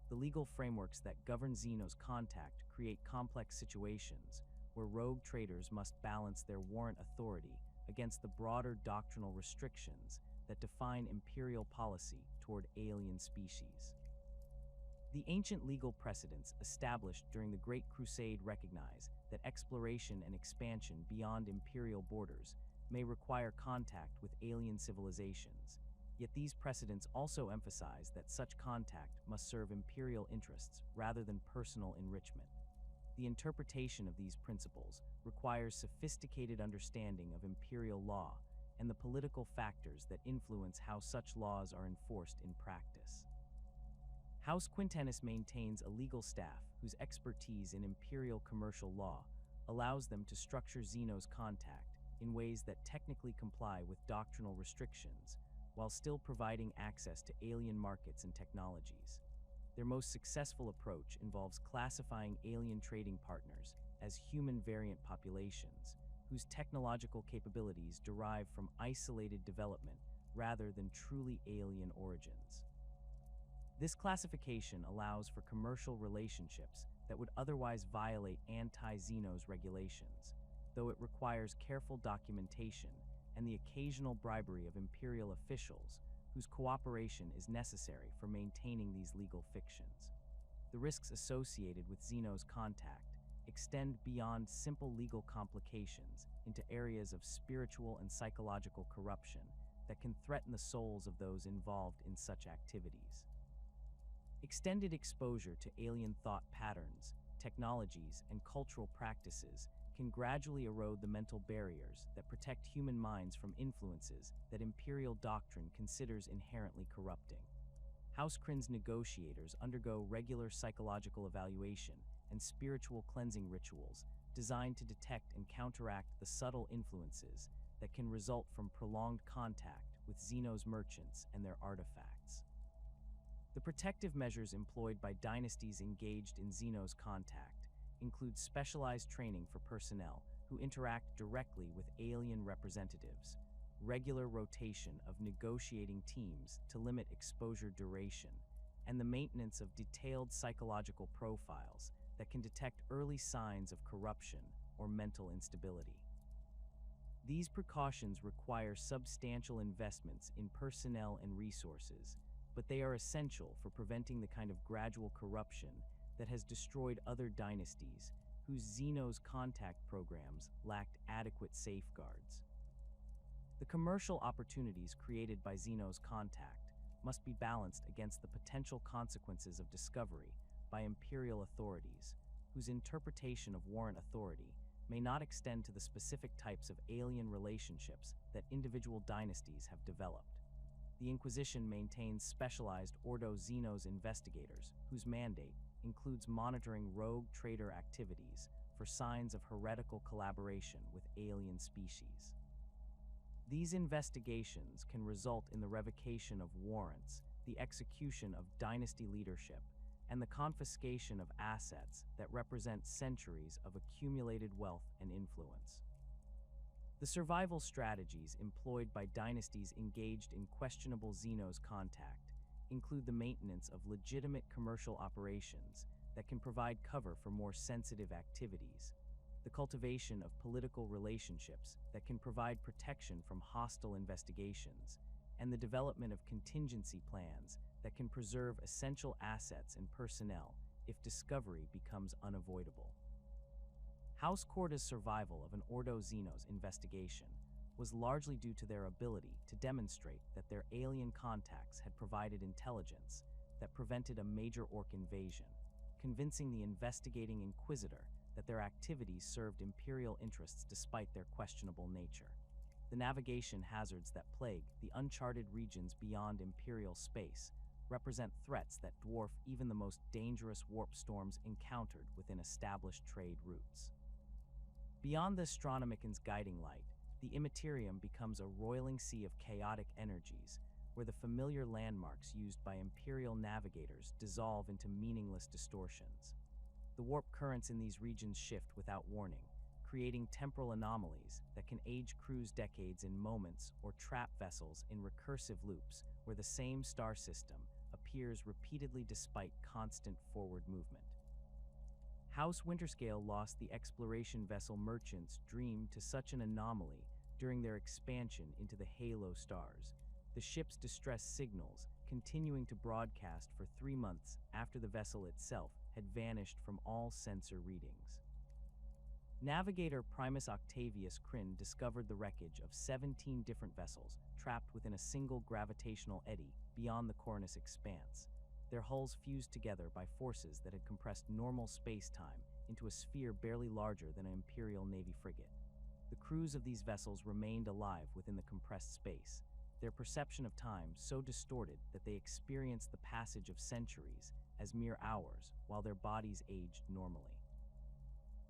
The legal frameworks that govern Xeno's contact create complex situations where rogue traders must balance their warrant authority against the broader doctrinal restrictions that define Imperial policy toward alien species. The ancient legal precedents established during the Great Crusade recognize that exploration and expansion beyond Imperial borders may require contact with alien civilizations, yet these precedents also emphasize that such contact must serve Imperial interests rather than personal enrichment. The interpretation of these principles requires sophisticated understanding of Imperial law and the political factors that influence how such laws are enforced in practice. House Quintanus maintains a legal staff whose expertise in Imperial commercial law allows them to structure Xeno's contact in ways that technically comply with doctrinal restrictions while still providing access to alien markets and technologies. Their most successful approach involves classifying alien trading partners as human variant populations whose technological capabilities derive from isolated development rather than truly alien origins. This classification allows for commercial relationships that would otherwise violate anti-Xeno's regulations, though it requires careful documentation and the occasional bribery of Imperial officials whose cooperation is necessary for maintaining these legal fictions. The risks associated with Xeno's contact extend beyond simple legal complications into areas of spiritual and psychological corruption that can threaten the souls of those involved in such activities. Extended exposure to alien thought patterns, technologies, and cultural practices can gradually erode the mental barriers that protect human minds from influences that Imperial doctrine considers inherently corrupting. House Crin's negotiators undergo regular psychological evaluation and spiritual cleansing rituals designed to detect and counteract the subtle influences that can result from prolonged contact with Xeno's merchants and their artifacts. The protective measures employed by dynasties engaged in Xeno's contact include specialized training for personnel who interact directly with alien representatives, regular rotation of negotiating teams to limit exposure duration, and the maintenance of detailed psychological profiles that can detect early signs of corruption or mental instability. These precautions require substantial investments in personnel and resources, but they are essential for preventing the kind of gradual corruption that has destroyed other dynasties whose Xeno's contact programs lacked adequate safeguards. The commercial opportunities created by Xeno's contact must be balanced against the potential consequences of discovery by Imperial authorities, whose interpretation of warrant authority may not extend to the specific types of alien relationships that individual dynasties have developed. The Inquisition maintains specialized Ordo Xenos investigators whose mandate includes monitoring rogue trader activities for signs of heretical collaboration with alien species. These investigations can result in the revocation of warrants, the execution of dynasty leadership, and the confiscation of assets that represent centuries of accumulated wealth and influence. The survival strategies employed by dynasties engaged in questionable Xeno's contact include the maintenance of legitimate commercial operations that can provide cover for more sensitive activities, the cultivation of political relationships that can provide protection from hostile investigations, and the development of contingency plans that can preserve essential assets and personnel if discovery becomes unavoidable. House Corda's survival of an Ordo Xenos investigation was largely due to their ability to demonstrate that their alien contacts had provided intelligence that prevented a major orc invasion, convincing the investigating Inquisitor that their activities served Imperial interests despite their questionable nature. The navigation hazards that plague the uncharted regions beyond Imperial space represent threats that dwarf even the most dangerous warp storms encountered within established trade routes. Beyond the Astronomican's guiding light, the Immaterium becomes a roiling sea of chaotic energies, where the familiar landmarks used by Imperial navigators dissolve into meaningless distortions. The warp currents in these regions shift without warning, creating temporal anomalies that can age crews decades in moments or trap vessels in recursive loops where the same star system appears repeatedly despite constant forward movement. House Winterscale lost the exploration vessel Merchant's Dream to such an anomaly during their expansion into the Halo stars, the ship's distress signals continuing to broadcast for 3 months after the vessel itself had vanished from all sensor readings. Navigator Primus Octavius Kryn discovered the wreckage of 17 different vessels trapped within a single gravitational eddy beyond the Cornus expanse, their hulls fused together by forces that had compressed normal space-time into a sphere barely larger than an Imperial Navy frigate. The crews of these vessels remained alive within the compressed space, their perception of time so distorted that they experienced the passage of centuries as mere hours while their bodies aged normally.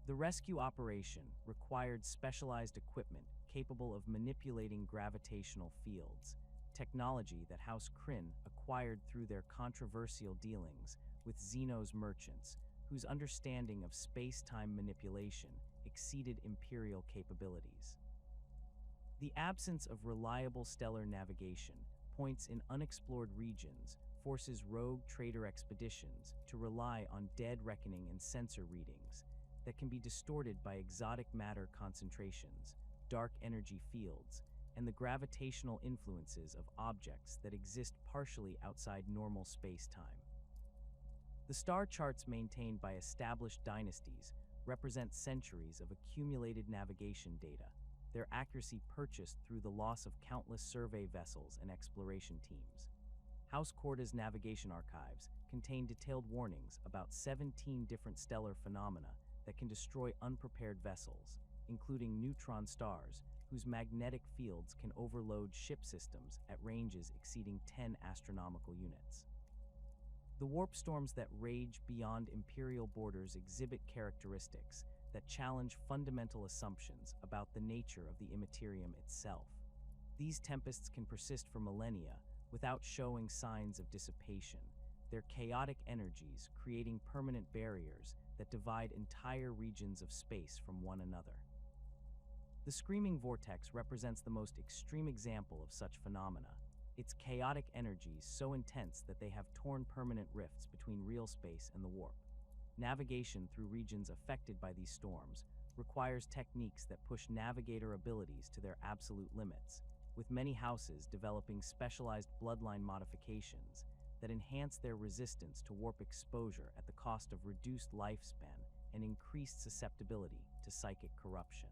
The rescue operation required specialized equipment capable of manipulating gravitational fields, technology that House Kryn acquired through their controversial dealings with Xenos merchants, whose understanding of space-time manipulation exceeded Imperial capabilities. The absence of reliable stellar navigation points in unexplored regions forces rogue trader expeditions to rely on dead reckoning and sensor readings that can be distorted by exotic matter concentrations, dark energy fields, and the gravitational influences of objects that exist partially outside normal space-time. The star charts maintained by established dynasties represent centuries of accumulated navigation data, their accuracy purchased through the loss of countless survey vessels and exploration teams. House Corda's navigation archives contain detailed warnings about 17 different stellar phenomena that can destroy unprepared vessels, including neutron stars whose magnetic fields can overload ship systems at ranges exceeding 10 astronomical units. The warp storms that rage beyond Imperial borders exhibit characteristics that challenge fundamental assumptions about the nature of the Immaterium itself. These tempests can persist for millennia without showing signs of dissipation, their chaotic energies creating permanent barriers that divide entire regions of space from one another. The Screaming Vortex represents the most extreme example of such phenomena, its chaotic energies so intense that they have torn permanent rifts between real space and the warp. Navigation through regions affected by these storms requires techniques that push navigator abilities to their absolute limits, with many houses developing specialized bloodline modifications that enhance their resistance to warp exposure at the cost of reduced lifespan and increased susceptibility to psychic corruption.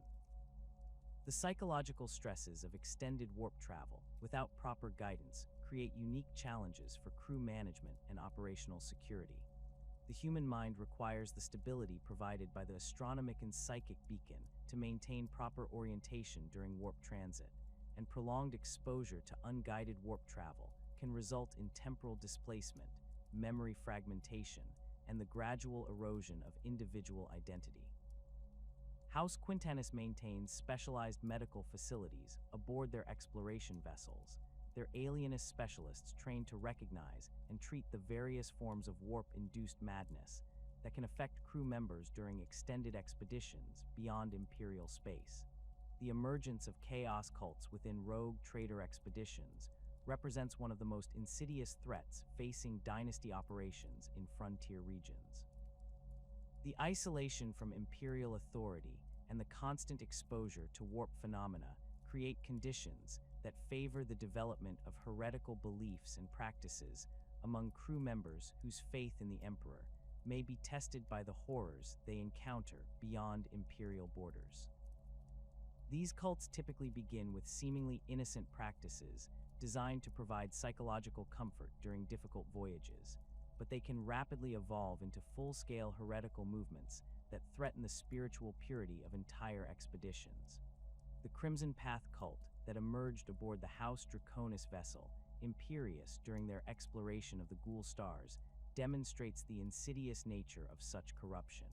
The psychological stresses of extended warp travel without proper guidance create unique challenges for crew management and operational security. The human mind requires the stability provided by the Astronomican's psychic beacon to maintain proper orientation during warp transit, and prolonged exposure to unguided warp travel can result in temporal displacement, memory fragmentation, and the gradual erosion of individual identity. House Quintanus maintains specialized medical facilities aboard their exploration vessels, their alienist specialists trained to recognize and treat the various forms of warp-induced madness that can affect crew members during extended expeditions beyond Imperial space. The emergence of chaos cults within rogue trader expeditions represents one of the most insidious threats facing dynasty operations in frontier regions. The isolation from imperial authority and the constant exposure to warp phenomena create conditions that favor the development of heretical beliefs and practices among crew members whose faith in the Emperor may be tested by the horrors they encounter beyond imperial borders. These cults typically begin with seemingly innocent practices designed to provide psychological comfort during difficult voyages, but they can rapidly evolve into full-scale heretical movements that threaten the spiritual purity of entire expeditions. The Crimson Path cult that emerged aboard the House Draconis vessel, Imperius, during their exploration of the Ghoul Stars, demonstrates the insidious nature of such corruption.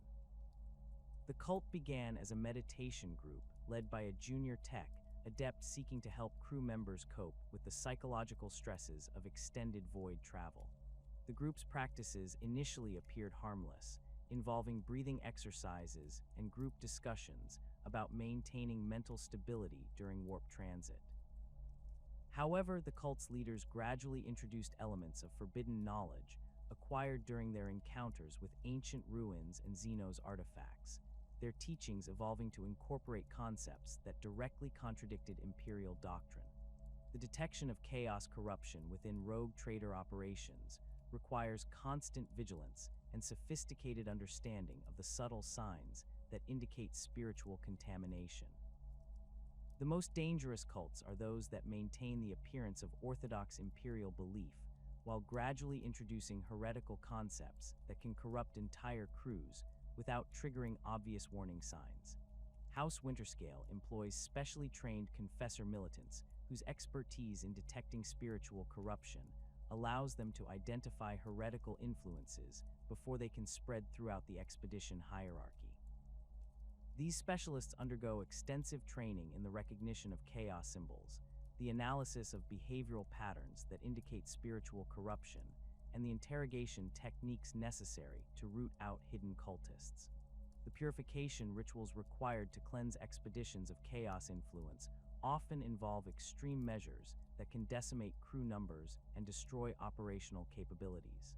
The cult began as a meditation group led by a junior tech adept seeking to help crew members cope with the psychological stresses of extended void travel. The group's practices initially appeared harmless, involving breathing exercises and group discussions about maintaining mental stability during warp transit. However, the cult's leaders gradually introduced elements of forbidden knowledge acquired during their encounters with ancient ruins and Xenos artifacts, their teachings evolving to incorporate concepts that directly contradicted imperial doctrine. The detection of chaos corruption within rogue trader operations requires constant vigilance and sophisticated understanding of the subtle signs that indicate spiritual contamination. The most dangerous cults are those that maintain the appearance of orthodox imperial belief while gradually introducing heretical concepts that can corrupt entire crews without triggering obvious warning signs. House Winterscale employs specially trained confessor militants whose expertise in detecting spiritual corruption allows them to identify heretical influences before they can spread throughout the expedition hierarchy. These specialists undergo extensive training in the recognition of chaos symbols, the analysis of behavioral patterns that indicate spiritual corruption, and the interrogation techniques necessary to root out hidden cultists. The purification rituals required to cleanse expeditions of chaos influence often involve extreme measures that can decimate crew numbers and destroy operational capabilities.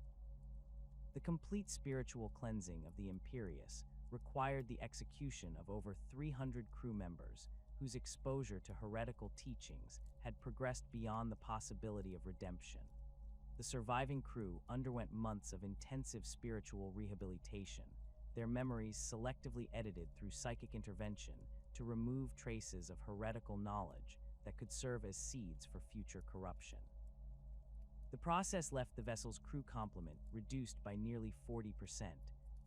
The complete spiritual cleansing of the Imperius required the execution of over 300 crew members whose exposure to heretical teachings had progressed beyond the possibility of redemption. The surviving crew underwent months of intensive spiritual rehabilitation, their memories selectively edited through psychic intervention to remove traces of heretical knowledge that could serve as seeds for future corruption. The process left the vessel's crew complement reduced by nearly 40%,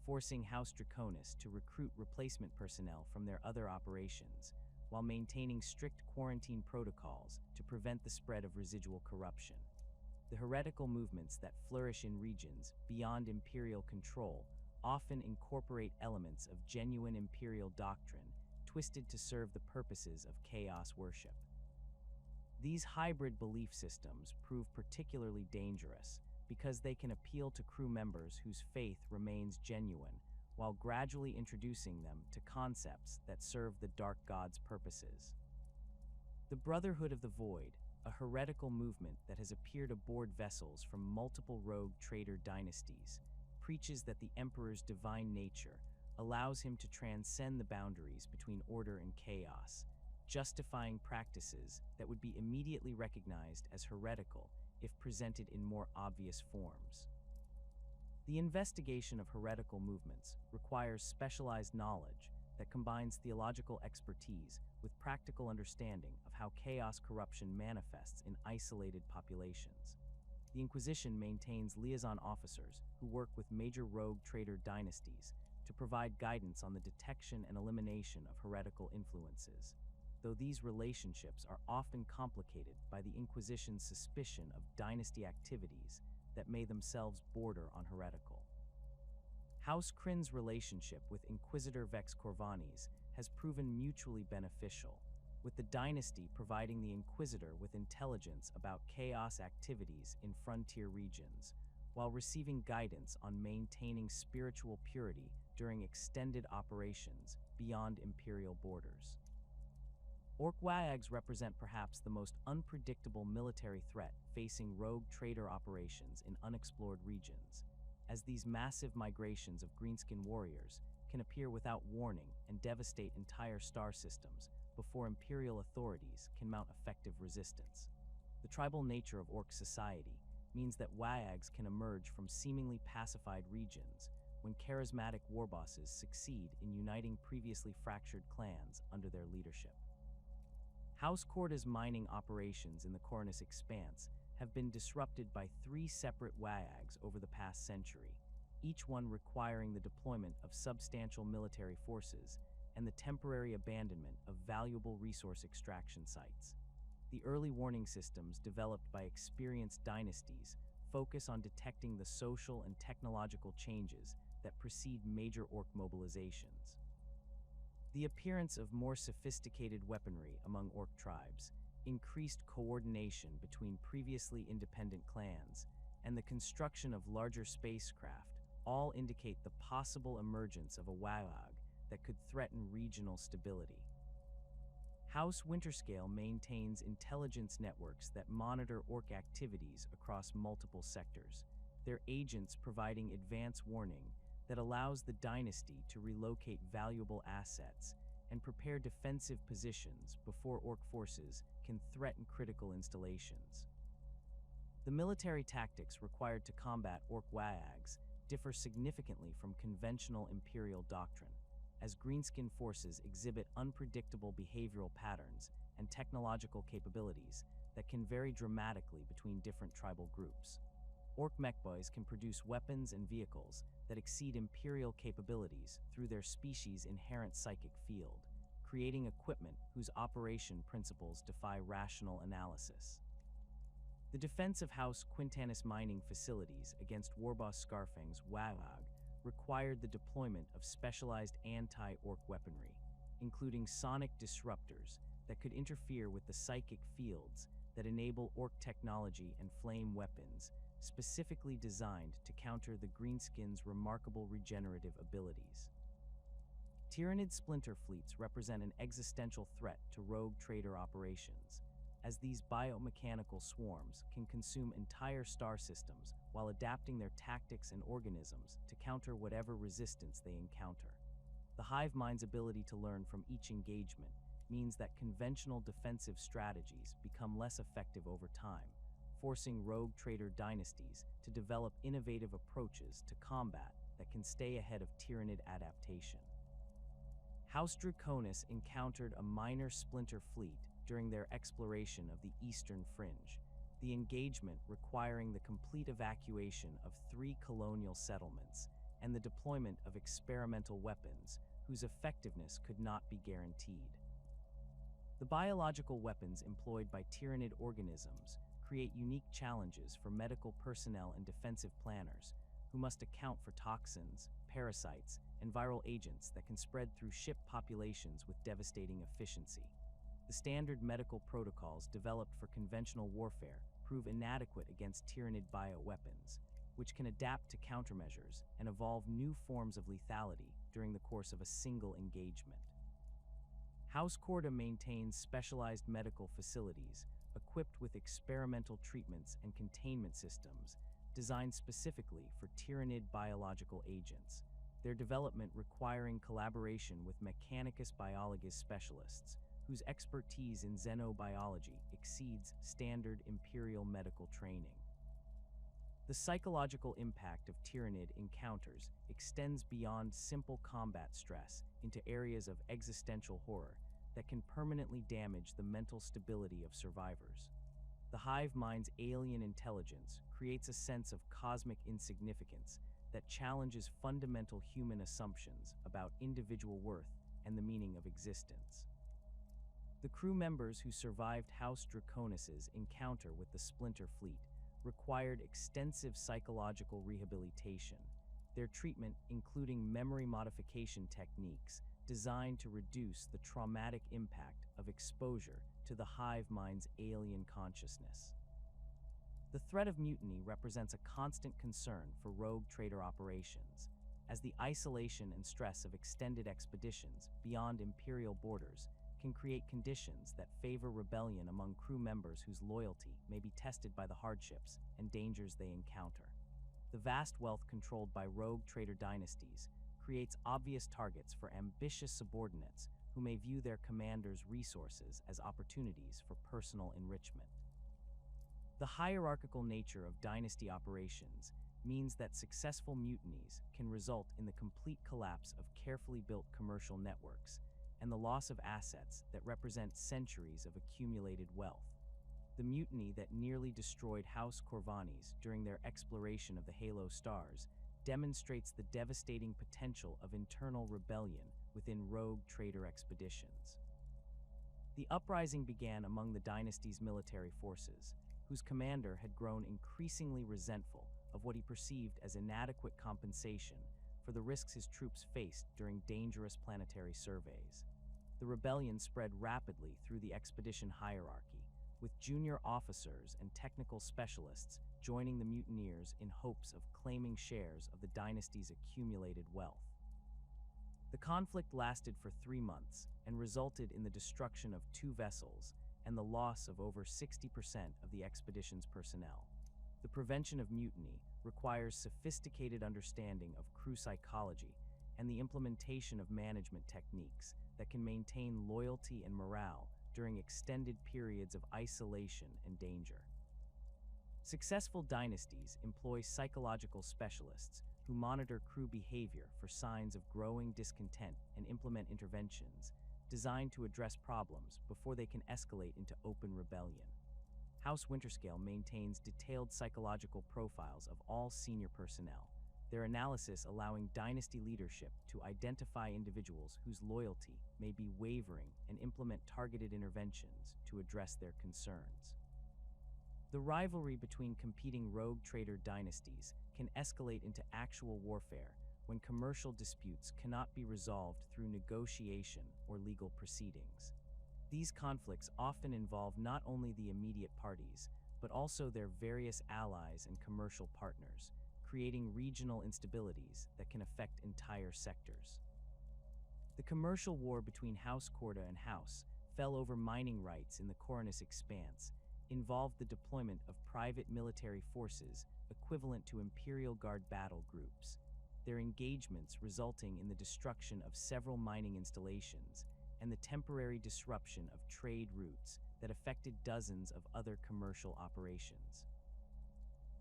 forcing House Draconis to recruit replacement personnel from their other operations, while maintaining strict quarantine protocols to prevent the spread of residual corruption. The heretical movements that flourish in regions beyond imperial control often incorporate elements of genuine imperial doctrine twisted to serve the purposes of chaos worship. These hybrid belief systems prove particularly dangerous because they can appeal to crew members whose faith remains genuine while gradually introducing them to concepts that serve the Dark God's purposes. The Brotherhood of the Void, a heretical movement that has appeared aboard vessels from multiple rogue trader dynasties, preaches that the Emperor's divine nature allows him to transcend the boundaries between order and chaos, justifying practices that would be immediately recognized as heretical if presented in more obvious forms. The investigation of heretical movements requires specialized knowledge that combines theological expertise with practical understanding of how chaos corruption manifests in isolated populations. The Inquisition maintains liaison officers who work with major rogue trader dynasties to provide guidance on the detection and elimination of heretical influences, though these relationships are often complicated by the Inquisition's suspicion of dynasty activities that may themselves border on heretical. House Crin's relationship with Inquisitor Vex Corvanis has proven mutually beneficial, with the dynasty providing the Inquisitor with intelligence about chaos activities in frontier regions, while receiving guidance on maintaining spiritual purity during extended operations beyond imperial borders. Orc WAAGs represent perhaps the most unpredictable military threat facing rogue trader operations in unexplored regions, as these massive migrations of greenskin warriors can appear without warning and devastate entire star systems before imperial authorities can mount effective resistance. The tribal nature of Orc society means that WAAGs can emerge from seemingly pacified regions when charismatic warbosses succeed in uniting previously fractured clans under their leadership. House Corda's mining operations in the Cornish Expanse have been disrupted by 3 separate WAAGs over the past century, each one requiring the deployment of substantial military forces and the temporary abandonment of valuable resource extraction sites. The early warning systems developed by experienced dynasties focus on detecting the social and technological changes that precede major Orc mobilizations. The appearance of more sophisticated weaponry among Orc tribes, increased coordination between previously independent clans, and the construction of larger spacecraft all indicate the possible emergence of a WAAG that could threaten regional stability. House Winterscale maintains intelligence networks that monitor Orc activities across multiple sectors, their agents providing advance warning that allows the dynasty to relocate valuable assets and prepare defensive positions before Orc forces can threaten critical installations. The military tactics required to combat Orc WAAGs differ significantly from conventional imperial doctrine, as greenskin forces exhibit unpredictable behavioral patterns and technological capabilities that can vary dramatically between different tribal groups. Orc mechboys can produce weapons and vehicles that exceed imperial capabilities through their species' inherent psychic field, creating equipment whose operation principles defy rational analysis. The defense of House Quintanis mining facilities against Warboss Scarfang's WAAG required the deployment of specialized anti-Orc weaponry, including sonic disruptors that could interfere with the psychic fields that enable Orc technology and flame weapons, specifically designed to counter the Greenskins' remarkable regenerative abilities. Tyranid splinter fleets represent an existential threat to rogue trader operations, as these biomechanical swarms can consume entire star systems while adapting their tactics and organisms to counter whatever resistance they encounter. The hive mind's ability to learn from each engagement means that conventional defensive strategies become less effective over time, forcing rogue trader dynasties to develop innovative approaches to combat that can stay ahead of Tyranid adaptation. House Draconis encountered a minor splinter fleet during their exploration of the Eastern Fringe, the engagement requiring the complete evacuation of 3 colonial settlements and the deployment of experimental weapons whose effectiveness could not be guaranteed. The biological weapons employed by Tyranid organisms create unique challenges for medical personnel and defensive planners who must account for toxins, parasites, and viral agents that can spread through ship populations with devastating efficiency. The standard medical protocols developed for conventional warfare prove inadequate against Tyranid bioweapons, which can adapt to countermeasures and evolve new forms of lethality during the course of a single engagement. House Corda maintains specialized medical facilities equipped with experimental treatments and containment systems designed specifically for Tyranid biological agents, their development requiring collaboration with Mechanicus biologus specialists, whose expertise in xenobiology exceeds standard imperial medical training. The psychological impact of Tyranid encounters extends beyond simple combat stress into areas of existential horror that can permanently damage the mental stability of survivors. The hive mind's alien intelligence creates a sense of cosmic insignificance that challenges fundamental human assumptions about individual worth and the meaning of existence. The crew members who survived House Draconis' encounter with the Splinter Fleet required extensive psychological rehabilitation, their treatment including memory modification techniques designed to reduce the traumatic impact of exposure to the hive mind's alien consciousness. The threat of mutiny represents a constant concern for rogue trader operations, as the isolation and stress of extended expeditions beyond imperial borders can create conditions that favor rebellion among crew members whose loyalty may be tested by the hardships and dangers they encounter. The vast wealth controlled by rogue trader dynasties creates obvious targets for ambitious subordinates who may view their commanders' resources as opportunities for personal enrichment. The hierarchical nature of dynasty operations means that successful mutinies can result in the complete collapse of carefully built commercial networks and the loss of assets that represent centuries of accumulated wealth. The mutiny that nearly destroyed House Corvanis during their exploration of the Halo stars demonstrates the devastating potential of internal rebellion within rogue trader expeditions. The uprising began among the dynasty's military forces, whose commander had grown increasingly resentful of what he perceived as inadequate compensation for the risks his troops faced during dangerous planetary surveys. The rebellion spread rapidly through the expedition hierarchy, with junior officers and technical specialists joining the mutineers in hopes of claiming shares of the dynasty's accumulated wealth. The conflict lasted for 3 months and resulted in the destruction of 2 vessels and the loss of over 60% of the expedition's personnel. The prevention of mutiny requires sophisticated understanding of crew psychology and the implementation of management techniques that can maintain loyalty and morale during extended periods of isolation and danger. Successful dynasties employ psychological specialists who monitor crew behavior for signs of growing discontent and implement interventions designed to address problems before they can escalate into open rebellion. House Winterscale maintains detailed psychological profiles of all senior personnel, their analysis allowing dynasty leadership to identify individuals whose loyalty may be wavering and implement targeted interventions to address their concerns. The rivalry between competing rogue trader dynasties can escalate into actual warfare when commercial disputes cannot be resolved through negotiation or legal proceedings. These conflicts often involve not only the immediate parties, but also their various allies and commercial partners, creating regional instabilities that can affect entire sectors. The commercial war between House Corda and House fell over mining rights in the Coronus Expanse, involved the deployment of private military forces equivalent to Imperial Guard battle groups, their engagements resulting in the destruction of several mining installations and the temporary disruption of trade routes that affected dozens of other commercial operations.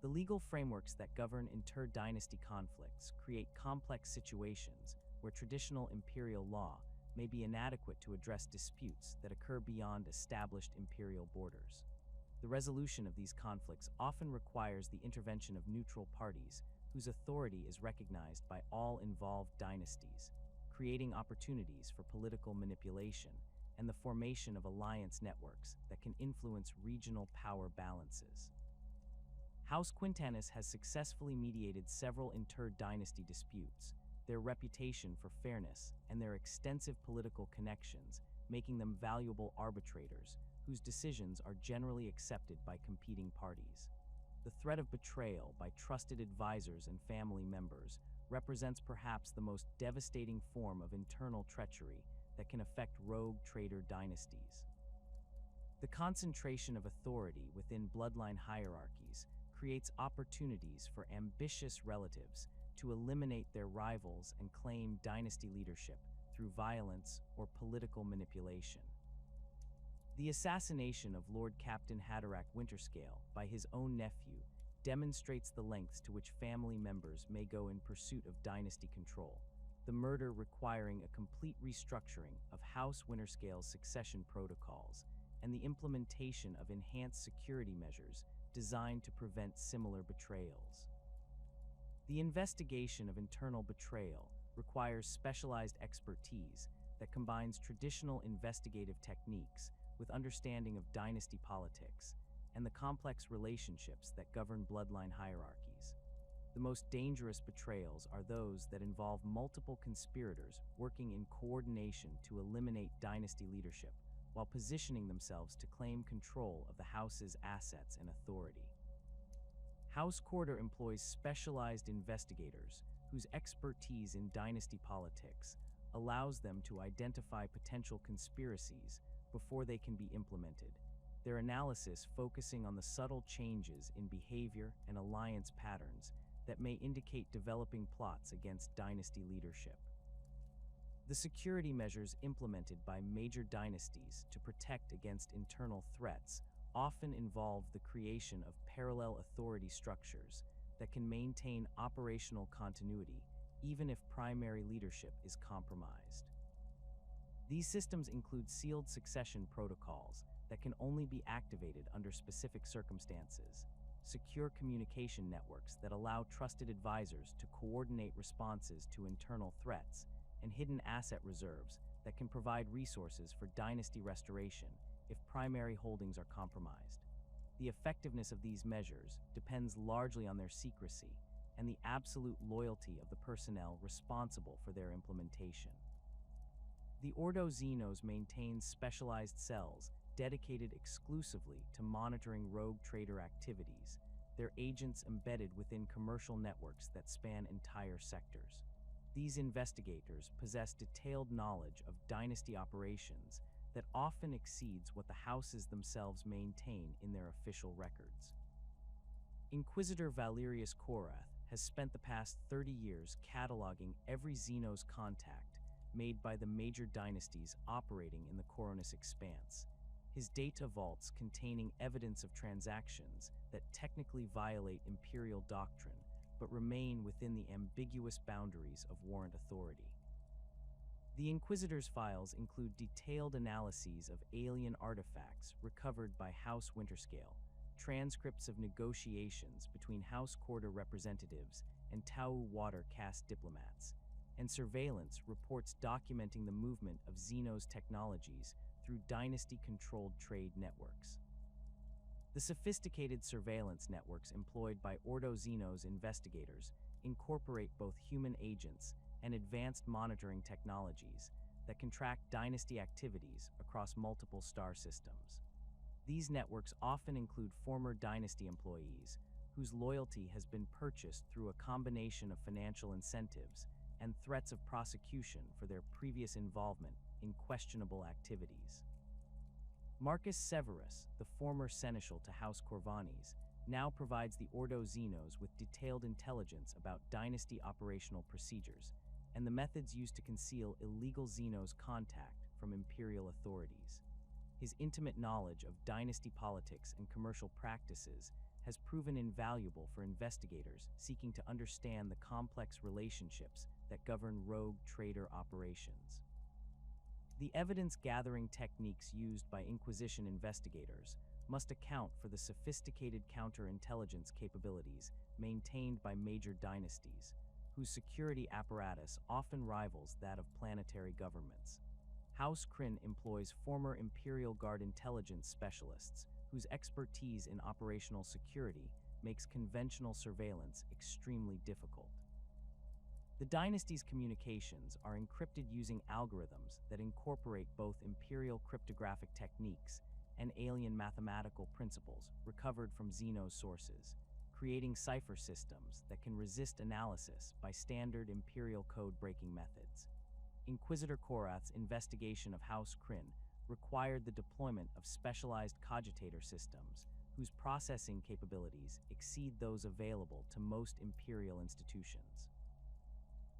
The legal frameworks that govern inter-dynasty conflicts create complex situations where traditional imperial law may be inadequate to address disputes that occur beyond established imperial borders. The resolution of these conflicts often requires the intervention of neutral parties whose authority is recognized by all involved dynasties, creating opportunities for political manipulation and the formation of alliance networks that can influence regional power balances. House Quintanus has successfully mediated several inter-dynasty disputes, their reputation for fairness and their extensive political connections making them valuable arbitrators whose decisions are generally accepted by competing parties. The threat of betrayal by trusted advisors and family members represents perhaps the most devastating form of internal treachery that can affect rogue trader dynasties. The concentration of authority within bloodline hierarchies creates opportunities for ambitious relatives to eliminate their rivals and claim dynasty leadership through violence or political manipulation. The assassination of Lord Captain Haderach Winterscale by his own nephew demonstrates the lengths to which family members may go in pursuit of dynasty control, the murder requiring a complete restructuring of House Winterscale's succession protocols and the implementation of enhanced security measures designed to prevent similar betrayals. The investigation of internal betrayal requires specialized expertise that combines traditional investigative techniques with understanding of dynasty politics and the complex relationships that govern bloodline hierarchies. The most dangerous betrayals are those that involve multiple conspirators working in coordination to eliminate dynasty leadership while positioning themselves to claim control of the house's assets and authority. House Corda employs specialized investigators whose expertise in dynasty politics allows them to identify potential conspiracies before they can be implemented, their analysis focusing on the subtle changes in behavior and alliance patterns that may indicate developing plots against dynasty leadership. The security measures implemented by major dynasties to protect against internal threats often involve the creation of parallel authority structures that can maintain operational continuity even if primary leadership is compromised. These systems include sealed succession protocols that can only be activated under specific circumstances, secure communication networks that allow trusted advisors to coordinate responses to internal threats, and hidden asset reserves that can provide resources for dynasty restoration if primary holdings are compromised. The effectiveness of these measures depends largely on their secrecy and the absolute loyalty of the personnel responsible for their implementation. The Ordo Xenos maintains specialized cells dedicated exclusively to monitoring rogue trader activities, their agents embedded within commercial networks that span entire sectors. These investigators possess detailed knowledge of dynasty operations that often exceeds what the houses themselves maintain in their official records. Inquisitor Valerius Korath has spent the past 30 years cataloging every Xenos contact made by the major dynasties operating in the Koronus Expanse, his data vaults containing evidence of transactions that technically violate imperial doctrine but remain within the ambiguous boundaries of warrant authority. The Inquisitor's files include detailed analyses of alien artifacts recovered by House Winterscale, transcripts of negotiations between House Corda representatives and Tau Water caste diplomats, and surveillance reports documenting the movement of Xenos technologies through dynasty-controlled trade networks. The sophisticated surveillance networks employed by Ordo Xenos investigators incorporate both human agents and advanced monitoring technologies that can track dynasty activities across multiple star systems. These networks often include former dynasty employees whose loyalty has been purchased through a combination of financial incentives and threats of prosecution for their previous involvement in questionable activities. Marcus Severus, the former seneschal to House Corvanes, now provides the Ordo Xenos with detailed intelligence about dynasty operational procedures and the methods used to conceal illegal Xenos contact from imperial authorities. His intimate knowledge of dynasty politics and commercial practices has proven invaluable for investigators seeking to understand the complex relationships that govern rogue trader operations. The evidence-gathering techniques used by Inquisition investigators must account for the sophisticated counterintelligence capabilities maintained by major dynasties, whose security apparatus often rivals that of planetary governments. House Kryn employs former Imperial Guard intelligence specialists whose expertise in operational security makes conventional surveillance extremely difficult. The dynasty's communications are encrypted using algorithms that incorporate both imperial cryptographic techniques and alien mathematical principles recovered from Xenos sources, creating cipher systems that can resist analysis by standard imperial code-breaking methods. Inquisitor Korath's investigation of House Kryn required the deployment of specialized cogitator systems whose processing capabilities exceed those available to most imperial institutions.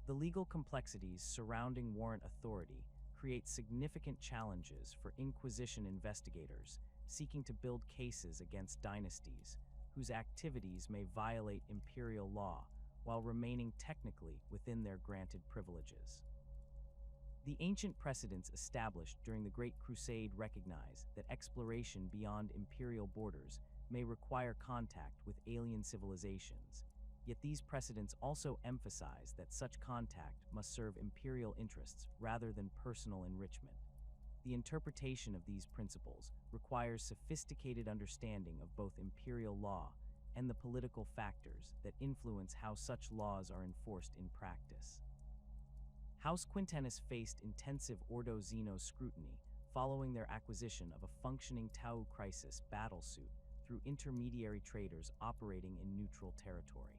The legal complexities surrounding warrant authority create significant challenges for Inquisition investigators seeking to build cases against dynasties whose activities may violate imperial law while remaining technically within their granted privileges. The ancient precedents established during the Great Crusade recognize that exploration beyond imperial borders may require contact with alien civilizations, yet these precedents also emphasize that such contact must serve imperial interests rather than personal enrichment. The interpretation of these principles requires sophisticated understanding of both imperial law and the political factors that influence how such laws are enforced in practice. House Quintanus faced intensive Ordo Xenos scrutiny following their acquisition of a functioning Tau Crisis battlesuit through intermediary traders operating in neutral territory.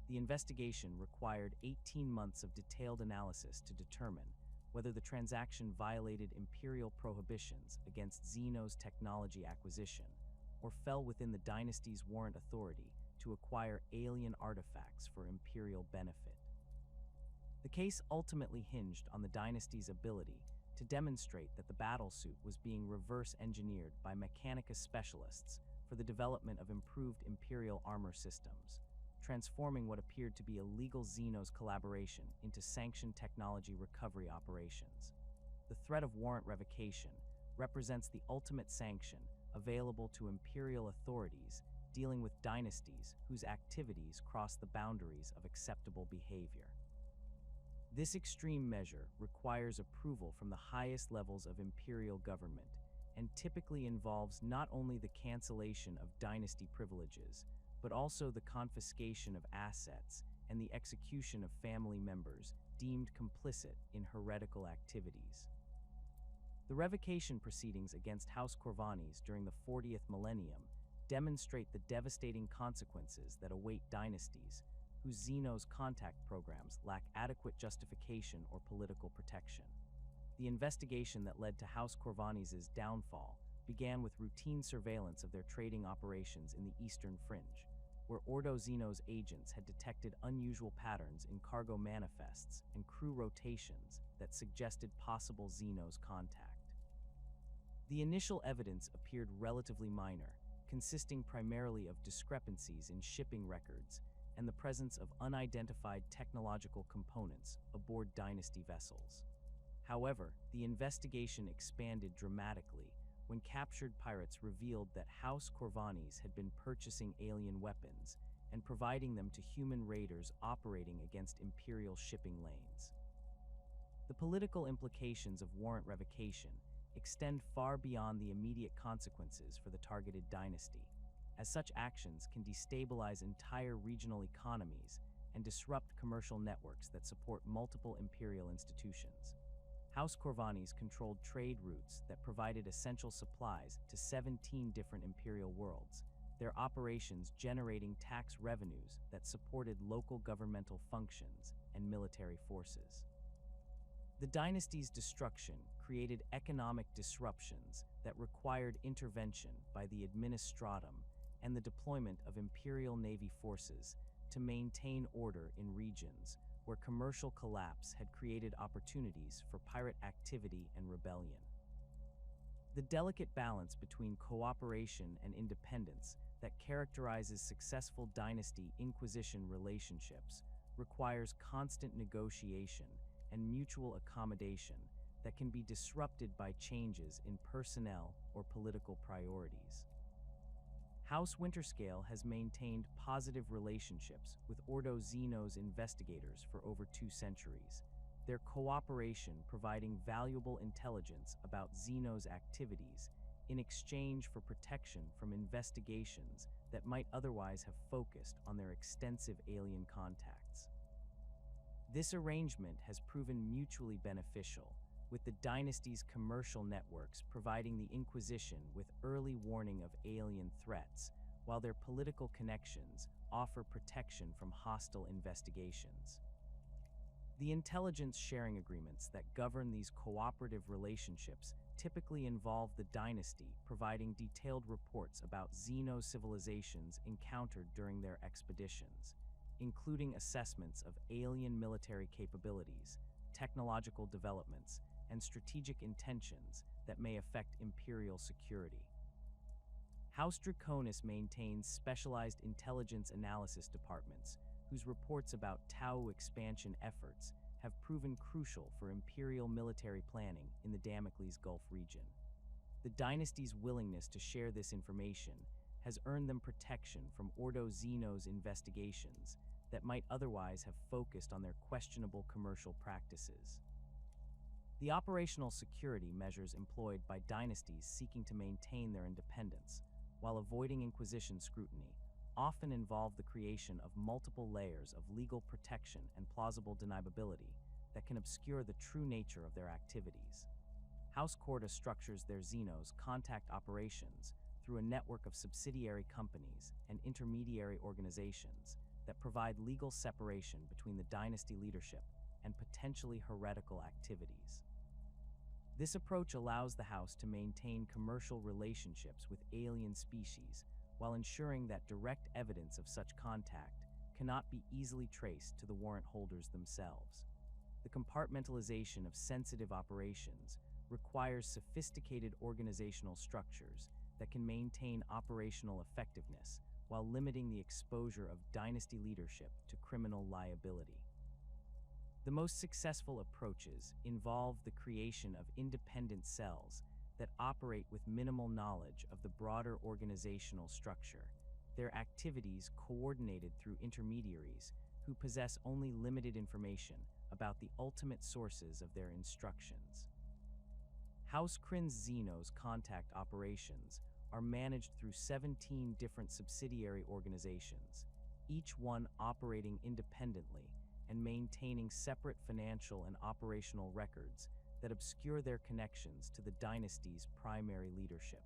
The investigation required 18 months of detailed analysis to determine whether the transaction violated imperial prohibitions against Xeno's technology acquisition or fell within the dynasty's warrant authority to acquire alien artifacts for imperial benefit. The case ultimately hinged on the dynasty's ability to demonstrate that the battlesuit was being reverse-engineered by Mechanicus specialists for the development of improved imperial armor systems, transforming what appeared to be illegal Xeno's collaboration into sanctioned technology recovery operations. The threat of warrant revocation represents the ultimate sanction available to imperial authorities dealing with dynasties whose activities cross the boundaries of acceptable behavior. This extreme measure requires approval from the highest levels of imperial government and typically involves not only the cancellation of dynasty privileges, but also the confiscation of assets and the execution of family members deemed complicit in heretical activities. The revocation proceedings against House Corvanis during the 40th millennium demonstrate the devastating consequences that await dynasties whose Xeno's contact programs lack adequate justification or political protection. The investigation that led to House Corvanis' downfall began with routine surveillance of their trading operations in the Eastern Fringe, where Ordo Xeno's agents had detected unusual patterns in cargo manifests and crew rotations that suggested possible Xeno's contact. The initial evidence appeared relatively minor, consisting primarily of discrepancies in shipping records and the presence of unidentified technological components aboard dynasty vessels. However, the investigation expanded dramatically when captured pirates revealed that House Corvanis had been purchasing alien weapons and providing them to human raiders operating against imperial shipping lanes. The political implications of warrant revocation extend far beyond the immediate consequences for the targeted dynasty, as such actions can destabilize entire regional economies and disrupt commercial networks that support multiple imperial institutions. House Corvanis controlled trade routes that provided essential supplies to 17 different imperial worlds, their operations generating tax revenues that supported local governmental functions and military forces. The dynasty's destruction created economic disruptions that required intervention by the administratum and the deployment of imperial navy forces to maintain order in regions where commercial collapse had created opportunities for pirate activity and rebellion. The delicate balance between cooperation and independence that characterizes successful dynasty inquisition relationships requires constant negotiation and mutual accommodation that can be disrupted by changes in personnel or political priorities. House Winterscale has maintained positive relationships with Ordo Xeno's investigators for over 2 centuries, their cooperation providing valuable intelligence about Xeno's activities in exchange for protection from investigations that might otherwise have focused on their extensive alien contacts. This arrangement has proven mutually beneficial, with the dynasty's commercial networks providing the Inquisition with early warning of alien threats, while their political connections offer protection from hostile investigations. The intelligence sharing agreements that govern these cooperative relationships typically involve the dynasty providing detailed reports about Xeno civilizations encountered during their expeditions, including assessments of alien military capabilities, technological developments, and strategic intentions that may affect imperial security. House Draconis maintains specialized intelligence analysis departments whose reports about Tau expansion efforts have proven crucial for imperial military planning in the Damocles Gulf region. The dynasty's willingness to share this information has earned them protection from Ordo Xeno's investigations that might otherwise have focused on their questionable commercial practices. The operational security measures employed by dynasties seeking to maintain their independence while avoiding Inquisition scrutiny often involve the creation of multiple layers of legal protection and plausible deniability that can obscure the true nature of their activities. House Corda structures their Xeno's contact operations through a network of subsidiary companies and intermediary organizations that provide legal separation between the dynasty leadership and potentially heretical activities. This approach allows the house to maintain commercial relationships with alien species while ensuring that direct evidence of such contact cannot be easily traced to the warrant holders themselves. The compartmentalization of sensitive operations requires sophisticated organizational structures that can maintain operational effectiveness while limiting the exposure of dynasty leadership to criminal liability. The most successful approaches involve the creation of independent cells that operate with minimal knowledge of the broader organizational structure, their activities coordinated through intermediaries who possess only limited information about the ultimate sources of their instructions. House Kryn's Xenos contact operations are managed through 17 different subsidiary organizations, each one operating independently and maintaining separate financial and operational records that obscure their connections to the dynasty's primary leadership.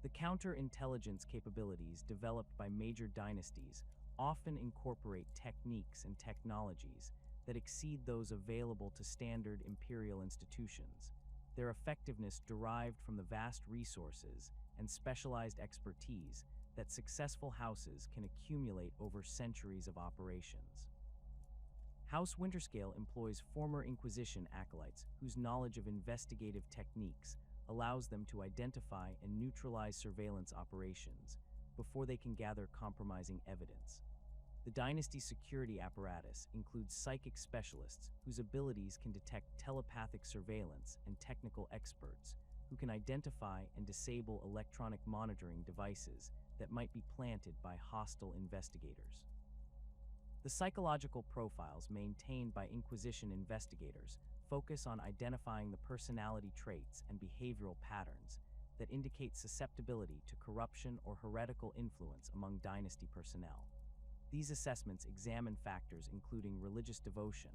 The counterintelligence capabilities developed by major dynasties often incorporate techniques and technologies that exceed those available to standard imperial institutions, their effectiveness derived from the vast resources and specialized expertise that successful houses can accumulate over centuries of operations. House Winterscale employs former Inquisition acolytes whose knowledge of investigative techniques allows them to identify and neutralize surveillance operations before they can gather compromising evidence. The dynasty's security apparatus includes psychic specialists whose abilities can detect telepathic surveillance and technical experts who can identify and disable electronic monitoring devices that might be planted by hostile investigators. The psychological profiles maintained by Inquisition investigators focus on identifying the personality traits and behavioral patterns that indicate susceptibility to corruption or heretical influence among dynasty personnel. These assessments examine factors including religious devotion,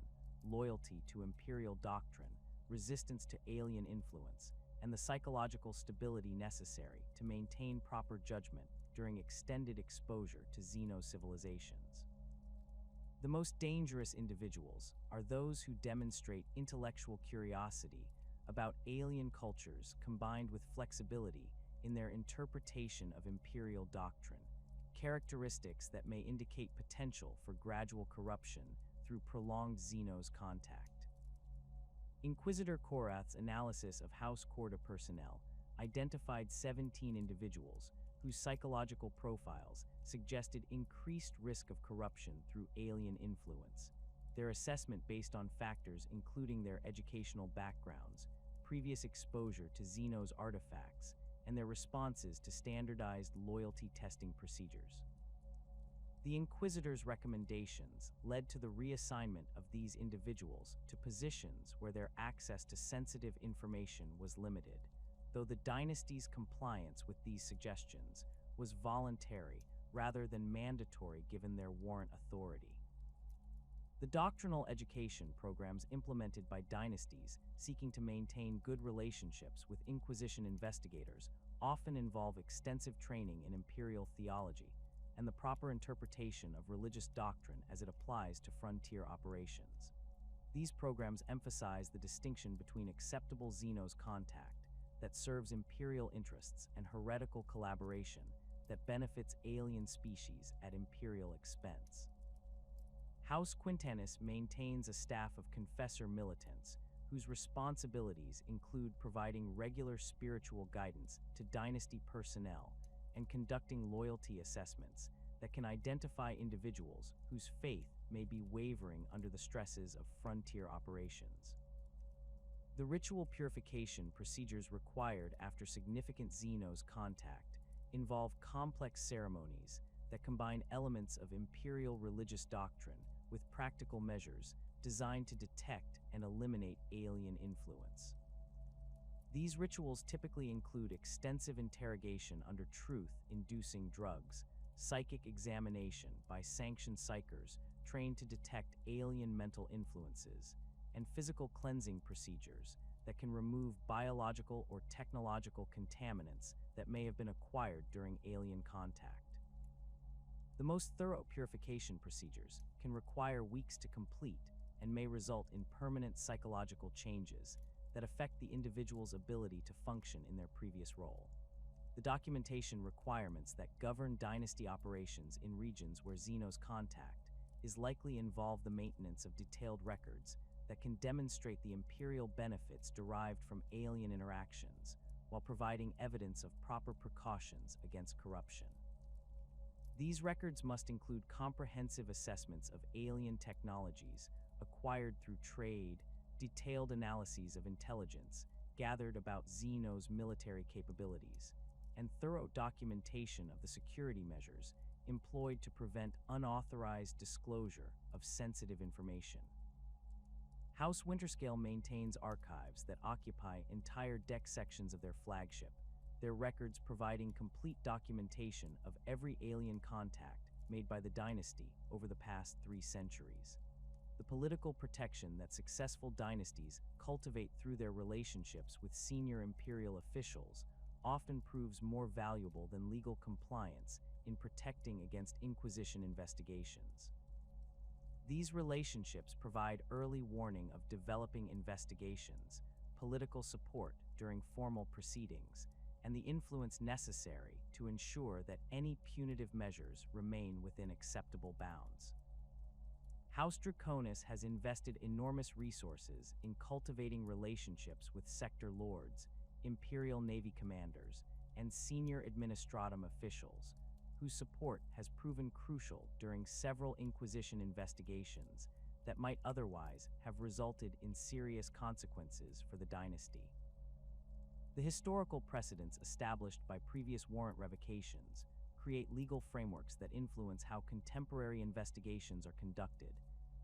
loyalty to imperial doctrine, resistance to alien influence, and the psychological stability necessary to maintain proper judgment during extended exposure to xeno-civilizations. The most dangerous individuals are those who demonstrate intellectual curiosity about alien cultures combined with flexibility in their interpretation of imperial doctrine, characteristics that may indicate potential for gradual corruption through prolonged Xenos contact. Inquisitor Korath's analysis of House Korda personnel identified 17 individuals whose psychological profiles suggested increased risk of corruption through alien influence. Their assessment based on factors including their educational backgrounds, previous exposure to Xenos artifacts, and their responses to standardized loyalty testing procedures. The Inquisitor's recommendations led to the reassignment of these individuals to positions where their access to sensitive information was limited, though the dynasty's compliance with these suggestions was voluntary rather than mandatory given their warrant authority. The doctrinal education programs implemented by dynasties seeking to maintain good relationships with Inquisition investigators often involve extensive training in imperial theology and the proper interpretation of religious doctrine as it applies to frontier operations. These programs emphasize the distinction between acceptable Xenos contact that serves imperial interests and heretical collaboration that benefits alien species at imperial expense. House Quintanis maintains a staff of confessor militants whose responsibilities include providing regular spiritual guidance to dynasty personnel and conducting loyalty assessments that can identify individuals whose faith may be wavering under the stresses of frontier operations. The ritual purification procedures required after significant Xenos contact involve complex ceremonies that combine elements of imperial religious doctrine with practical measures designed to detect and eliminate alien influence. These rituals typically include extensive interrogation under truth-inducing drugs, psychic examination by sanctioned psychers trained to detect alien mental influences, and physical cleansing procedures that can remove biological or technological contaminants that may have been acquired during alien contact. The most thorough purification procedures can require weeks to complete and may result in permanent psychological changes that affect the individual's ability to function in their previous role. The documentation requirements that govern dynasty operations in regions where Xenos contact is likely involve the maintenance of detailed records that can demonstrate the imperial benefits derived from alien interactions, while providing evidence of proper precautions against corruption. These records must include comprehensive assessments of alien technologies acquired through trade, detailed analyses of intelligence gathered about Xenos' military capabilities, and thorough documentation of the security measures employed to prevent unauthorized disclosure of sensitive information. House Winterscale maintains archives that occupy entire deck sections of their flagship, their records providing complete documentation of every alien contact made by the dynasty over the past 3 centuries. The political protection that successful dynasties cultivate through their relationships with senior imperial officials often proves more valuable than legal compliance in protecting against Inquisition investigations. These relationships provide early warning of developing investigations, political support during formal proceedings, and the influence necessary to ensure that any punitive measures remain within acceptable bounds. House Draconis has invested enormous resources in cultivating relationships with sector lords, Imperial Navy commanders, and senior administratum officials, whose support has proven crucial during several Inquisition investigations that might otherwise have resulted in serious consequences for the dynasty. The historical precedents established by previous warrant revocations create legal frameworks that influence how contemporary investigations are conducted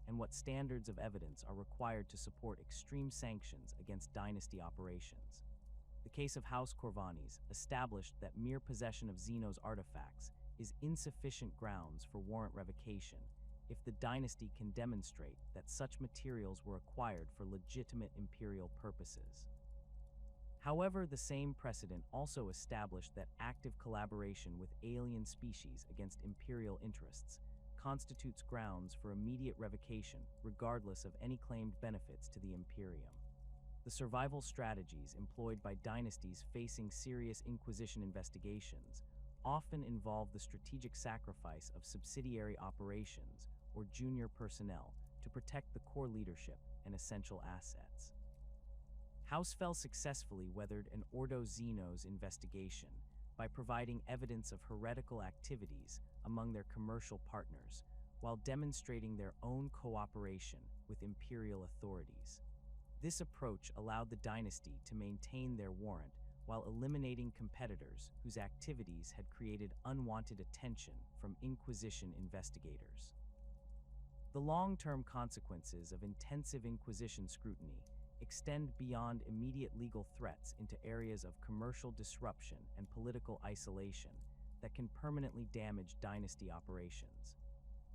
and what standards of evidence are required to support extreme sanctions against dynasty operations. The case of House Corvanis established that mere possession of Xenos artifacts is insufficient grounds for warrant revocation if the dynasty can demonstrate that such materials were acquired for legitimate imperial purposes. However, the same precedent also established that active collaboration with alien species against imperial interests constitutes grounds for immediate revocation regardless of any claimed benefits to the Imperium. The survival strategies employed by dynasties facing serious Inquisition investigations often involve the strategic sacrifice of subsidiary operations or junior personnel to protect the core leadership and essential assets. House Fel successfully weathered an Ordo Xenos investigation by providing evidence of heretical activities among their commercial partners while demonstrating their own cooperation with imperial authorities. This approach allowed the dynasty to maintain their warrant while eliminating competitors whose activities had created unwanted attention from Inquisition investigators. The long-term consequences of intensive Inquisition scrutiny extend beyond immediate legal threats into areas of commercial disruption and political isolation that can permanently damage dynasty operations.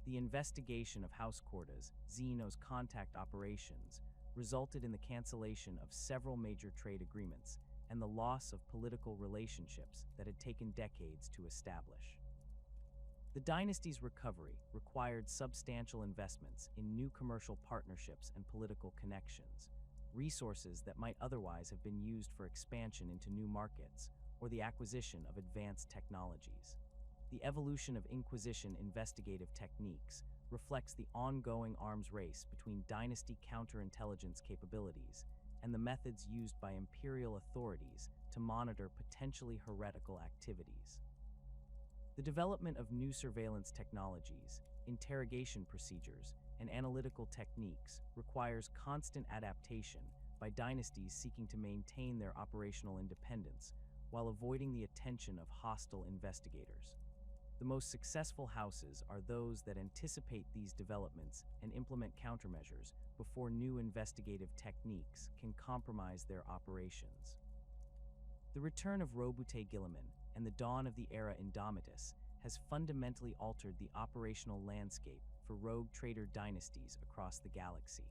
The investigation of House Corda's Xenos contact operations resulted in the cancellation of several major trade agreements and the loss of political relationships that had taken decades to establish. The dynasty's recovery required substantial investments in new commercial partnerships and political connections, resources that might otherwise have been used for expansion into new markets or the acquisition of advanced technologies. The evolution of Inquisition investigative techniques reflects the ongoing arms race between dynasty counterintelligence capabilities and the methods used by imperial authorities to monitor potentially heretical activities. The development of new surveillance technologies, interrogation procedures, and analytical techniques requires constant adaptation by dynasties seeking to maintain their operational independence while avoiding the attention of hostile investigators. The most successful houses are those that anticipate these developments and implement countermeasures before new investigative techniques can compromise their operations. The return of Robute Guilliman and the dawn of the era Indomitus has fundamentally altered the operational landscape for rogue trader dynasties across the galaxy.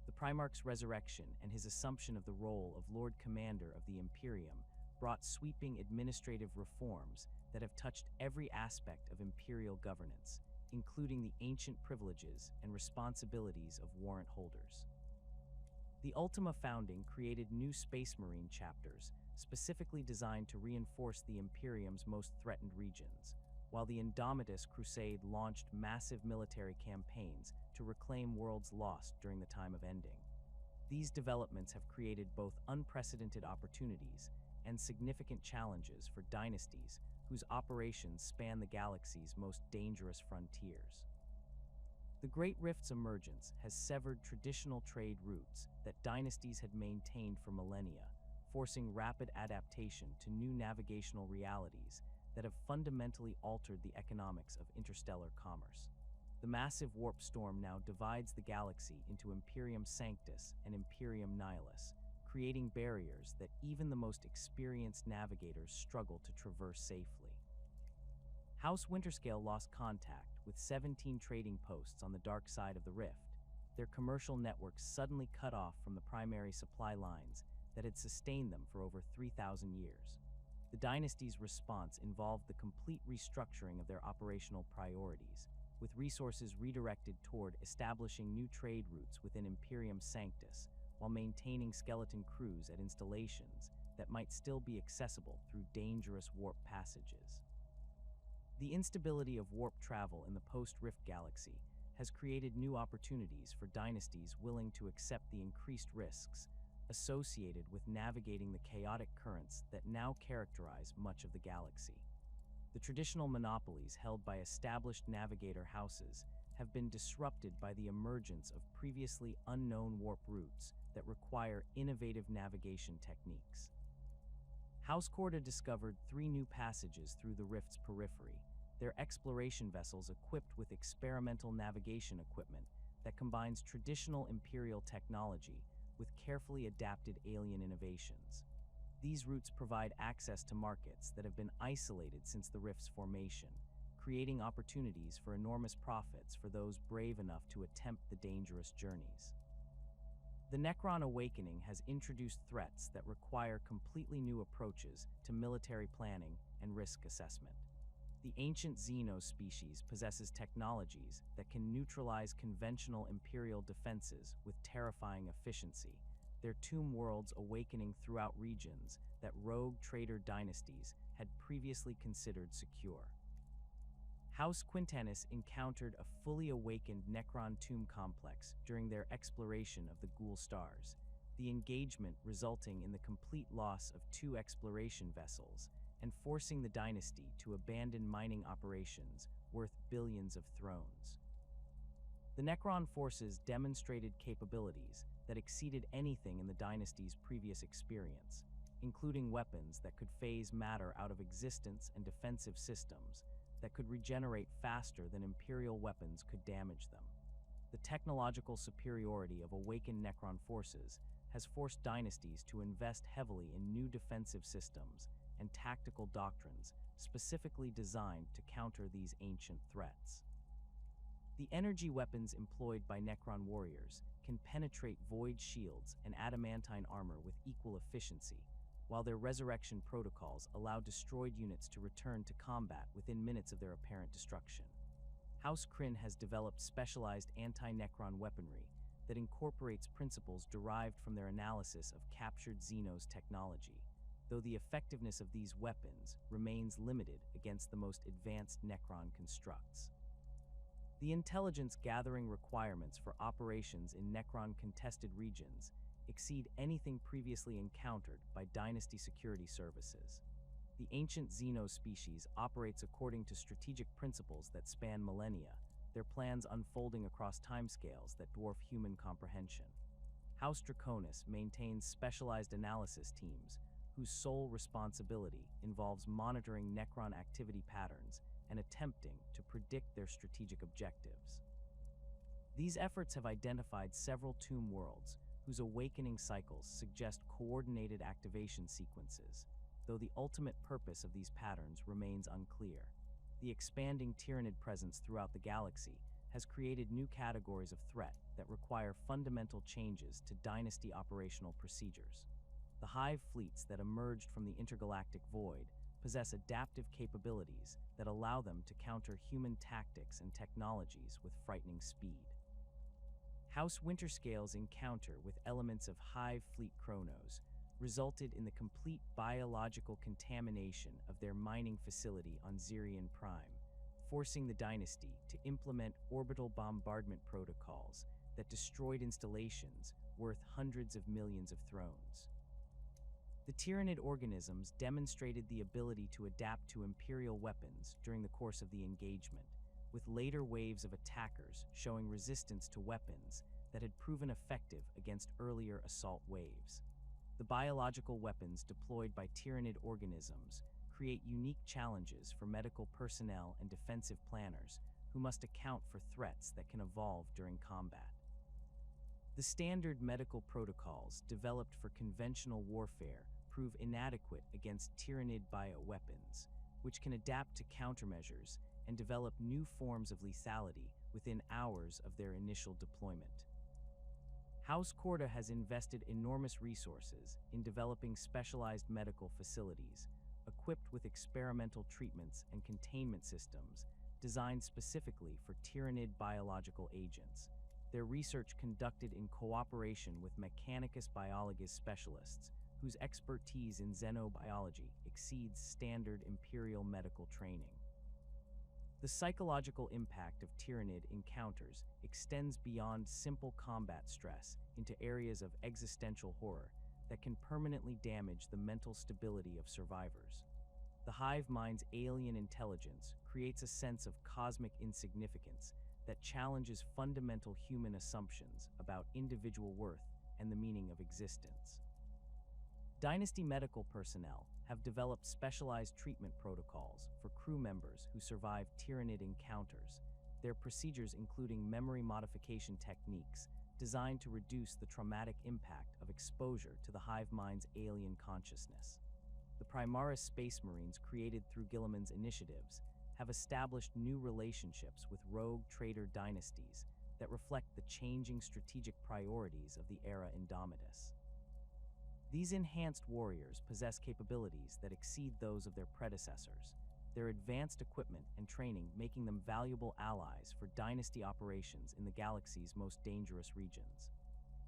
The Primarch's resurrection and his assumption of the role of Lord Commander of the Imperium brought sweeping administrative reforms that have touched every aspect of imperial governance, including the ancient privileges and responsibilities of warrant holders. The Ultima founding created new Space Marine chapters, specifically designed to reinforce the Imperium's most threatened regions, while the Indomitus Crusade launched massive military campaigns to reclaim worlds lost during the time of ending. These developments have created both unprecedented opportunities and significant challenges for dynasties whose operations span the galaxy's most dangerous frontiers. The Great Rift's emergence has severed traditional trade routes that dynasties had maintained for millennia, forcing rapid adaptation to new navigational realities that have fundamentally altered the economics of interstellar commerce. The massive warp storm now divides the galaxy into Imperium Sanctus and Imperium Nihilus, creating barriers that even the most experienced navigators struggle to traverse safely. House Winterscale lost contact with 17 trading posts on the dark side of the rift, their commercial networks suddenly cut off from the primary supply lines that had sustained them for over 3,000 years. The dynasty's response involved the complete restructuring of their operational priorities, with resources redirected toward establishing new trade routes within Imperium Sanctus, while maintaining skeleton crews at installations that might still be accessible through dangerous warp passages. The instability of warp travel in the post-Rift galaxy has created new opportunities for dynasties willing to accept the increased risks associated with navigating the chaotic currents that now characterize much of the galaxy. The traditional monopolies held by established navigator houses have been disrupted by the emergence of previously unknown warp routes that require innovative navigation techniques. House Corda discovered 3 new passages through the Rift's periphery, their exploration vessels equipped with experimental navigation equipment that combines traditional Imperial technology with carefully adapted alien innovations. These routes provide access to markets that have been isolated since the Rift's formation, creating opportunities for enormous profits for those brave enough to attempt the dangerous journeys. The Necron Awakening has introduced threats that require completely new approaches to military planning and risk assessment. The ancient Xeno species possesses technologies that can neutralize conventional Imperial defenses with terrifying efficiency, their tomb worlds awakening throughout regions that rogue trader dynasties had previously considered secure. House Quintanis encountered a fully awakened Necron tomb complex during their exploration of the Ghoul Stars, the engagement resulting in the complete loss of 2 exploration vessels and forcing the dynasty to abandon mining operations worth billions of thrones. The Necron forces demonstrated capabilities that exceeded anything in the dynasty's previous experience, including weapons that could phase matter out of existence and defensive systems that could regenerate faster than Imperial weapons could damage them. The technological superiority of awakened Necron forces has forced dynasties to invest heavily in new defensive systems and tactical doctrines specifically designed to counter these ancient threats. The energy weapons employed by Necron warriors can penetrate void shields and adamantine armor with equal efficiency, while their resurrection protocols allow destroyed units to return to combat within minutes of their apparent destruction. House Kryn has developed specialized anti-Necron weaponry that incorporates principles derived from their analysis of captured Xenos technology, though the effectiveness of these weapons remains limited against the most advanced Necron constructs. The intelligence gathering requirements for operations in Necron-contested regions exceed anything previously encountered by Dynasty security services. The ancient Xeno species operates according to strategic principles that span millennia, their plans unfolding across timescales that dwarf human comprehension. House Draconis maintains specialized analysis teams whose sole responsibility involves monitoring Necron activity patterns and attempting to predict their strategic objectives. These efforts have identified several tomb worlds whose awakening cycles suggest coordinated activation sequences, though the ultimate purpose of these patterns remains unclear. The expanding Tyranid presence throughout the galaxy has created new categories of threat that require fundamental changes to Dynasty operational procedures. The hive fleets that emerged from the intergalactic void possess adaptive capabilities that allow them to counter human tactics and technologies with frightening speed. House Winterscale's encounter with elements of Hive Fleet Chronos resulted in the complete biological contamination of their mining facility on Zirian Prime, forcing the dynasty to implement orbital bombardment protocols that destroyed installations worth hundreds of millions of thrones. The Tyranid organisms demonstrated the ability to adapt to Imperial weapons during the course of the engagement, with later waves of attackers showing resistance to weapons that had proven effective against earlier assault waves. The biological weapons deployed by Tyranid organisms create unique challenges for medical personnel and defensive planners who must account for threats that can evolve during combat. The standard medical protocols developed for conventional warfare prove inadequate against Tyranid bioweapons, which can adapt to countermeasures and develop new forms of lethality within hours of their initial deployment. House Corda has invested enormous resources in developing specialized medical facilities, equipped with experimental treatments and containment systems designed specifically for Tyranid biological agents. Their research conducted in cooperation with Mechanicus Biologus specialists, whose expertise in xenobiology exceeds standard Imperial medical training. The psychological impact of Tyranid encounters extends beyond simple combat stress into areas of existential horror that can permanently damage the mental stability of survivors. The hive mind's alien intelligence creates a sense of cosmic insignificance that challenges fundamental human assumptions about individual worth and the meaning of existence. Dynasty medical personnel have developed specialized treatment protocols for crew members who survive Tyranid encounters, their procedures including memory modification techniques designed to reduce the traumatic impact of exposure to the hive mind's alien consciousness. The Primaris Space Marines created through Guilliman's initiatives have established new relationships with rogue trader dynasties that reflect the changing strategic priorities of the era Indomitus. These enhanced warriors possess capabilities that exceed those of their predecessors, their advanced equipment and training making them valuable allies for dynasty operations in the galaxy's most dangerous regions.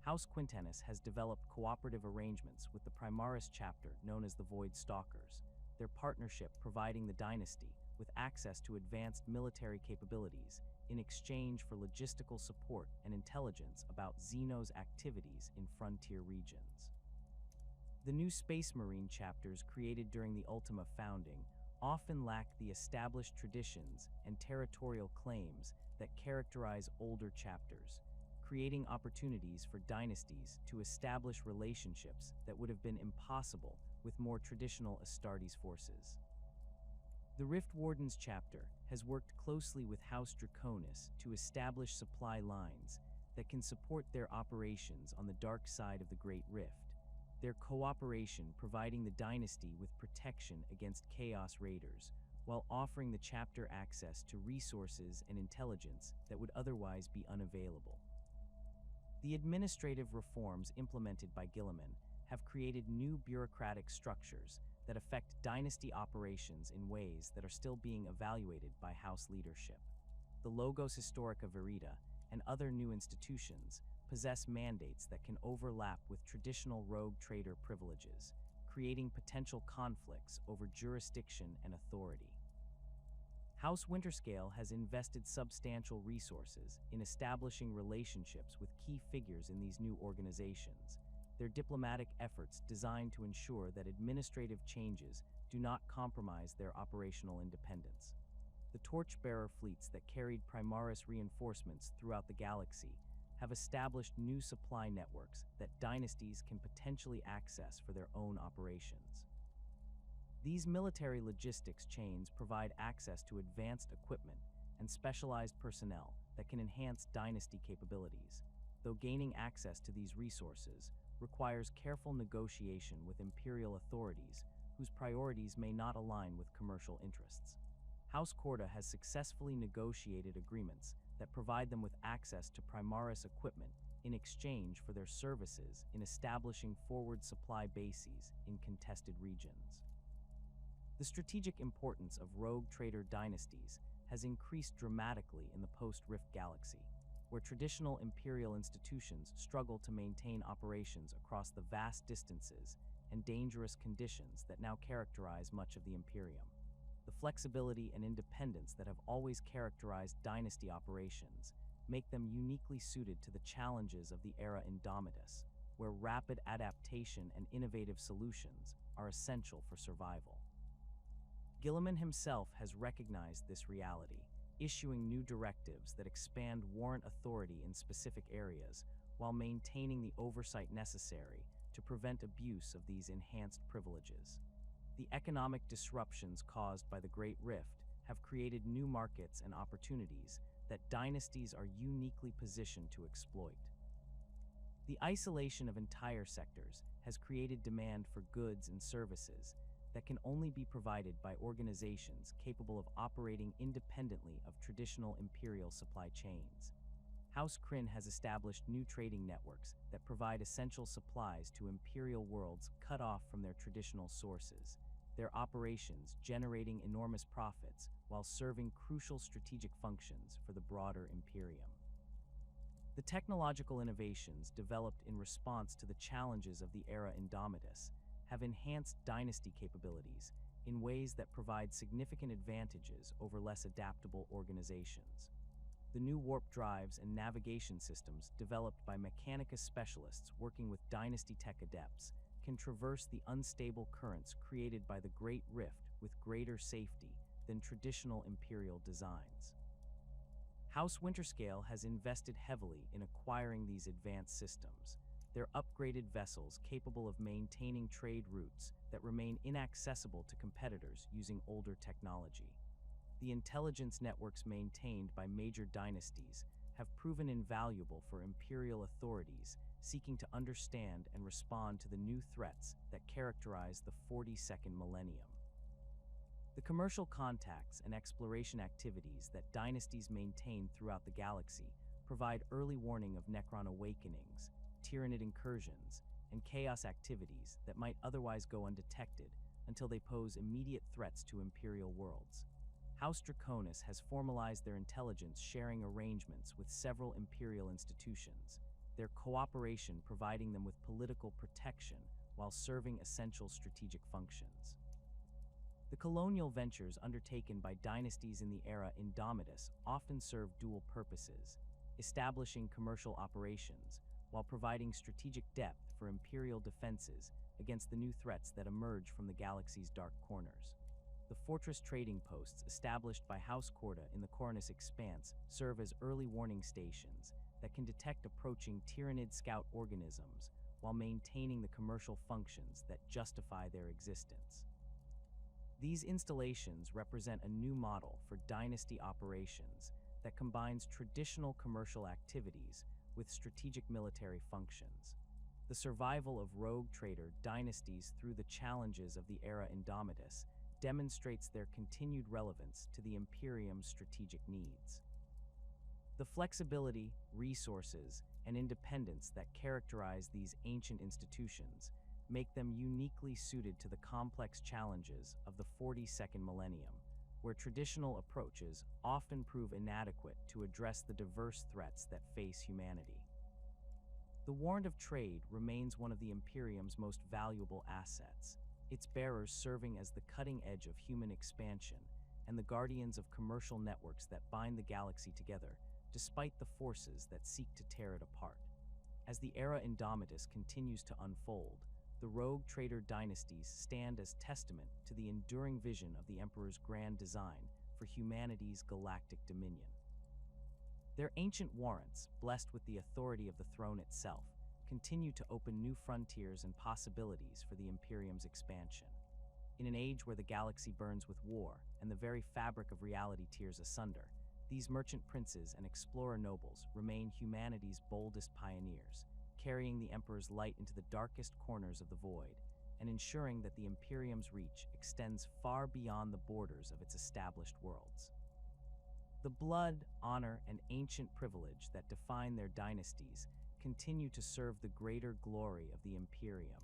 House Quintanus has developed cooperative arrangements with the Primaris chapter known as the Void Stalkers, their partnership providing the dynasty with access to advanced military capabilities in exchange for logistical support and intelligence about Xeno's activities in frontier regions. The new Space Marine chapters created during the Ultima founding often lack the established traditions and territorial claims that characterize older chapters, creating opportunities for dynasties to establish relationships that would have been impossible with more traditional Astartes forces. The Rift Wardens chapter has worked closely with House Draconis to establish supply lines that can support their operations on the dark side of the Great Rift, their cooperation providing the dynasty with protection against Chaos Raiders, while offering the chapter access to resources and intelligence that would otherwise be unavailable. The administrative reforms implemented by Guilliman have created new bureaucratic structures that affect dynasty operations in ways that are still being evaluated by House leadership. The Logos Historica Verita and other new institutions possess mandates that can overlap with traditional rogue trader privileges, creating potential conflicts over jurisdiction and authority. House Winterscale has invested substantial resources in establishing relationships with key figures in these new organizations, their diplomatic efforts designed to ensure that administrative changes do not compromise their operational independence. The torchbearer fleets that carried Primaris reinforcements throughout the galaxy have established new supply networks that dynasties can potentially access for their own operations. These military logistics chains provide access to advanced equipment and specialized personnel that can enhance dynasty capabilities, though gaining access to these resources requires careful negotiation with imperial authorities whose priorities may not align with commercial interests. House Corda has successfully negotiated agreements that provide them with access to Primaris equipment in exchange for their services in establishing forward supply bases in contested regions. The strategic importance of rogue trader dynasties has increased dramatically in the post-Rift galaxy, where traditional imperial institutions struggle to maintain operations across the vast distances and dangerous conditions that now characterize much of the Imperium. The flexibility and independence that have always characterized dynasty operations make them uniquely suited to the challenges of the era Indomitus, where rapid adaptation and innovative solutions are essential for survival. Gilliman himself has recognized this reality, issuing new directives that expand warrant authority in specific areas while maintaining the oversight necessary to prevent abuse of these enhanced privileges. The economic disruptions caused by the Great Rift have created new markets and opportunities that dynasties are uniquely positioned to exploit. The isolation of entire sectors has created demand for goods and services that can only be provided by organizations capable of operating independently of traditional imperial supply chains. House Kryn has established new trading networks that provide essential supplies to imperial worlds cut off from their traditional sources, their operations generating enormous profits while serving crucial strategic functions for the broader Imperium. The technological innovations developed in response to the challenges of the era Indomitus have enhanced dynasty capabilities in ways that provide significant advantages over less adaptable organizations. The new warp drives and navigation systems developed by Mechanicus specialists working with dynasty tech adepts can traverse the unstable currents created by the Great Rift with greater safety than traditional imperial designs. House Winterscale has invested heavily in acquiring these advanced systems. They're upgraded vessels capable of maintaining trade routes that remain inaccessible to competitors using older technology. The intelligence networks maintained by major dynasties have proven invaluable for imperial authorities seeking to understand and respond to the new threats that characterize the 42nd millennium. The commercial contacts and exploration activities that dynasties maintain throughout the galaxy provide early warning of Necron awakenings, Tyranid incursions, and chaos activities that might otherwise go undetected until they pose immediate threats to imperial worlds. House Draconis has formalized their intelligence sharing arrangements with several imperial institutions, their cooperation providing them with political protection while serving essential strategic functions. The colonial ventures undertaken by dynasties in the era Indomitus often serve dual purposes, establishing commercial operations while providing strategic depth for imperial defenses against the new threats that emerge from the galaxy's dark corners. The fortress trading posts established by House Corda in the Cornus Expanse serve as early warning stations that can detect approaching Tyranid scout organisms while maintaining the commercial functions that justify their existence. These installations represent a new model for dynasty operations that combines traditional commercial activities with strategic military functions. The survival of rogue trader dynasties through the challenges of the era Indomitus demonstrates their continued relevance to the Imperium's strategic needs. The flexibility, resources, and independence that characterize these ancient institutions make them uniquely suited to the complex challenges of the 42nd millennium, where traditional approaches often prove inadequate to address the diverse threats that face humanity. The warrant of trade remains one of the Imperium's most valuable assets, its bearers serving as the cutting edge of human expansion and the guardians of commercial networks that bind the galaxy together, despite the forces that seek to tear it apart. As the era Indomitus continues to unfold, the rogue trader dynasties stand as testament to the enduring vision of the Emperor's grand design for humanity's galactic dominion. Their ancient warrants, blessed with the authority of the throne itself, continue to open new frontiers and possibilities for the Imperium's expansion. In an age where the galaxy burns with war and the very fabric of reality tears asunder, these merchant princes and explorer nobles remain humanity's boldest pioneers, carrying the Emperor's light into the darkest corners of the void and ensuring that the Imperium's reach extends far beyond the borders of its established worlds. The blood, honor, and ancient privilege that define their dynasties continue to serve the greater glory of the Imperium,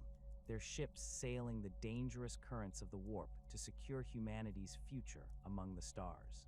their ships sailing the dangerous currents of the warp to secure humanity's future among the stars.